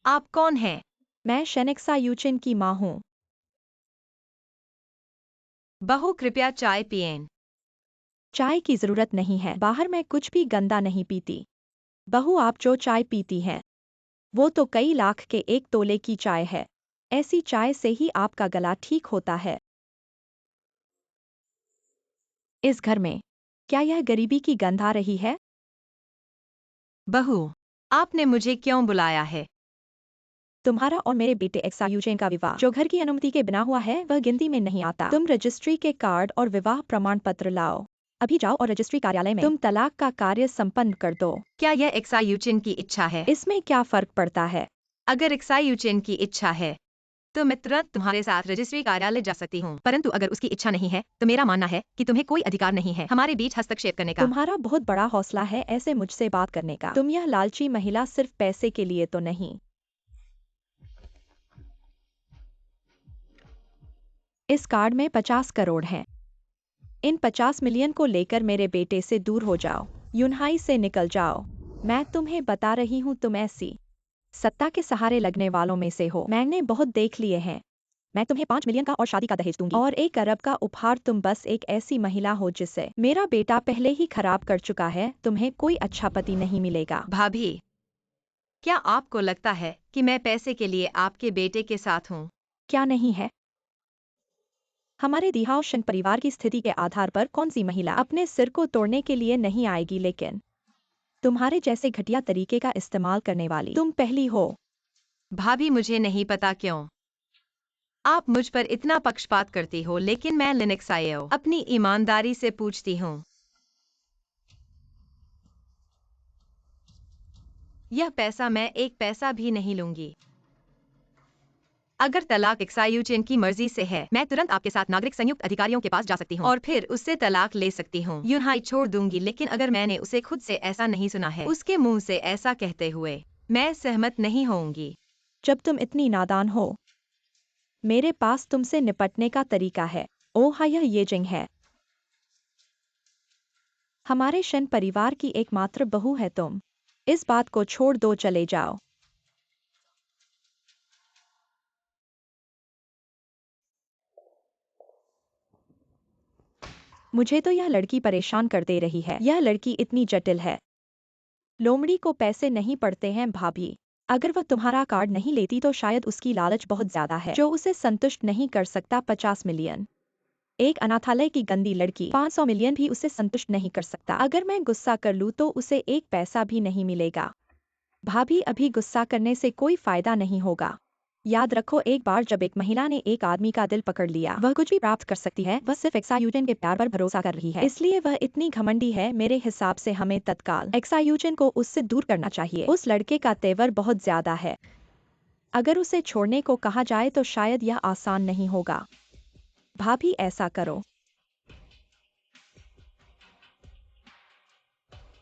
आप कौन हैं? मैं XIUCHEN की माँ हूँ। बहू, कृपया चाय पिएं। चाय की जरूरत नहीं है। बाहर मैं कुछ भी गंदा नहीं पीती। बहू, आप जो चाय पीती हैं वो तो कई लाख के 1 तोले की चाय है। ऐसी चाय से ही आपका गला ठीक होता है। इस घर में क्या यह गरीबी की गंध आ रही है? बहू, आपने मुझे क्यों बुलाया है? तुम्हारा और मेरे बेटे XIUCHEN का विवाह जो घर की अनुमति के बिना हुआ है वह गिनती में नहीं आता। तुम रजिस्ट्री के कार्ड और विवाह प्रमाण पत्र लाओ। अभी जाओ और रजिस्ट्री कार्यालय में तुम तलाक का कार्य संपन्न कर दो। क्या यह XIUCHEN की इच्छा है? इसमें क्या फर्क पड़ता है? अगर XIUCHEN की इच्छा है तो मैं तुरंत तुम्हारे साथ रजिस्ट्री कार्यालय जा सकती हूँ। परंतु अगर उसकी इच्छा नहीं है तो मेरा मानना है कि तुम्हें कोई अधिकार नहीं है हमारे बीच हस्तक्षेप करने का। तुम्हारा बहुत बड़ा हौसला है ऐसे मुझसे बात करने का। तुम यह लालची महिला सिर्फ पैसे के लिए तो नहीं। इस कार्ड में 50 करोड़ हैं। इन 50 मिलियन को लेकर मेरे बेटे से दूर हो जाओ, यूनहाई से निकल जाओ। मैं तुम्हें बता रही हूँ, तुम ऐसी सत्ता के सहारे लगने वालों में से हो। मैंने बहुत देख लिए हैं। मैं तुम्हें 5 मिलियन का और शादी का दहेज दूंगी और 1 अरब का उपहार। तुम बस एक ऐसी महिला हो जिसे मेरा बेटा पहले ही खराब कर चुका है। तुम्हें कोई अच्छा पति नहीं मिलेगा। भाभी, क्या आपको लगता है कि मैं पैसे के लिए आपके बेटे के साथ हूँ? क्या नहीं है? हमारे दिहाओशन परिवार की स्थिति के आधार पर कौन सी महिला अपने सिर को तोड़ने के लिए नहीं आएगी, लेकिन तुम्हारे जैसे घटिया तरीके का इस्तेमाल करने वाली तुम पहली हो। भाभी, मुझे नहीं पता क्यों आप मुझ पर इतना पक्षपात करती हो, लेकिन मैं लिनक्स आईओ अपनी ईमानदारी से पूछती हूँ। यह पैसा मैं एक पैसा भी नहीं लूंगी। अगर तलाक एक्सायूचेन की मर्जी से है, मैं तुरंत आपके साथ नागरिक संयुक्त अधिकारियों के पास जा सकती हूँ और फिर उससे तलाक ले सकती हूँ, यूनहाई छोड़ दूंगी। लेकिन अगर मैंने उसे खुद से ऐसा नहीं सुना है, उसके मुंह से ऐसा कहते हुए, मैं सहमत नहीं होऊंगी। जब तुम इतनी नादान हो, मेरे पास तुमसे निपटने का तरीका है। ओह हाँ, यह येजिंग है। हमारे शन परिवार की एकमात्र बहू है तुम। इस बात को छोड़ दो, चले जाओ। मुझे तो यह लड़की परेशान कर दे रही है। यह लड़की इतनी जटिल है। लोमड़ी को पैसे नहीं पड़ते हैं भाभी। अगर वह तुम्हारा कार्ड नहीं लेती तो शायद उसकी लालच बहुत ज्यादा है जो उसे संतुष्ट नहीं कर सकता। 50 मिलियन। एक अनाथालय की गंदी लड़की 500 मिलियन भी उसे संतुष्ट नहीं कर सकता। अगर मैं गुस्सा कर लूँ तो उसे एक पैसा भी नहीं मिलेगा। भाभी, अभी गुस्सा करने से कोई फायदा नहीं होगा। याद रखो, एक बार जब एक महिला ने एक आदमी का दिल पकड़ लिया, वह कुछ भी प्राप्त कर सकती है। वह सिर्फ एक्सायूजन के प्यार पर भरोसा कर रही है, इसलिए वह इतनी घमंडी है। मेरे हिसाब से हमें तत्काल एक्सायूजन को उससे दूर करना चाहिए। उस लड़के का तेवर बहुत ज्यादा है। अगर उसे छोड़ने को कहा जाए तो शायद यह आसान नहीं होगा। भाभी, ऐसा करो।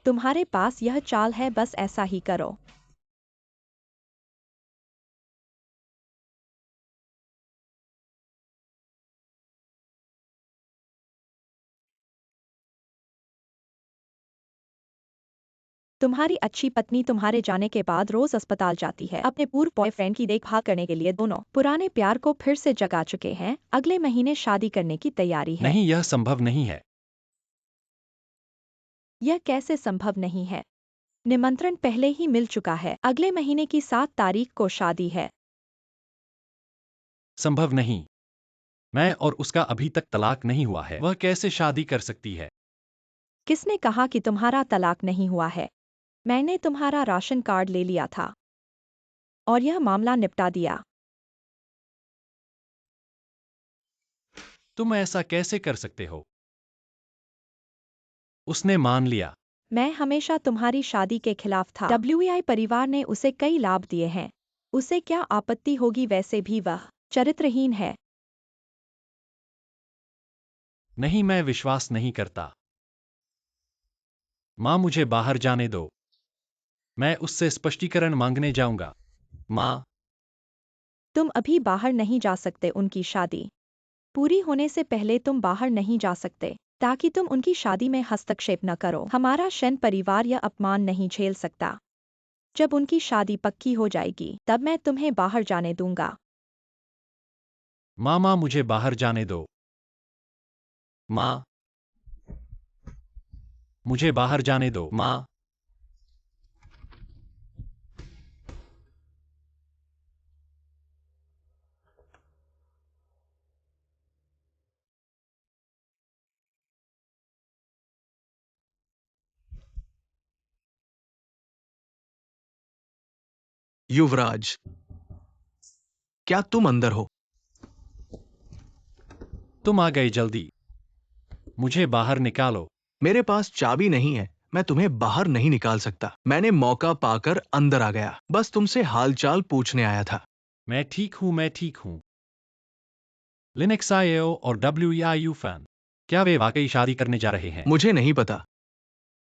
तुम्हारे पास यह चाल है, बस ऐसा ही करो। तुम्हारी अच्छी पत्नी तुम्हारे जाने के बाद रोज अस्पताल जाती है अपने पूर्व बॉयफ्रेंड की देखभाल करने के लिए। दोनों पुराने प्यार को फिर से जगा चुके हैं। अगले महीने शादी करने की तैयारी है। नहीं, यह संभव नहीं है। यह कैसे संभव नहीं है? निमंत्रण पहले ही मिल चुका है। अगले महीने की 7 तारीख को शादी है। संभव नहीं। मैं और उसका अभी तक तलाक नहीं हुआ है। वह कैसे शादी कर सकती है? किसने कहा कि तुम्हारा तलाक नहीं हुआ है? मैंने तुम्हारा राशन कार्ड ले लिया था और यह मामला निपटा दिया। तुम ऐसा कैसे कर सकते हो? उसने मान लिया। मैं हमेशा तुम्हारी शादी के खिलाफ था। WEI परिवार ने उसे कई लाभ दिए हैं। उसे क्या आपत्ति होगी? वैसे भी वह चरित्रहीन है। नहीं, मैं विश्वास नहीं करता। माँ, मुझे बाहर जाने दो। मैं उससे स्पष्टीकरण मांगने जाऊंगा। माँ, तुम अभी बाहर नहीं जा सकते। उनकी शादी पूरी होने से पहले तुम बाहर नहीं जा सकते, ताकि तुम उनकी शादी में हस्तक्षेप न करो। हमारा शन परिवार यह अपमान नहीं झेल सकता। जब उनकी शादी पक्की हो जाएगी तब मैं तुम्हें बाहर जाने दूंगा। माँ, मुझे बाहर जाने दो। माँ, मुझे बाहर जाने दो। माँ, युवराज, क्या तुम अंदर हो? तुम आ गए जल्दी। मुझे बाहर निकालो। मेरे पास चाबी नहीं है, मैं तुम्हें बाहर नहीं निकाल सकता। मैंने मौका पाकर अंदर आ गया, बस तुमसे हालचाल पूछने आया था। मैं ठीक हूँ, मैं ठीक हूँ। लिनक्स आईओ और WEIU फैन, क्या वे वाकई शादी करने जा रहे हैं? मुझे नहीं पता,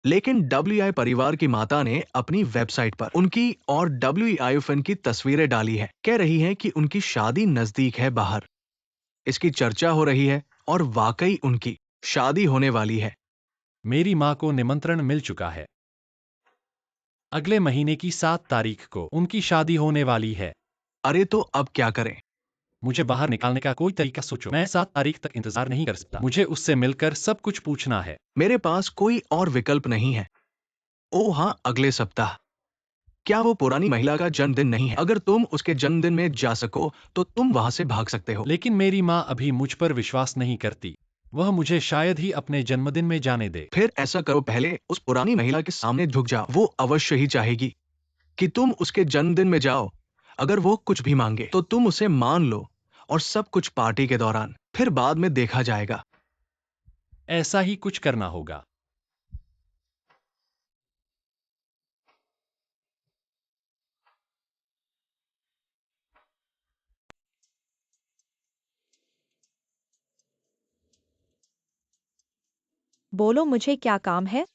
लेकिन WEI परिवार की माता ने अपनी वेबसाइट पर उनकी और WEIFN की तस्वीरें डाली है। कह रही हैं कि उनकी शादी नजदीक है बाहर। इसकी चर्चा हो रही है और वाकई उनकी शादी होने वाली है। मेरी माँ को निमंत्रण मिल चुका है। अगले महीने की 7 तारीख को उनकी शादी होने वाली है। अरे तो अब क्या करें? मुझे बाहर निकालने का कोई तरीका सोचो। मैं 7 तारीख तक इंतजार नहीं कर सकता। मुझे उससे मिलकर सब कुछ पूछना है। मेरे पास कोई और विकल्प नहीं है। ओह हाँ, अगले सप्ताह। क्या वो पुरानी महिला का जन्मदिन नहीं है? अगर तुम उसके जन्मदिन में जा सको तो तुम वहां से भाग सकते हो। लेकिन मेरी माँ अभी मुझ पर विश्वास नहीं करती। वह मुझे शायद ही अपने जन्मदिन में जाने दे। फिर ऐसा करो, पहले उस पुरानी महिला के सामने झुक जाओ। वो अवश्य ही चाहेगी कि तुम उसके जन्मदिन में जाओ। अगर वो कुछ भी मांगे तो तुम उसे मान लो और सब कुछ पार्टी के दौरान, फिर बाद में देखा जाएगा। ऐसा ही कुछ करना होगा। बोलो, मुझे क्या काम है?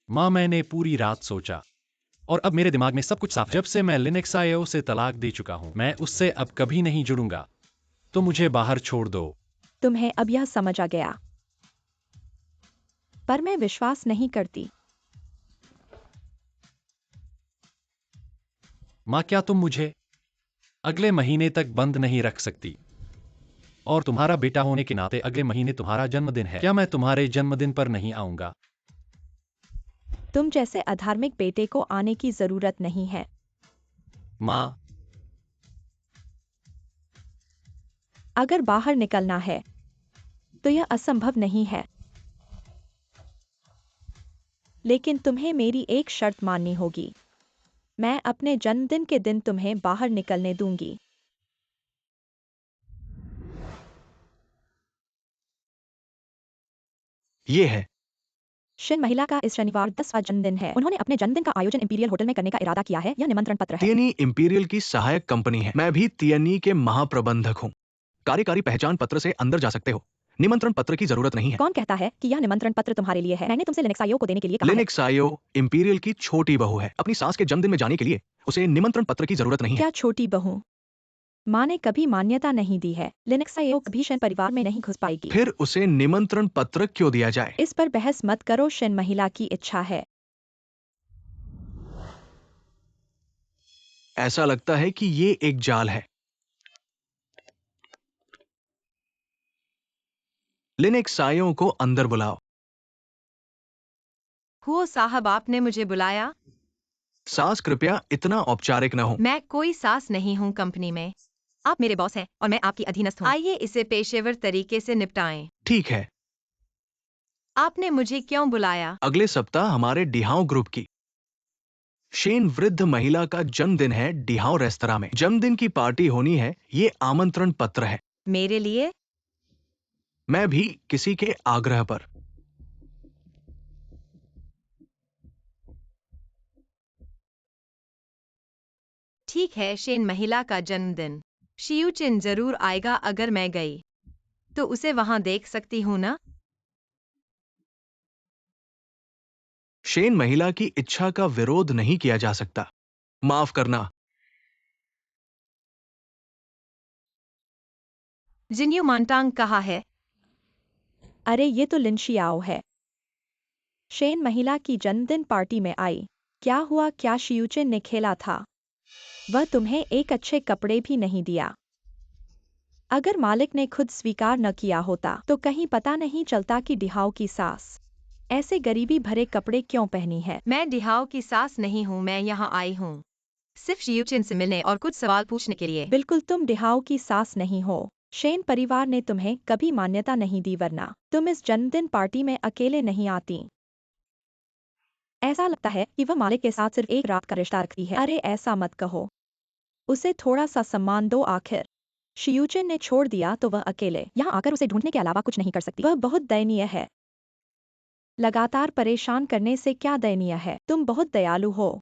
माँ, मैंने पूरी रात सोचा और अब मेरे दिमाग में सब कुछ साफ। जब से मैं लिनक्स आईओ से तलाक दे चुका हूँ, मैं उससे अब कभी नहीं जुड़ूंगा। तो मुझे बाहर छोड़ दो। तुम्हें अब यह समझ आ गया, पर मैं विश्वास नहीं करती। माँ, क्या तुम मुझे अगले महीने तक बंद नहीं रख सकती? और तुम्हारा बेटा होने के नाते अगले महीने तुम्हारा जन्मदिन है। क्या मैं तुम्हारे जन्मदिन पर नहीं आऊंगा? तुम जैसे अधार्मिक बेटे को आने की जरूरत नहीं है। माँ, अगर बाहर निकलना है तो यह असंभव नहीं है, लेकिन तुम्हें मेरी एक शर्त माननी होगी। मैं अपने जन्मदिन के दिन तुम्हें बाहर निकलने दूंगी। ये है। शिन महिला का इस शनिवार 10वां जन्मदिन है। उन्होंने अपने जन्मदिन का आयोजन इंपीरियल होटल में करने का इरादा किया है। यह निमंत्रण पत्र है। TNE इंपीरियल की सहायक कंपनी है। मैं भी TNE के महाप्रबंधक हूँ। कार्यकारी पहचान पत्र से अंदर जा सकते हो। निमंत्रण पत्र की जरूरत नहीं है। कौन कहता है कि यह निमंत्रण पत्र तुम्हारे लिए है? मैंने तुमसे लिनक्स आईओ को देने के लिए कहा है। लिनक्स आईओ इंपीरियल की छोटी बहू है। अपनी सास के जन्मदिन में जाने के लिए उसे निमंत्रण पत्र की जरूरत नहीं है। क्या छोटी बहू? माँ ने कभी मान्यता नहीं दी है। लिनक्स आईओ कभी शिन परिवार में नहीं घुस पाएगी। फिर उसे निमंत्रण पत्र क्यों दिया जाए? इस पर बहस मत करो। शिन महिला की इच्छा है। ऐसा लगता है कि ये एक जाल है। लिनक्स आईओ को अंदर बुलाओ। हुओ साहब, आपने मुझे बुलाया? सास, कृपया इतना औपचारिक न हो। मैं कोई सास नहीं हूँ कंपनी में। आप मेरे बॉस हैं और मैं आपकी अधीनस्थ हूँ। आइए इसे पेशेवर तरीके से निपटाएं। ठीक है। आपने मुझे क्यों बुलाया? अगले सप्ताह हमारे डिहाओ ग्रुप की शेन वृद्ध महिला का जन्मदिन है। डिहाओ रेस्तरां में जन्मदिन की पार्टी होनी है। ये आमंत्रण पत्र है। मेरे लिए? मैं भी किसी के आग्रह पर। ठीक है, शेन महिला का जन्मदिन। शियुचिन जरूर आएगा। अगर मैं गई तो उसे वहां देख सकती हूँ ना? शेन महिला की इच्छा का विरोध नहीं किया जा सकता। माफ करना। जिन्यू मांटांग कहाँ है? अरे ये तो लिनशियाओ है। शेन महिला की जन्मदिन पार्टी में आई। क्या हुआ? क्या शियुचिन ने खेला था? वह तुम्हें एक अच्छे कपड़े भी नहीं दिया। अगर मालिक ने खुद स्वीकार न किया होता तो कहीं पता नहीं चलता कि डिहाओ की सास ऐसे गरीबी भरे कपड़े क्यों पहनी है। मैं डिहाओ की सास नहीं हूँ। मैं यहाँ आई हूँ सिर्फ शियुचिन से मिलने और कुछ सवाल पूछने के लिए। बिल्कुल, तुम डिहाओ की सास नहीं हो। शेन परिवार ने तुम्हें कभी मान्यता नहीं दी, वरना तुम इस जन्मदिन पार्टी में अकेले नहीं आती। ऐसा लगता है कि वह मालिक के साथ सिर्फ एक रात का रिश्ता रखती है। अरे ऐसा मत कहो। उसे थोड़ा सा सम्मान दो। आखिर शियुचिन ने छोड़ दिया तो वह अकेले यहाँ आकर उसे ढूंढने के अलावा कुछ नहीं कर सकती। वह बहुत दयनीय है। लगातार परेशान करने से क्या दयनीय है? तुम बहुत दयालु हो।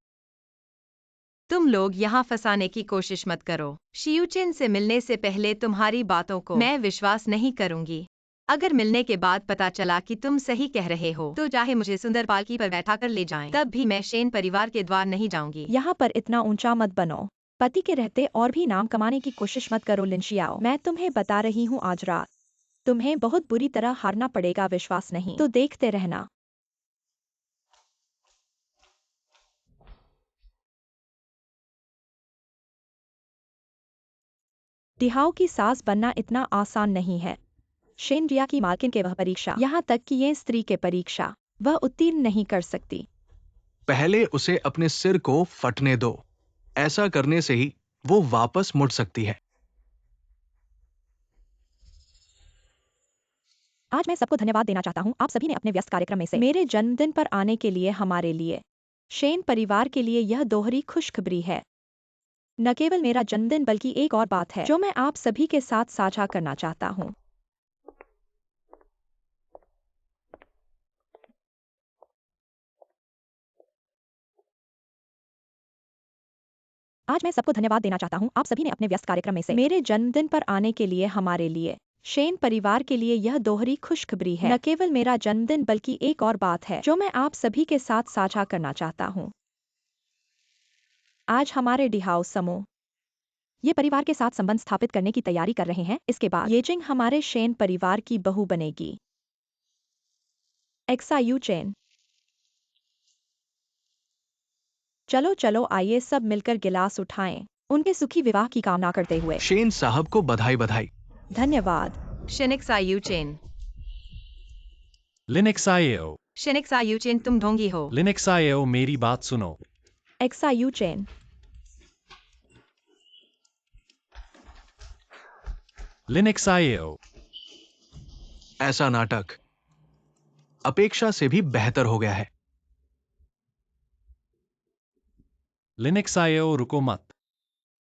तुम लोग यहाँ फंसाने की कोशिश मत करो। शियुचिन से मिलने से पहले तुम्हारी बातों को मैं विश्वास नहीं करूंगी। अगर मिलने के बाद पता चला कि तुम सही कह रहे हो तो चाहे मुझे सुंदर पालकी पर बैठा कर ले जाएं, तब भी मैं शेन परिवार के द्वार नहीं जाऊंगी। यहाँ पर इतना ऊंचा मत बनो। पति के रहते और भी नाम कमाने की कोशिश मत करो लिन शियाओ। मैं तुम्हें बता रही हूँ आज रात तुम्हें बहुत बुरी तरह हारना पड़ेगा। विश्वास नहीं तो देखते रहना। डिहाओ की सास बनना इतना आसान नहीं है। शेन रिया की मालकिन के वह परीक्षा, यहाँ तक कि ये स्त्री के परीक्षा वह उत्तीर्ण नहीं कर सकती। पहले उसे अपने सिर को फटने दो। ऐसा करने से ही वो वापस मुड़ सकती है। आज मैं सबको धन्यवाद देना चाहता हूँ। आप सभी ने अपने व्यस्त कार्यक्रम में से मेरे जन्मदिन पर आने के लिए हमारे लिए शेन परिवार के लिए यह दोहरी खुशखबरी है। न केवल मेरा जन्मदिन बल्कि एक और बात है जो मैं आप सभी के साथ साझा करना चाहता हूँ। आज मैं सबको धन्यवाद देना चाहता हूँ। आप सभी ने अपने व्यस्त कार्यक्रम में से मेरे जन्मदिन पर आने के लिए हमारे लिए शेन परिवार के लिए यह दोहरी खुशखबरी है। न केवल मेरा जन्मदिन बल्कि एक और बात है जो मैं आप सभी के साथ साझा करना चाहता हूँ। आज हमारे डिहाओ समूह ये परिवार के साथ संबंध स्थापित करने की तैयारी कर रहे हैं। इसके बाद येजिंग हमारे शेन परिवार की बहू बनेगी। एक्सायू चेन। चलो चलो आइए सब मिलकर गिलास उठाएं उनके सुखी विवाह की कामना करते हुए। शेन साहब को बधाई बधाई। धन्यवाद। शिनिक्सायू चेन। लिनिक्साएओ। शिनिक्सायू चेन, तुम ढोंगी हो। लिनिक्साएओ, मेरी बात सुनो। एक्सायू चेन। लिनिक्साएओ। ऐसा नाटक अपेक्षा से भी बेहतर हो गया है। लिनिक्साएओ, रुको मत।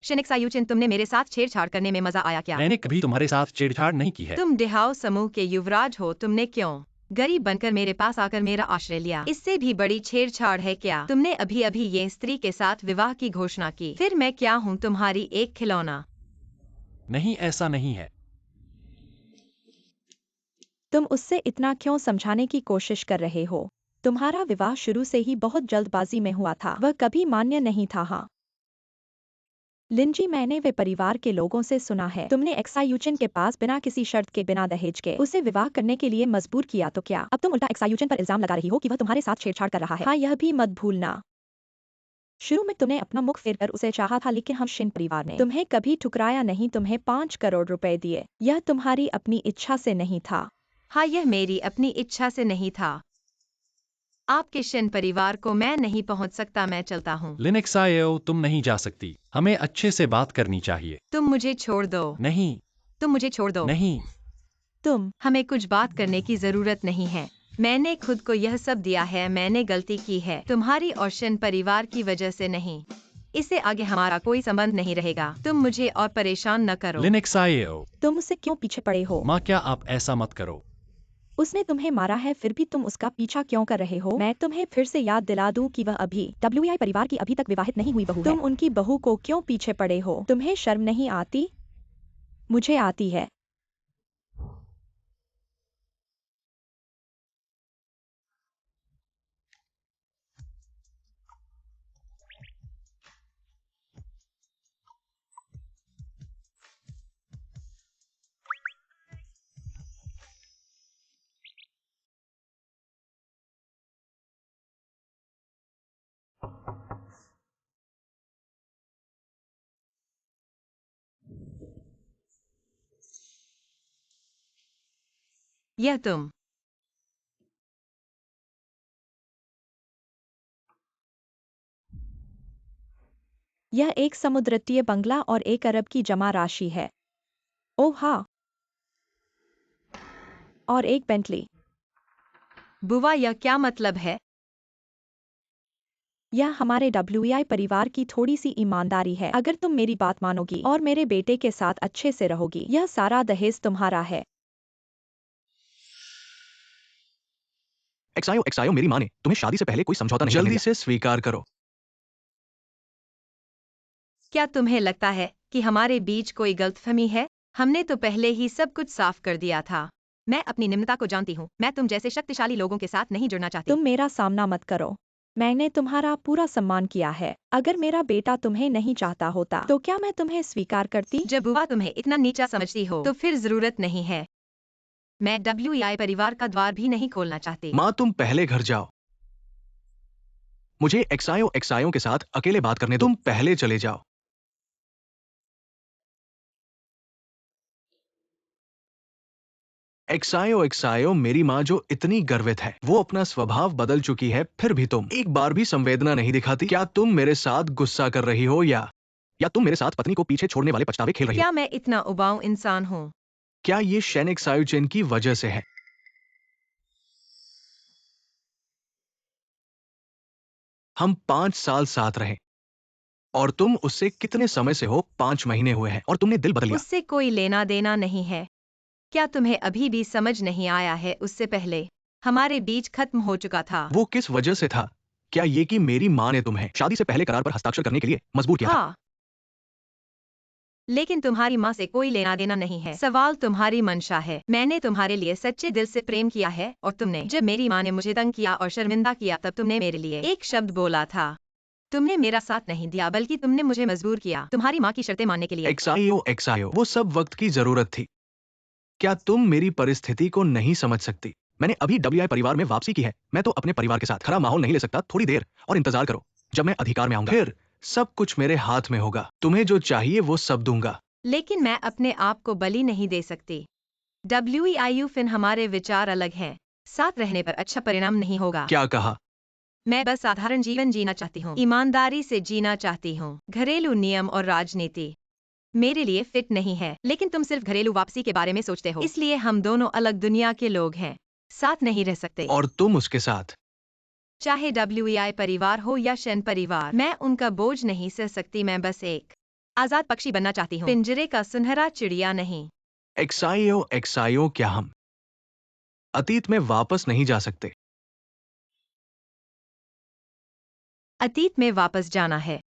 शिनिक्सायू चेन, तुमने मेरे साथ छेड़छाड़ करने में मजा आया क्या? मैंने कभी तुम्हारे साथ छेड़छाड़ नहीं की है। तुम डिहाओ समूह के युवराज हो। तुमने क्यों गरीब बनकर मेरे पास आकर मेरा आश्रय लिया? इससे भी बड़ी छेड़छाड़ है क्या? तुमने अभी अभी ये स्त्री के साथ विवाह की घोषणा की। फिर मैं क्या हूँ, तुम्हारी एक खिलौना? नहीं, ऐसा नहीं है। तुम उससे इतना क्यों समझाने की कोशिश कर रहे हो? तुम्हारा विवाह शुरू से ही बहुत जल्दबाजी में हुआ था। वह कभी मान्य नहीं था। हाँ लिंजी, मैंने वे परिवार के लोगों से सुना है तुमने एक्सायूचन के पास बिना किसी शर्त के, बिना दहेज के उसे विवाह करने के लिए मजबूर किया। तो क्या अब तुम उल्टा एक्सायूचन पर इल्जाम लगा रही हो कि वह तुम्हारे साथ छेड़छाड़ कर रहा है? हाँ, यह भी मत भूलना शुरू में तुमने अपना मुख फेर कर उसे चाहा था, लेकिन हम शिन परिवार ने तुम्हें कभी ठुकराया नहीं। तुम्हें 5 करोड़ रुपए दिए। यह तुम्हारी अपनी इच्छा से नहीं था। हाँ, यह मेरी अपनी इच्छा से नहीं था। आपके शिन परिवार को मैं नहीं पहुंच सकता। मैं चलता हूँ। लिनिक्साएओ, तुम नहीं जा सकती। हमें अच्छे से बात करनी चाहिए। तुम मुझे छोड़ दो। नहीं। तुम मुझे छोड़ दो। नहीं। हमें कुछ बात करने की जरूरत नहीं है। मैंने खुद को यह सब दिया है। मैंने गलती की है, तुम्हारी और शिन परिवार की वजह से नहीं। इससे आगे हमारा कोई संबंध नहीं रहेगा। तुम मुझे और परेशान न करो। लिनिक्साएओ, तुम उससे क्यों पीछे पड़े हो? माँ, क्या आप ऐसा मत करो। उसने तुम्हें मारा है, फिर भी तुम उसका पीछा क्यों कर रहे हो? मैं तुम्हें फिर से याद दिला दूं कि वह अभी WI परिवार की अभी तक विवाहित नहीं हुई बहू है। तुम उनकी बहू को क्यों पीछे पड़े हो? तुम्हें शर्म नहीं आती? मुझे आती है। यह तुम यह एक समुद्रतीय बंगला और 1 अरब की जमा राशि है। ओह हाँ, और एक बेंटली। बुआ, यह क्या मतलब है? यह हमारे WI परिवार की थोड़ी सी ईमानदारी है। अगर तुम मेरी बात मानोगी और मेरे बेटे के साथ अच्छे से रहोगी, यह सारा दहेज तुम्हारा है। एक्सायो, मेरी माँ ने तुम्हें शादी से पहले कोई समझौता नहीं जल्दी से स्वीकार करो। क्या तुम्हें लगता है कि हमारे बीच कोई गलतफहमी है? हमने तो पहले ही सब कुछ साफ कर दिया था। मैं अपनी निम्नता को जानती हूँ। मैं तुम जैसे शक्तिशाली लोगों के साथ नहीं जुड़ना चाहती। तुम मेरा सामना मत करो। मैंने तुम्हारा पूरा सम्मान किया है। अगर मेरा बेटा तुम्हें नहीं चाहता होता तो क्या मैं तुम्हें स्वीकार करती? जब बुआ तुम्हें इतना नीचा समझती हो तो फिर जरूरत नहीं है। मैं WEI परिवार का द्वार भी नहीं खोलना चाहती। माँ, तुम पहले घर जाओ। मुझे एक्सायो के साथ अकेले बात करने दो। तुम पहले चले जाओ। एक्सायो, मेरी माँ जो इतनी गर्वित है, वो अपना स्वभाव बदल चुकी है, फिर भी तुम एक बार भी संवेदना नहीं दिखाती। क्या तुम मेरे साथ गुस्सा कर रही हो या तुम मेरे साथ पत्नी को पीछे छोड़ने वाले पछतावे खेल रही हो? क्या मैं इतना उबाऊ इंसान हूँ? क्या ये शेन एक्सायो चेन की वजह से है? हम 5 साल साथ रहे और तुम उससे कितने समय से हो? 5 महीने हुए हैं और तुमने दिल बदल लिया। उससे कोई लेना देना नहीं है। क्या तुम्हें अभी भी समझ नहीं आया है? उससे पहले हमारे बीच खत्म हो चुका था। वो किस वजह से था? क्या ये कि मेरी माँ ने तुम्हें शादी से पहले करार पर हस्ताक्षर करने के लिए मजबूर किया था? हाँ, लेकिन तुम्हारी माँ से कोई लेना देना नहीं है। सवाल तुम्हारी मंशा है। मैंने तुम्हारे लिए सच्चे दिल से प्रेम किया है और तुमने, जब मेरी माँ ने मुझे तंग किया और शर्मिंदा किया, तब तुमने मेरे लिए एक शब्द बोला था। तुमने मेरा साथ नहीं दिया, बल्कि तुमने मुझे मजबूर किया तुम्हारी माँ की शर्तें मानने के लिए। एक्सायो, वो सब वक्त की जरूरत थी। क्या तुम मेरी परिस्थिति को नहीं समझ सकती? मैंने अभी WI परिवार में वापसी की है। मैं तो अपने परिवार के साथ खराब माहौल नहीं ले सकता। थोड़ी देर और इंतजार करो, जब मैं अधिकार में आऊंगा, फिर सब कुछ मेरे हाथ में होगा। तुम्हें जो चाहिए वो सब दूंगा। लेकिन मैं अपने आप को बलि नहीं दे सकती। WEIU फिन हमारे विचार अलग हैं। साथ रहने पर अच्छा परिणाम नहीं होगा। क्या कहा? मैं बस साधारण जीवन जीना चाहती हूँ, ईमानदारी से जीना चाहती हूँ। घरेलू नियम और राजनीति मेरे लिए फिट नहीं है। लेकिन तुम सिर्फ घरेलू वापसी के बारे में सोचते हो, इसलिए हम दोनों अलग दुनिया के लोग हैं, साथ नहीं रह सकते। और तुम उसके साथ? चाहे WEI परिवार हो या शेन परिवार, मैं उनका बोझ नहीं सह सकती। मैं बस एक आजाद पक्षी बनना चाहती हूँ, पिंजरे का सुनहरा चिड़िया नहीं। एक्सायो, क्या हम अतीत में वापस नहीं जा सकते? अतीत में वापस जाना है,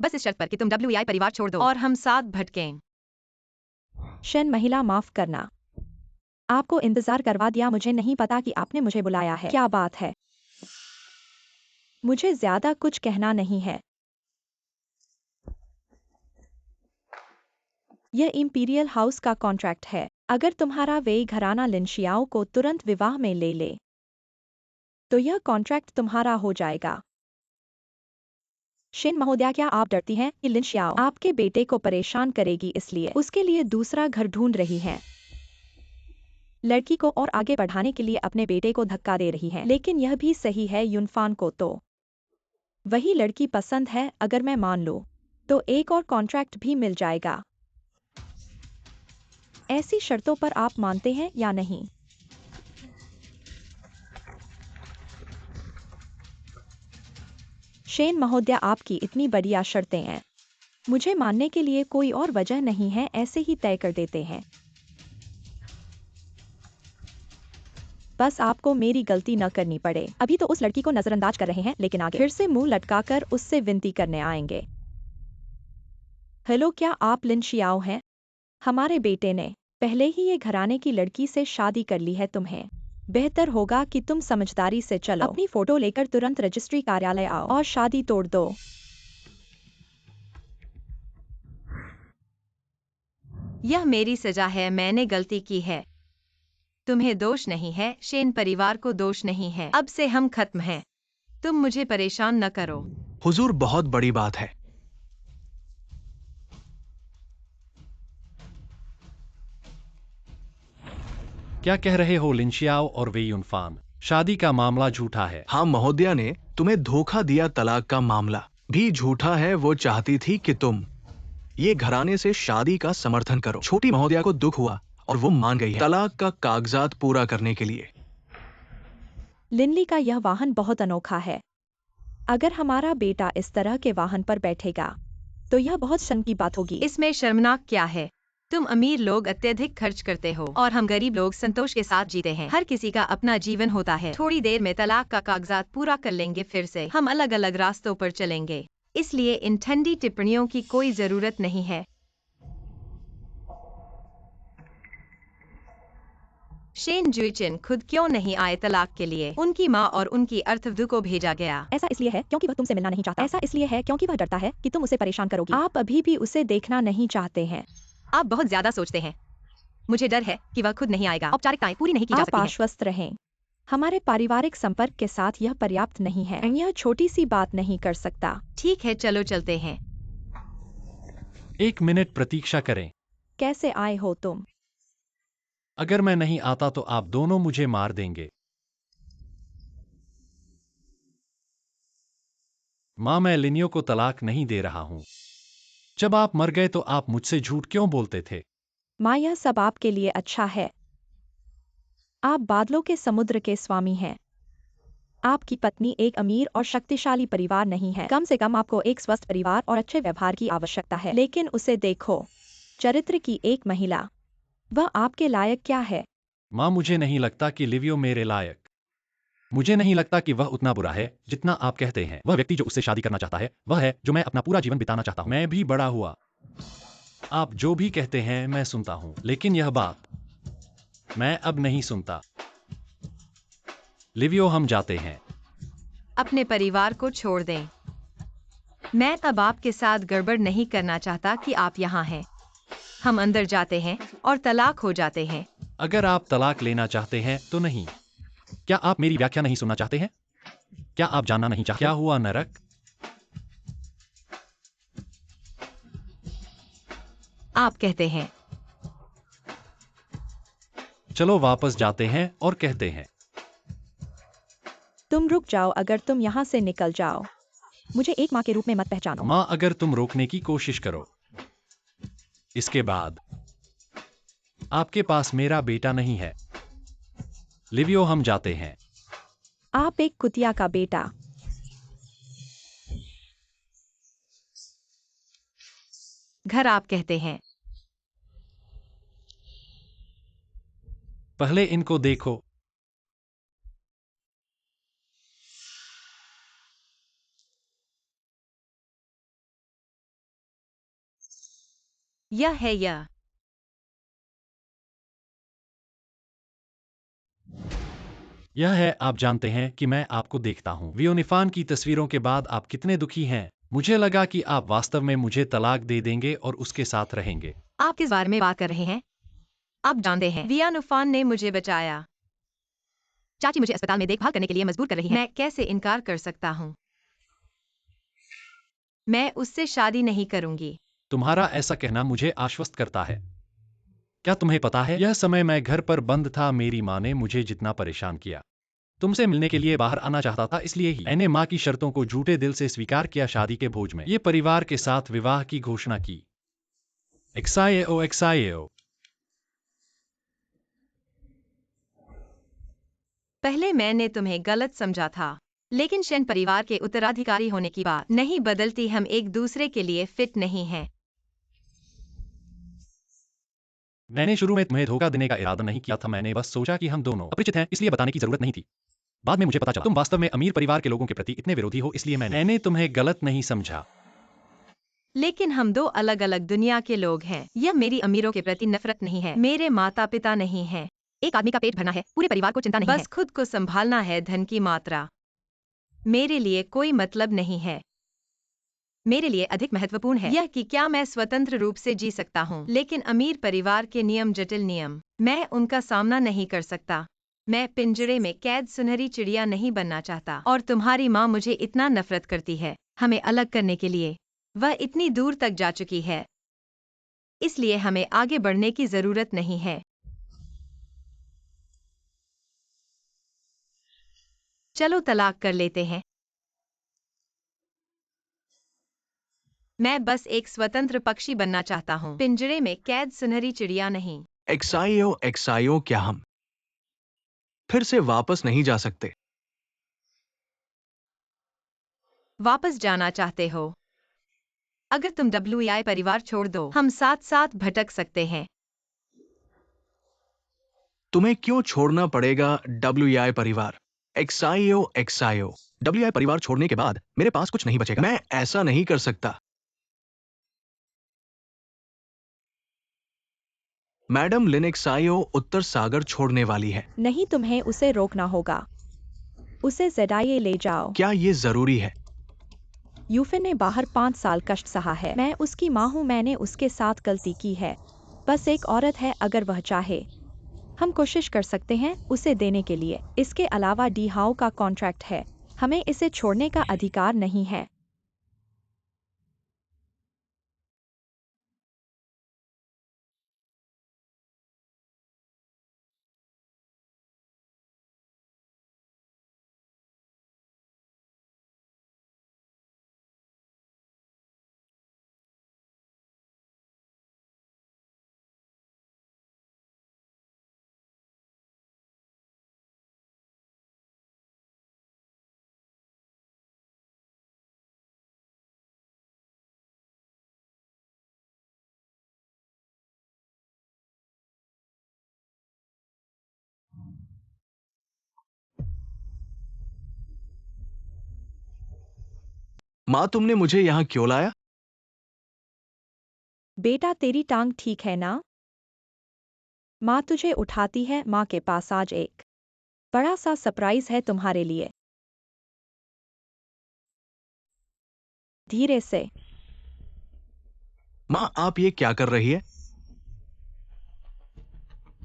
बस इस शर्त पर कि तुम WEI परिवार छोड़ दो और हम साथ भटकें। शेन महिला, माफ करना, आपको इंतजार करवा दिया। मुझे नहीं पता कि आपने मुझे बुलाया है। क्या बात है? मुझे ज्यादा कुछ कहना नहीं है। यह इंपीरियल हाउस का कॉन्ट्रैक्ट है। अगर तुम्हारा वेई घराना लिनशियाओ को तुरंत विवाह में ले ले तो यह कॉन्ट्रैक्ट तुम्हारा हो जाएगा। शेन महोदया, क्या आप डरती हैं कि लिनशियाओ आपके बेटे को परेशान करेगी, इसलिए उसके लिए दूसरा घर ढूंढ रही हैं? लड़की को और आगे बढ़ाने के लिए अपने बेटे को धक्का दे रही हैं। लेकिन यह भी सही है, युनफान को तो वही लड़की पसंद है। अगर मैं मान लूं तो एक और कॉन्ट्रैक्ट भी मिल जाएगा। ऐसी शर्तों पर आप मानते हैं या नहीं? शेन महोदया, आपकी इतनी बढ़िया शर्तें हैं, मुझे मानने के लिए कोई और वजह नहीं है। ऐसे ही तय कर देते हैं। बस आपको मेरी गलती न करनी पड़े। अभी तो उस लड़की को नजरअंदाज कर रहे हैं, लेकिन आगे फिर से मुंह लटकाकर उससे विनती करने आएंगे। हेलो, क्या आप लिनशियाओ हैं? हमारे बेटे ने पहले ही ये घराने की लड़की से शादी कर ली है। तुम्हें बेहतर होगा कि तुम समझदारी से चलो। अपनी फोटो लेकर तुरंत रजिस्ट्री कार्यालय आओ और शादी तोड़ दो। यह मेरी सजा है, मैंने गलती की है। तुम्हें दोष नहीं है, शेन परिवार को दोष नहीं है। अब से हम खत्म हैं। तुम मुझे परेशान न करो। हुजूर, बहुत बड़ी बात है। क्या कह रहे हो लिनशियाओ और वेई युनफान? शादी का मामला झूठा है। हाँ, महोदया ने तुम्हें धोखा दिया। तलाक का मामला भी झूठा है। वो चाहती थी कि तुम ये घराने से शादी का समर्थन करो। छोटी महोदया को दुख हुआ और वो मान गई है तलाक का कागजात पूरा करने के लिए। लिनली का यह वाहन बहुत अनोखा है। अगर हमारा बेटा इस तरह के वाहन पर बैठेगा तो यह बहुत शर्म की बात होगी। इसमें शर्मनाक क्या है? तुम अमीर लोग अत्यधिक खर्च करते हो और हम गरीब लोग संतोष के साथ जीते हैं। हर किसी का अपना जीवन होता है। थोड़ी देर में तलाक का कागजात पूरा कर लेंगे, फिर से हम अलग अलग रास्तों पर चलेंगे। इसलिए इन ठंडी टिप्पणियों की कोई जरूरत नहीं है। शेन जुइचिन खुद क्यों नहीं आए तलाक के लिए? उनकी माँ और उनकी अर्थवधु को भेजा गया। ऐसा इसलिए है क्योंकि वह तुमसे मिलना नहीं चाहता। ऐसा इसलिए है क्योंकि वह डरता है कि तुम उसे परेशान करोगी। आप अभी भी उसे देखना नहीं चाहते हैं। आप बहुत ज्यादा सोचते हैं। मुझे डर है कि वह खुद नहीं आएगा। औपचारिकताएं पूरी नहीं की जा आप सकती हैं। आश्वस्त रहें। हमारे पारिवारिक संपर्क के साथ यह पर्याप्त नहीं है। यह छोटी सी बात नहीं कर सकता। ठीक है, चलो चलते हैं। 1 मिनट प्रतीक्षा करें। कैसे आए हो तुम? अगर मैं नहीं आता तो आप दोनों मुझे मार देंगे। माँ, मैं लिनियो को तलाक नहीं दे रहा हूँ। जब आप मर गए तो आप मुझसे झूठ क्यों बोलते थे? माँ, यह सब आपके लिए अच्छा है। आप बादलों के समुद्र के स्वामी हैं। आपकी पत्नी एक अमीर और शक्तिशाली परिवार नहीं है। कम से कम आपको एक स्वस्थ परिवार और अच्छे व्यवहार की आवश्यकता है। लेकिन उसे देखो, चरित्र की एक महिला। वह आपके लायक क्या है? माँ, मुझे नहीं लगता कि लिवियो मेरे लायक। मुझे नहीं लगता कि वह उतना बुरा है जितना आप कहते हैं। वह व्यक्ति जो उससे शादी करना चाहता है वह है जो मैं अपना पूरा जीवन बिताना चाहता हूँ। मैं भी बड़ा हुआ। आप जो भी कहते हैं मैं सुनता हूँ, लेकिन यह बात मैं अब नहीं सुनता। लिवियो, हम जाते हैं। अपने परिवार को छोड़ दें। मैं अब आपके साथ गड़बड़ नहीं करना चाहता कि आप यहाँ हैं। हम अंदर जाते हैं और तलाक हो जाते हैं। अगर आप तलाक लेना चाहते हैं तो नहीं। क्या आप मेरी व्याख्या नहीं सुनना चाहते हैं? क्या आप जानना नहीं चाहते? क्या हुआ नरक? आप कहते हैं। चलो वापस जाते हैं और कहते हैं। तुम रुक जाओ। अगर तुम यहाँ से निकल जाओ, मुझे एक माँ के रूप में मत पहचानो। माँ, अगर तुम रोकने की कोशिश करो, इसके बाद आपके पास मेरा बेटा नहीं है। लिवियो, हम जाते हैं। आप एक कुतिया का बेटा। घर, आप कहते हैं। पहले इनको देखो। यह है यह। यह है, आप जानते हैं कि मैं आपको देखता हूँ। वियोनिफान की तस्वीरों के बाद आप कितने दुखी हैं। मुझे लगा कि आप वास्तव में मुझे तलाक दे देंगे और उसके साथ रहेंगे। आप किस बारे में बात कर रहे हैं? आप जानते हैं, वियानुफान ने मुझे बचाया। चाची मुझे अस्पताल में देखभाल करने के लिए मजबूर कर रही है। मैं कैसे इनकार कर सकता हूँ? मैं उससे शादी नहीं करूंगी। तुम्हारा ऐसा कहना मुझे आश्वस्त करता है। क्या तुम्हें पता है, यह समय मैं घर पर बंद था, मेरी माँ ने मुझे जितना परेशान किया। तुमसे मिलने के लिए बाहर आना चाहता था, इसलिए ही मैंने माँ की शर्तों को झूठे दिल से स्वीकार किया। शादी के भोज में ये परिवार के साथ विवाह की घोषणा की। एक्साएओ एक्साएओ। पहले मैंने तुम्हें गलत समझा था, लेकिन शेन परिवार के उत्तराधिकारी होने की बात नहीं बदलती। हम एक दूसरे के लिए फिट नहीं हैं। मैंने शुरू में तुम्हें धोखा देने का इरादा नहीं किया था। मैंने बस सोचा कि हम दोनों अपरिचित हैं, इसलिए बताने की जरूरत नहीं थी। बाद में मुझे पता चला तुम वास्तव में अमीर परिवार के लोगों के प्रति इतने विरोधी हो, इसलिए मैंने तुम्हें गलत नहीं समझा। लेकिन हम दो अलग अलग दुनिया के लोग हैं। यह मेरी अमीरों के प्रति नफरत नहीं है। मेरे माता पिता नहीं हैं। एक आदमी का पेट भरना है, पूरे परिवार को चिंता नहीं है। बस खुद को संभालना है। धन की मात्रा मेरे लिए कोई मतलब नहीं है। मेरे लिए अधिक महत्वपूर्ण है यह कि क्या मैं स्वतंत्र रूप से जी सकता हूँ। लेकिन अमीर परिवार के नियम जटिल नियम, मैं उनका सामना नहीं कर सकता। मैं पिंजरे में कैद सुनहरी चिड़िया नहीं बनना चाहता। और तुम्हारी माँ मुझे इतना नफरत करती है। हमें अलग करने के लिए वह इतनी दूर तक जा चुकी है, इसलिए हमें आगे बढ़ने की जरूरत नहीं है। चलो तलाक कर लेते हैं। मैं बस एक स्वतंत्र पक्षी बनना चाहता हूँ, पिंजरे में कैद सुनहरी चिड़िया नहीं। एक्साइयो क्या हम फिर से वापस नहीं जा सकते? वापस जाना चाहते हो? अगर तुम WEI परिवार छोड़ दो, हम साथ साथ भटक सकते हैं। तुम्हें क्यों छोड़ना पड़ेगा WEI परिवार? एक्साइयो WEI परिवार छोड़ने के बाद मेरे पास कुछ नहीं बचेगा। मैं ऐसा नहीं कर सकता। मैडम लिनेक्सायो उत्तर सागर छोड़ने वाली है। नहीं, तुम्हें उसे रोकना होगा। उसे ज़ेडाइए ले जाओ। क्या ये जरूरी है? यूफिन ने बाहर 5 साल कष्ट सहा है। मैं उसकी माँ हूँ, मैंने उसके साथ गलती की है। बस एक औरत है, अगर वह चाहे हम कोशिश कर सकते हैं उसे देने के लिए। इसके अलावा डी हाउ का कॉन्ट्रैक्ट है, हमें इसे छोड़ने का अधिकार नहीं है। माँ, तुमने मुझे यहाँ क्यों लाया? बेटा, तेरी टांग ठीक है ना? माँ तुझे उठाती है। माँ के पास आज एक बड़ा सा सरप्राइज है तुम्हारे लिए। धीरे से। माँ, आप ये क्या कर रही है?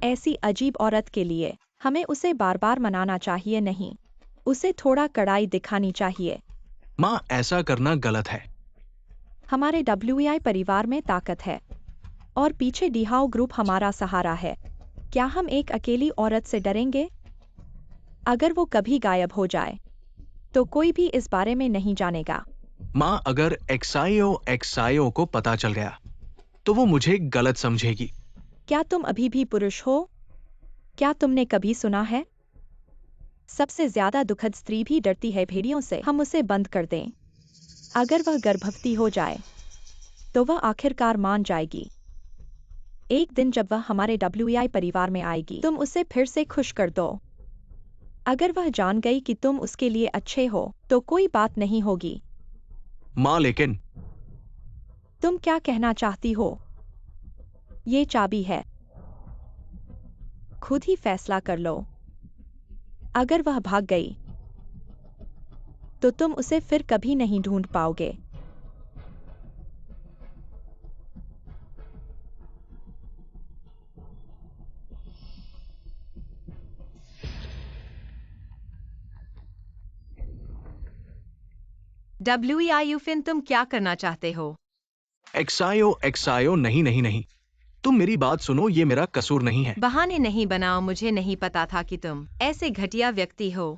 ऐसी अजीब औरत के लिए हमें उसे बार बार मनाना चाहिए नहीं। उसे थोड़ा कड़ाई दिखानी चाहिए। माँ, ऐसा करना गलत है। हमारे WEI परिवार में ताकत है और पीछे डिहाउ ग्रुप हमारा सहारा है। क्या हम एक अकेली औरत से डरेंगे? अगर वो कभी गायब हो जाए तो कोई भी इस बारे में नहीं जानेगा। माँ, अगर एक्साइओ को पता चल गया तो वो मुझे गलत समझेगी। क्या तुम अभी भी पुरुष हो? क्या तुमने कभी सुना है? सबसे ज्यादा दुखद स्त्री भी डरती है भेड़ियों से। हम उसे बंद कर दें। अगर वह गर्भवती हो जाए तो वह आखिरकार मान जाएगी। एक दिन जब वह हमारे WEI परिवार में आएगी, तुम उसे फिर से खुश कर दो। अगर वह जान गई कि तुम उसके लिए अच्छे हो तो कोई बात नहीं होगी। माँ, लेकिन तुम क्या कहना चाहती हो? ये चाबी है, खुद ही फैसला कर लो। अगर वह भाग गई तो तुम उसे फिर कभी नहीं ढूंढ पाओगे। WEI यूफिन, तुम क्या करना चाहते हो? एक्साइओ नहीं नहीं नहीं, तुम मेरी बात सुनो, ये मेरा कसूर नहीं है। बहाने नहीं बनाओ, मुझे नहीं पता था कि तुम ऐसे घटिया व्यक्ति हो।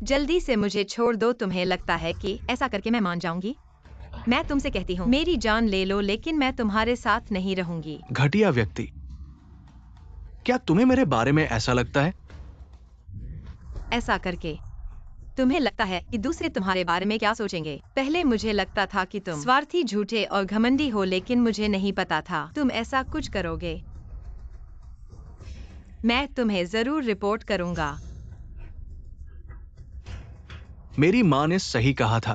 जल्दी से मुझे छोड़ दो। तुम्हें लगता है कि ऐसा करके मैं मान जाऊंगी? मैं तुमसे कहती हूँ, मेरी जान ले लो, लेकिन मैं तुम्हारे साथ नहीं रहूंगी। घटिया व्यक्ति? क्या तुम्हें मेरे बारे में ऐसा लगता है? ऐसा करके तुम्हें लगता है कि दूसरे तुम्हारे बारे में क्या सोचेंगे? पहले मुझे लगता था कि तुम स्वार्थी, झूठे और घमंडी हो, लेकिन मुझे नहीं पता था तुम ऐसा कुछ करोगे। मैं तुम्हें जरूर रिपोर्ट करूंगा। मेरी माँ ने सही कहा था,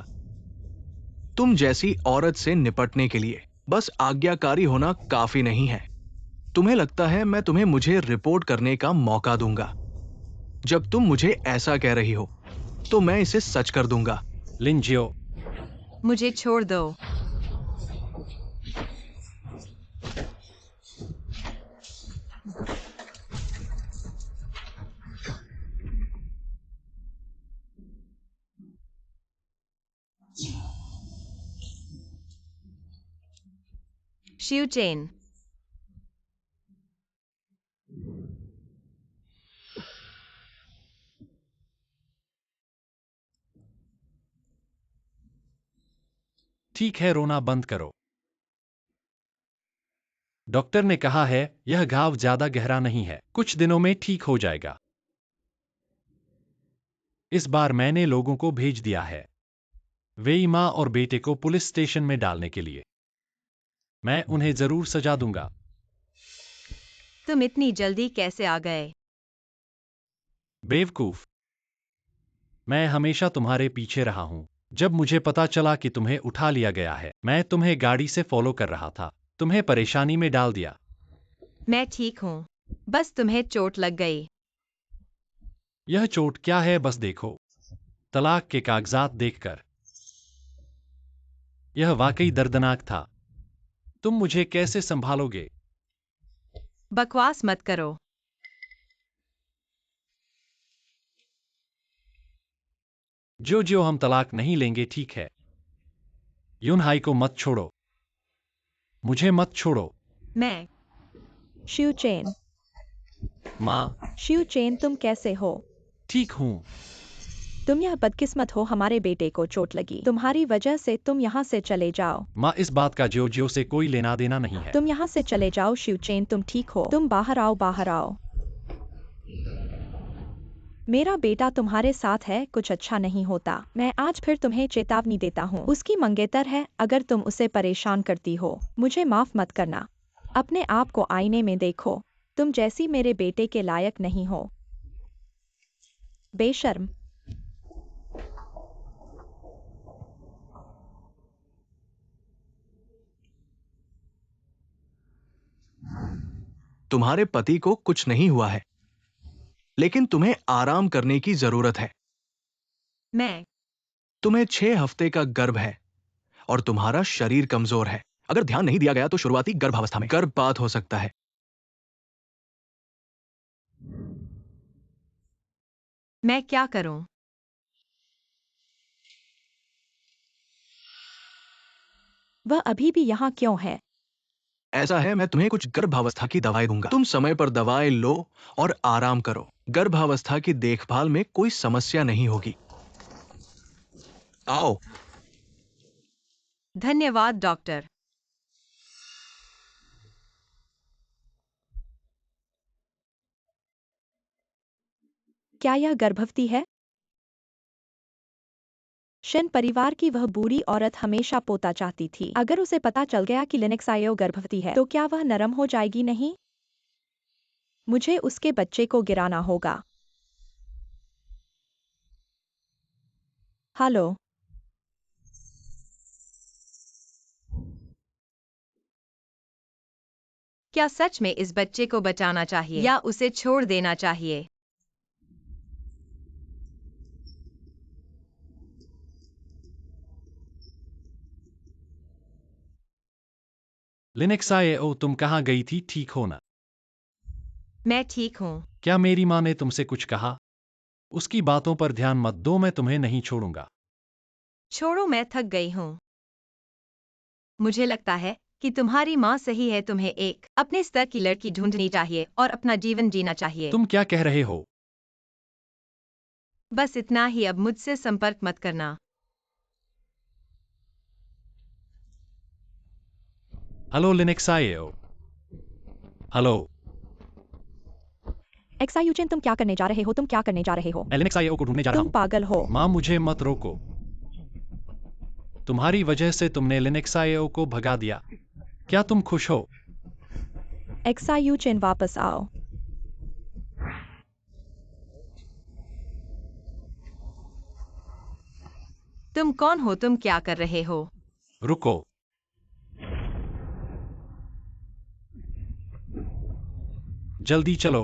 तुम जैसी औरत से निपटने के लिए बस आज्ञाकारी होना काफी नहीं है। तुम्हें लगता है मैं तुम्हें मुझे रिपोर्ट करने का मौका दूंगा? जब तुम मुझे ऐसा कह रही हो तो मैं इसे सच कर दूंगा। लिंजियो, मुझे छोड़ दो। शिवचेन, ठीक है, रोना बंद करो। डॉक्टर ने कहा है यह घाव ज्यादा गहरा नहीं है, कुछ दिनों में ठीक हो जाएगा। इस बार मैंने लोगों को भेज दिया है, वेई माँ और बेटे को पुलिस स्टेशन में डालने के लिए। मैं उन्हें जरूर सजा दूंगा। तुम इतनी जल्दी कैसे आ गए? बेवकूफ, मैं हमेशा तुम्हारे पीछे रहा हूं। जब मुझे पता चला कि तुम्हें उठा लिया गया है, मैं तुम्हें गाड़ी से फॉलो कर रहा था, तुम्हें परेशानी में डाल दिया। मैं ठीक हूँ, बस तुम्हें चोट लग गई। यह चोट क्या है, बस देखो। तलाक के कागजात देखकर यह वाकई दर्दनाक था। तुम मुझे कैसे संभालोगे? बकवास मत करो। जो हम तलाक नहीं लेंगे, ठीक है? युनहाई को मत छोड़ो। मुझे मत छोड़ो। मैं शिव चेन, माँ, शिव चेन, तुम कैसे हो? ठीक हूँ। तुम यह बदकिस्मत हो, हमारे बेटे को चोट लगी तुम्हारी वजह से। तुम यहाँ से चले जाओ। माँ, इस बात का जो से कोई लेना देना नहीं है। तुम यहाँ से चले जाओ। शिव चेन, तुम ठीक हो? तुम बाहर आओ, बाहर आओ। मेरा बेटा तुम्हारे साथ है, कुछ अच्छा नहीं होता। मैं आज फिर तुम्हें चेतावनी देता हूँ। उसकी मंगेतर है, अगर तुम उसे परेशान करती हो, मुझे माफ मत करना। अपने आप को आईने में देखो। तुम जैसी मेरे बेटे के लायक नहीं हो। बेशर्म। तुम्हारे पति को कुछ नहीं हुआ है, लेकिन तुम्हें आराम करने की जरूरत है। मैं तुम्हें 6 हफ्ते का गर्भ है और तुम्हारा शरीर कमजोर है। अगर ध्यान नहीं दिया गया तो शुरुआती गर्भावस्था में गर्भपात हो सकता है। मैं क्या करूं? वह अभी भी यहाँ क्यों है? ऐसा है, मैं तुम्हें कुछ गर्भावस्था की दवाएं दूंगा। तुम समय पर दवाएं लो और आराम करो। गर्भावस्था की देखभाल में कोई समस्या नहीं होगी। आओ। धन्यवाद डॉक्टर। क्या यह गर्भवती है? शेन परिवार की वह बूढ़ी औरत हमेशा पोता चाहती थी। अगर उसे पता चल गया कि लिनेक्सायो गर्भवती है, तो क्या वह नरम हो जाएगी नहीं? मुझे उसके बच्चे को गिराना होगा। हेलो। क्या सच में इस बच्चे को बचाना चाहिए या उसे छोड़ देना चाहिए? लिनेक्साएओ, तुम कहाँ गई थी? ठीक हो ना? मैं ठीक हूँ। क्या मेरी माँ ने तुमसे कुछ कहा? उसकी बातों पर ध्यान मत दो, मैं तुम्हें नहीं छोड़ूंगा। छोड़ो, मैं थक गई हूँ। मुझे लगता है कि तुम्हारी माँ सही है। तुम्हें एक अपने स्तर की लड़की ढूंढनी चाहिए और अपना जीवन जीना चाहिए। तुम क्या कह रहे हो? बस इतना ही, अब मुझसे संपर्क मत करना। हेलो लिनेक्साएओ। हेलो एक्सायुचेन, तुम क्या करने जा रहे हो? तुम क्या करने जा रहे हो? लिनेक्साएओ को ढूंढने जा रहा तुम हूँ। पागल हो। माँ, मुझे मत रोको। तुम्हारी वजह से तुमने लिनेक्साएओ को भगा दिया। क्या तुम खुश हो? एक्सायुचेन, वापस आओ। तुम कौन हो? तुम क्या कर रहे हो? रुको। जल्दी चलो।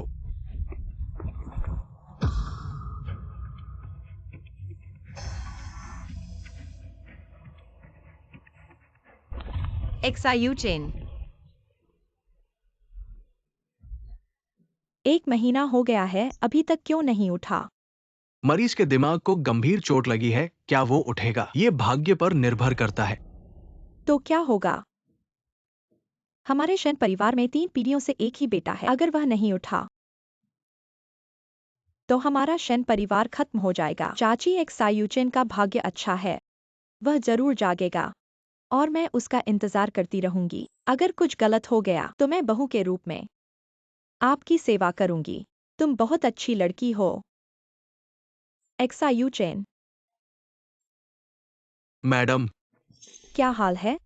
एक्सायुचेन। 1 महीना हो गया है, अभी तक क्यों नहीं उठा? मरीज के दिमाग को गंभीर चोट लगी है, क्या वो उठेगा? ये भाग्य पर निर्भर करता है। तो क्या होगा? हमारे शेन परिवार में 3 पीढ़ियों से एक ही बेटा है। अगर वह नहीं उठा, तो हमारा शेन परिवार खत्म हो जाएगा। चाची एक्सायुचेन का भाग्य अच्छा है, वह जरूर जागेगा और मैं उसका इंतजार करती रहूंगी। अगर कुछ गलत हो गया तो मैं बहू के रूप में आपकी सेवा करूंगी। तुम बहुत अच्छी लड़की हो, एक्सायुचेन। मैडम, क्या हाल है?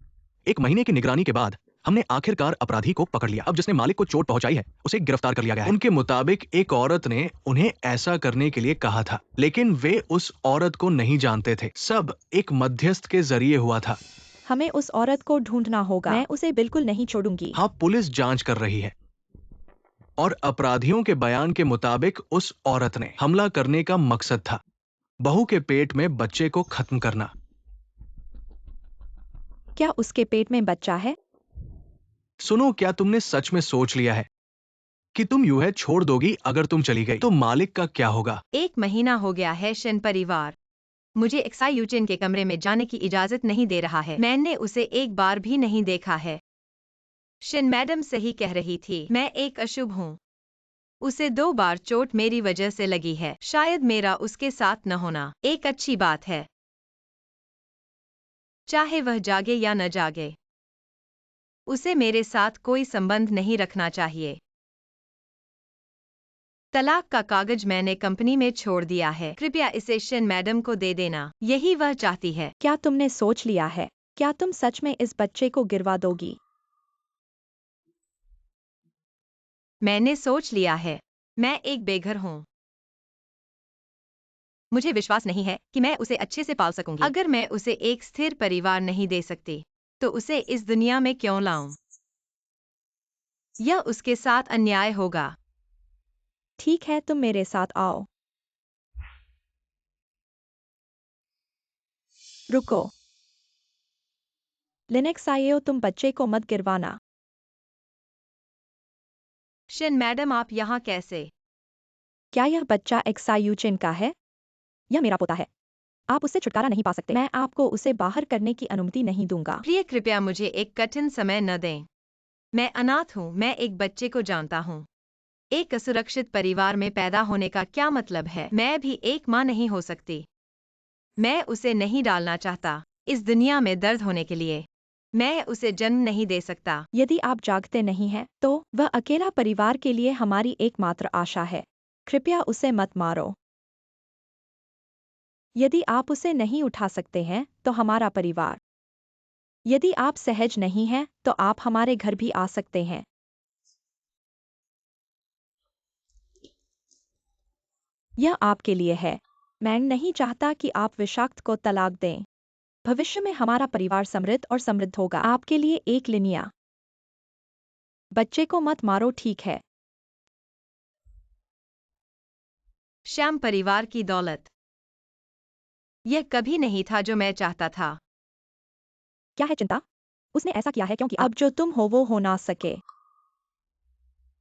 1 महीने की निगरानी के बाद हमने आखिरकार अपराधी को पकड़ लिया। अब जिसने मालिक को चोट पहुंचाई है, उसे गिरफ्तार कर लिया गया है। उनके मुताबिक एक औरत ने उन्हें ऐसा करने के लिए कहा था, लेकिन वे उस औरत को नहीं जानते थे। सब एक मध्यस्थ के जरिए हुआ था। हमें उस औरत को ढूंढना होगा। मैं उसे बिल्कुल नहीं छोड़ूंगी। हाँ, पुलिस जांच कर रही है। और अपराधियों के बयान के मुताबिक उस औरत ने हमला करने का मकसद था बहू के पेट में बच्चे को खत्म करना। क्या उसके पेट में बच्चा है? सुनो, क्या तुमने सच में सोच लिया है कि तुम यूं है छोड़ दोगी? अगर तुम चली गई तो मालिक का क्या होगा? 1 महीना हो गया है शिन परिवार मुझे एक्सायूचिन के कमरे में जाने की इजाजत नहीं दे रहा है। मैंने उसे एक बार भी नहीं देखा है। शिन मैडम सही कह रही थी, मैं एक अशुभ हूँ। उसे 2 बार चोट मेरी वजह से लगी है। शायद मेरा उसके साथ न होना एक अच्छी बात है, चाहे वह जागे या न जागे। उसे मेरे साथ कोई संबंध नहीं रखना चाहिए। तलाक का कागज मैंने कंपनी में छोड़ दिया है। कृपया इसे शिन मैडम को दे देना, यही वह चाहती है। क्या तुमने सोच लिया है? क्या तुम सच में इस बच्चे को गिरवा दोगी? मैंने सोच लिया है। मैं एक बेघर हूँ। मुझे विश्वास नहीं है कि मैं उसे अच्छे से पाल सकूंगी। अगर मैं उसे एक स्थिर परिवार नहीं दे सकती, तो उसे इस दुनिया में क्यों लाऊं? यह उसके साथ अन्याय होगा। ठीक है, तुम मेरे साथ आओ। रुको। लिनेक्स आइयो, तुम बच्चे को मत गिरवाना। शिन मैडम, आप यहाँ कैसे? क्या यह बच्चा एक्सायूचिन का है? यह मेरा पोता है। आप उससे छुटकारा नहीं पा सकते। मैं आपको उसे बाहर करने की अनुमति नहीं दूंगा। प्रिय, कृपया मुझे एक कठिन समय न दें। मैं अनाथ हूँ। मैं एक बच्चे को जानता हूँ। एक असुरक्षित परिवार में पैदा होने का क्या मतलब है? मैं भी एक माँ नहीं हो सकती। मैं उसे नहीं डालना चाहता इस दुनिया में दर्द होने के लिए। मैं उसे जन्म नहीं दे सकता। यदि आप जागते नहीं हैं, तो वह अकेला परिवार के लिए हमारी एकमात्र आशा है। कृपया उसे मत मारो। यदि आप उसे नहीं उठा सकते हैं, तो हमारा परिवार। यदि आप सहज नहीं हैं, तो आप हमारे घर भी आ सकते हैं। यह आपके लिए है। मैं नहीं चाहता कि आप विषाक्त को तलाक दें। भविष्य में हमारा परिवार समृद्ध और समृद्ध होगा। आपके लिए एक लिनिया। बच्चे को मत मारो, ठीक है? श्याम परिवार की दौलत। यह कभी नहीं था जो मैं चाहता था। क्या है चिंता? उसने ऐसा किया है क्योंकि अब जो तुम हो वो हो ना सके।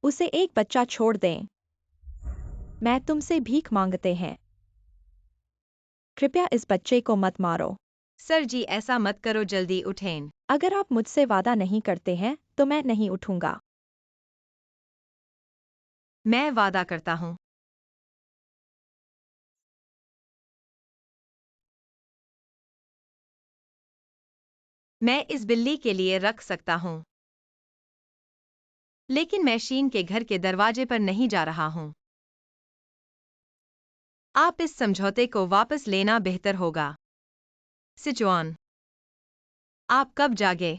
उसे एक बच्चा छोड़ दें। मैं तुमसे भीख मांगते हैं। कृपया इस बच्चे को मत मारो। सर जी, ऐसा मत करो, जल्दी उठें। अगर आप मुझसे वादा नहीं करते हैं, तो मैं नहीं उठूंगा। मैं वादा करता हूँ। मैं इस बिल्ली के लिए रख सकता हूँ, लेकिन मैं शीन के घर के दरवाजे पर नहीं जा रहा हूँ। आप इस समझौते को वापस लेना बेहतर होगा। सिचुआन, आप कब जागे?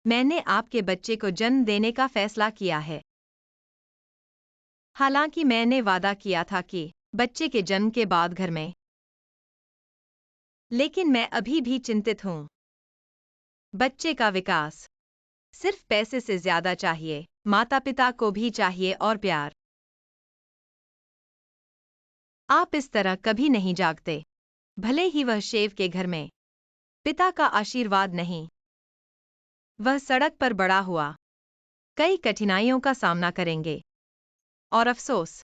मैंने आपके बच्चे को जन्म देने का फैसला किया है। हालांकि मैंने वादा किया था कि बच्चे के जन्म के बाद घर में, लेकिन मैं अभी भी चिंतित हूँ। बच्चे का विकास सिर्फ पैसे से ज्यादा चाहिए। माता पिता को भी चाहिए और प्यार। आप इस तरह कभी नहीं जागते, भले ही वह शेव के घर में। पिता का आशीर्वाद नहीं। वह सड़क पर बड़ा हुआ, कई कठिनाइयों का सामना करेंगे और अफसोस।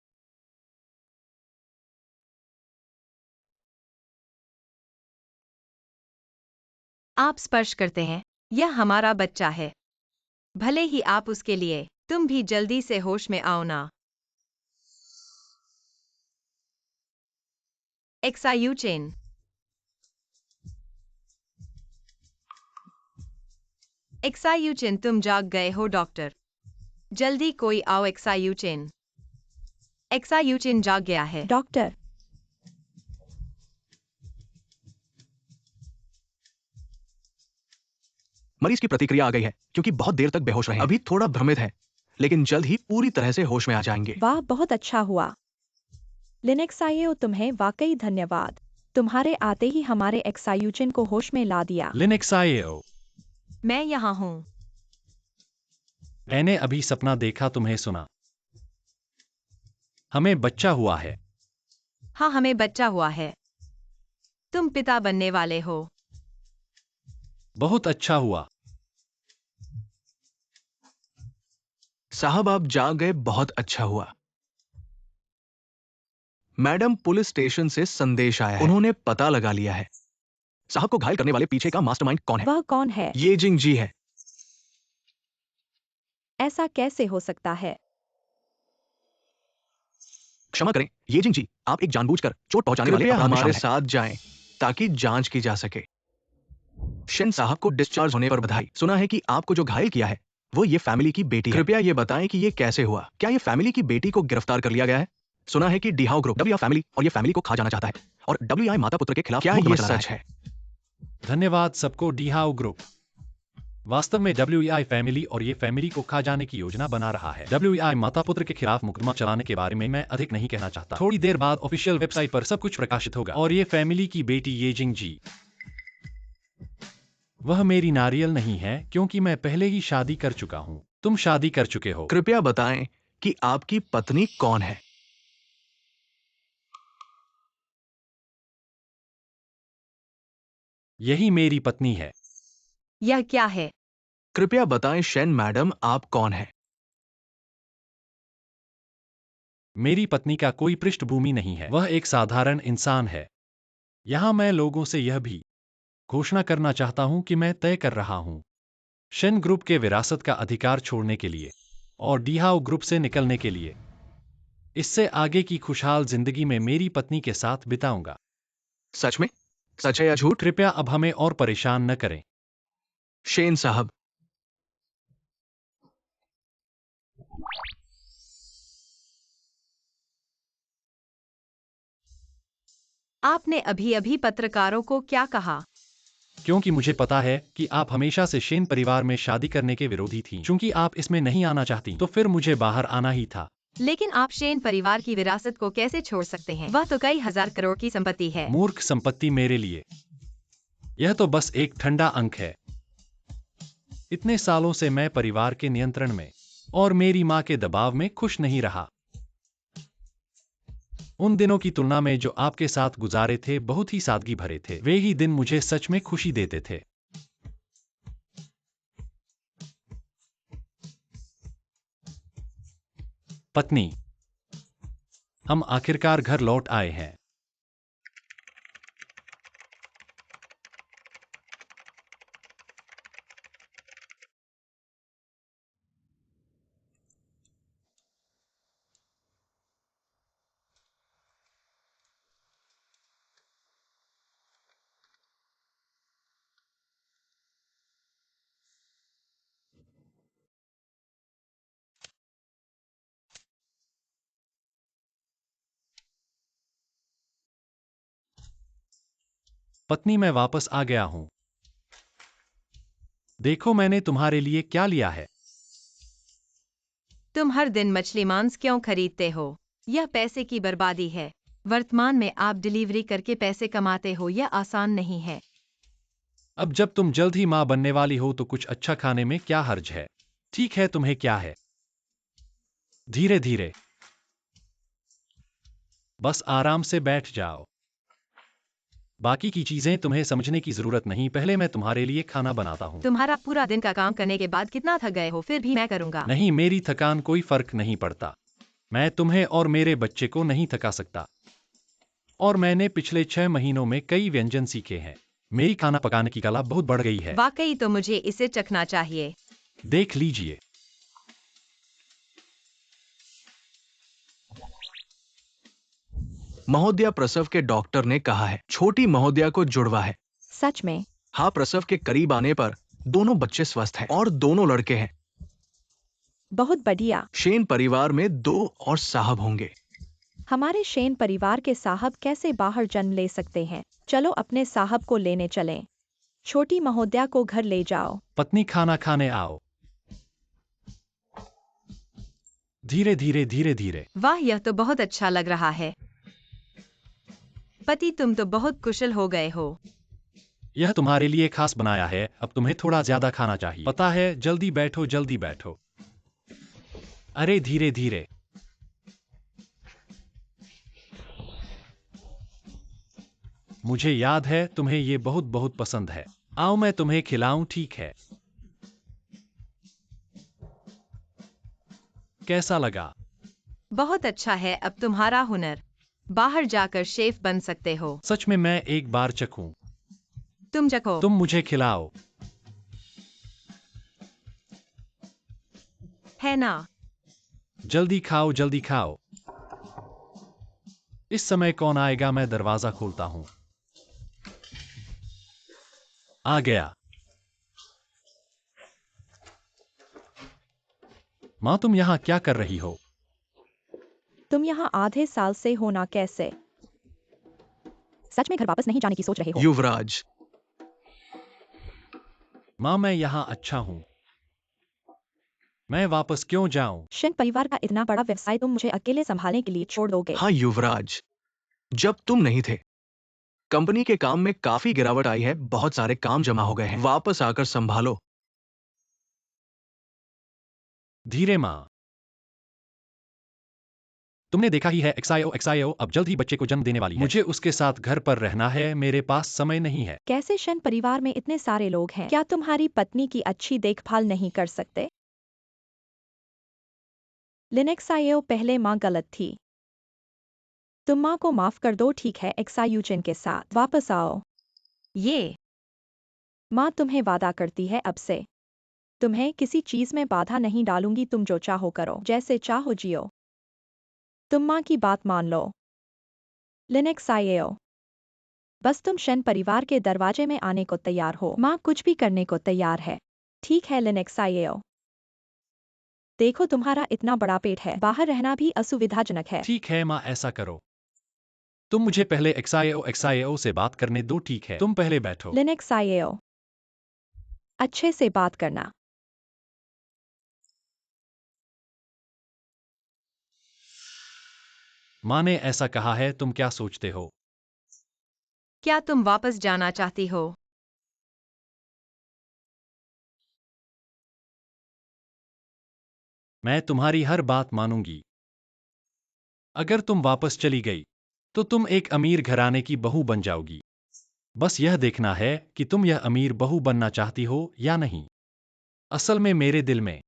आप स्पर्श करते हैं, यह हमारा बच्चा है। भले ही आप उसके लिए, तुम भी जल्दी से होश में आओ ना। एक्सायूचेन। एक्सायूचेन, तुम जाग गए हो डॉक्टर। जल्दी कोई आओ। एक्सायूचेन। एक्सायूचेन जाग गया है। डॉक्टर, मरीज की प्रतिक्रिया आ गई है क्योंकि बहुत देर तक बेहोश रहे हैं। अभी थोड़ा भ्रमित है, लेकिन जल्द ही पूरी तरह से होश में आ जाएंगे। वाह, बहुत अच्छा हुआ। लिनेक्स आइयो, तुम्हें वाकई धन्यवाद। तुम्हारे आते ही हमारे एक्सायूचिन को होश में ला दिया। Linux IO. मैं यहाँ हूँ। मैंने अभी सपना देखा, तुम्हें सुना। हमें बच्चा हुआ है। हाँ, हमें बच्चा हुआ है। तुम पिता बनने वाले हो। बहुत अच्छा हुआ। साहब आप जाग गए, बहुत अच्छा हुआ। मैडम, पुलिस स्टेशन से संदेश आया है, उन्होंने पता लगा लिया है। साहब को घायल करने वाले पीछे का मास्टरमाइंड कौन है? वह कौन है? ये जिंग जी है। ऐसा कैसे हो सकता है? क्षमा करें ये जिंग जी, आप एक जानबूझकर चोट पहुंचाने वाले अपराध में हमारे साथ जाएं ताकि जांच की जा सके। शेन साहब को डिस्चार्ज होने पर बधाई। सुना है कि आपको जो घायल किया है वो ये फैमिली की बेटी है। कृपया ये बताएं कि ये कैसे हुआ? क्या ये फैमिली की बेटी को गिरफ्तार कर लिया गया है? सुना है कि डीहाउ ग्रुप डब्ल्यूआई फैमिली और ये फैमिली को खा जाना चाहता है और डब्ल्यूआई माता पुत्र के खिलाफ क्या ये सच है? धन्यवाद सबको। डीहाउ ग्रुप वास्तव में WEI फैमिली और ये फैमिली को खा जाने की योजना बना रहा है। WEI माता पुत्र के खिलाफ मुकदमा चलाने के बारे में मैं अधिक नहीं कहना चाहता। थोड़ी देर बाद ऑफिशियल वेबसाइट पर सब कुछ प्रकाशित होगा। और ये फैमिली की बेटी ये जिंग जी, वह मेरी नारियल नहीं है क्योंकि मैं पहले ही शादी कर चुका हूँ। तुम शादी कर चुके हो। कृपया बताएं कि आपकी पत्नी कौन है? यही मेरी पत्नी है। यह क्या है? कृपया बताएं शेन मैडम, आप कौन है? मेरी पत्नी का कोई पृष्ठभूमि नहीं है, वह एक साधारण इंसान है। यहां मैं लोगों से यह भी घोषणा करना चाहता हूं कि मैं तय कर रहा हूं शेन ग्रुप के विरासत का अधिकार छोड़ने के लिए और डीहाउ ग्रुप से निकलने के लिए। इससे आगे की खुशहाल जिंदगी में मेरी पत्नी के साथ बिताऊंगा। सच में? सच है या झूठ? कृपया अब हमें और परेशान न करें। शेन साहब, आपने अभी अभी पत्रकारों को क्या कहा? क्योंकि मुझे पता है कि आप हमेशा से शेन परिवार में शादी करने के विरोधी थी। चूंकि आप इसमें नहीं आना चाहती तो फिर मुझे बाहर आना ही था। लेकिन आप शेन परिवार की विरासत को कैसे छोड़ सकते हैं? वह तो कई हजार करोड़ की संपत्ति है। मूर्ख संपत्ति मेरे लिए यह तो बस एक ठंडा अंक है। इतने सालों से मैं परिवार के नियंत्रण में और मेरी मां के दबाव में खुश नहीं रहा। उन दिनों की तुलना में जो आपके साथ गुजारे थे बहुत ही सादगी भरे थे। वे ही दिन मुझे सच में खुशी देते थे। पत्नी, हम आखिरकार घर लौट आए हैं। पत्नी, मैं वापस आ गया हूं। देखो मैंने तुम्हारे लिए क्या लिया है। तुम हर दिन मछली मांस क्यों खरीदते हो? यह पैसे की बर्बादी है। वर्तमान में आप डिलीवरी करके पैसे कमाते हो, यह आसान नहीं है। अब जब तुम जल्द ही मां बनने वाली हो तो कुछ अच्छा खाने में क्या हर्ज है? ठीक है, तुम्हें क्या है? धीरे धीरे, बस आराम से बैठ जाओ। बाकी की चीजें तुम्हें समझने की जरूरत नहीं। पहले मैं तुम्हारे लिए खाना बनाता हूँ। तुम्हारा पूरा दिन का काम करने के बाद कितना थक गए हो? फिर भी मैं करूंगा। नहीं, मेरी थकान कोई फर्क नहीं पड़ता। मैं तुम्हें और मेरे बच्चे को नहीं थका सकता। और मैंने पिछले 6 महीनों में कई व्यंजन सीखे हैं। मेरी खाना पकाने की कला बहुत बढ़ गई है। वाकई तो मुझे इसे चखना चाहिए। देख लीजिए। महोदया प्रसव के डॉक्टर ने कहा है छोटी महोदया को जुड़वा है। सच में? हाँ, प्रसव के करीब आने पर दोनों बच्चे स्वस्थ हैं और दोनों लड़के हैं। बहुत बढ़िया। शेन परिवार में 2 और साहब होंगे। हमारे शेन परिवार के साहब कैसे बाहर जन्म ले सकते हैं? चलो अपने साहब को लेने चलें। छोटी महोदया को घर ले जाओ। पत्नी, खाना खाने आओ। धीरे धीरे धीरे धीरे। वाह, यह तो बहुत अच्छा लग रहा है। पति, तुम तो बहुत कुशल हो गए हो। यह तुम्हारे लिए खास बनाया है। अब तुम्हें थोड़ा ज्यादा खाना चाहिए। पता है, जल्दी बैठो जल्दी बैठो। अरे धीरे धीरे। मुझे याद है तुम्हें ये बहुत बहुत पसंद है। आओ मैं तुम्हें खिलाऊं, ठीक है? कैसा लगा? बहुत अच्छा है। अब तुम्हारा हुनर, बाहर जाकर शेफ बन सकते हो। सच में, मैं एक बार चखूं? तुम चखो। तुम मुझे खिलाओ। है ना? जल्दी खाओ, जल्दी खाओ। इस समय कौन आएगा? मैं दरवाजा खोलता हूं। आ गया। माँ, तुम यहां क्या कर रही हो? तुम यहाँ आधे साल से हो ना, कैसे? सच में घर वापस नहीं जाने की सोच रहे हो? युवराज, माँ, मैं यहां अच्छा हूं। मैं वापस क्यों जाऊं? शिन परिवार का इतना बड़ा व्यवसाय तुम मुझे अकेले संभालने के लिए छोड़ दोगे? हाँ युवराज, जब तुम नहीं थे कंपनी के काम में काफी गिरावट आई है, बहुत सारे काम जमा हो गए हैं, वापस आकर संभालो। धीरे माँ। तुमने देखा ही है, एक्सआईओ अब जल्द ही बच्चे को जन्म देने वाली है। मुझे उसके साथ घर पर रहना है, मेरे पास समय नहीं है। कैसे शिन परिवार में इतने सारे लोग हैं, क्या तुम्हारी पत्नी की अच्छी देखभाल नहीं कर सकते? लिनेक्साइओ, पहले माँ गलत थी। तुम माँ को माफ कर दो, ठीक है? एक्सायूचन के साथ वापस आओ। ये माँ तुम्हें वादा करती है, अब से तुम्हें किसी चीज में बाधा नहीं डालूंगी। तुम जो चाहो करो, जैसे चाहो जियो। तुम माँ की बात मान लो। लिनेक्साइओ, बस तुम शन परिवार के दरवाजे में आने को तैयार हो। माँ कुछ भी करने को तैयार है। ठीक है लिनेक्साइओ। देखो तुम्हारा इतना बड़ा पेट है, बाहर रहना भी असुविधाजनक है। ठीक है माँ, ऐसा करो। तुम मुझे पहले एक्सआईओ से बात करने दो, ठीक है? तुम पहले बैठो। लिनेक्साइओ, अच्छे से बात करना। माँ ने ऐसा कहा है, तुम क्या सोचते हो? क्या तुम वापस जाना चाहती हो? मैं तुम्हारी हर बात मानूंगी। अगर तुम वापस चली गई तो तुम एक अमीर घराने की बहू बन जाओगी। बस यह देखना है कि तुम यह अमीर बहू बनना चाहती हो या नहीं। असल में मेरे दिल में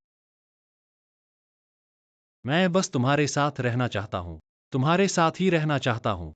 मैं बस तुम्हारे साथ रहना चाहता हूं। तुम्हारे साथ ही रहना चाहता हूं।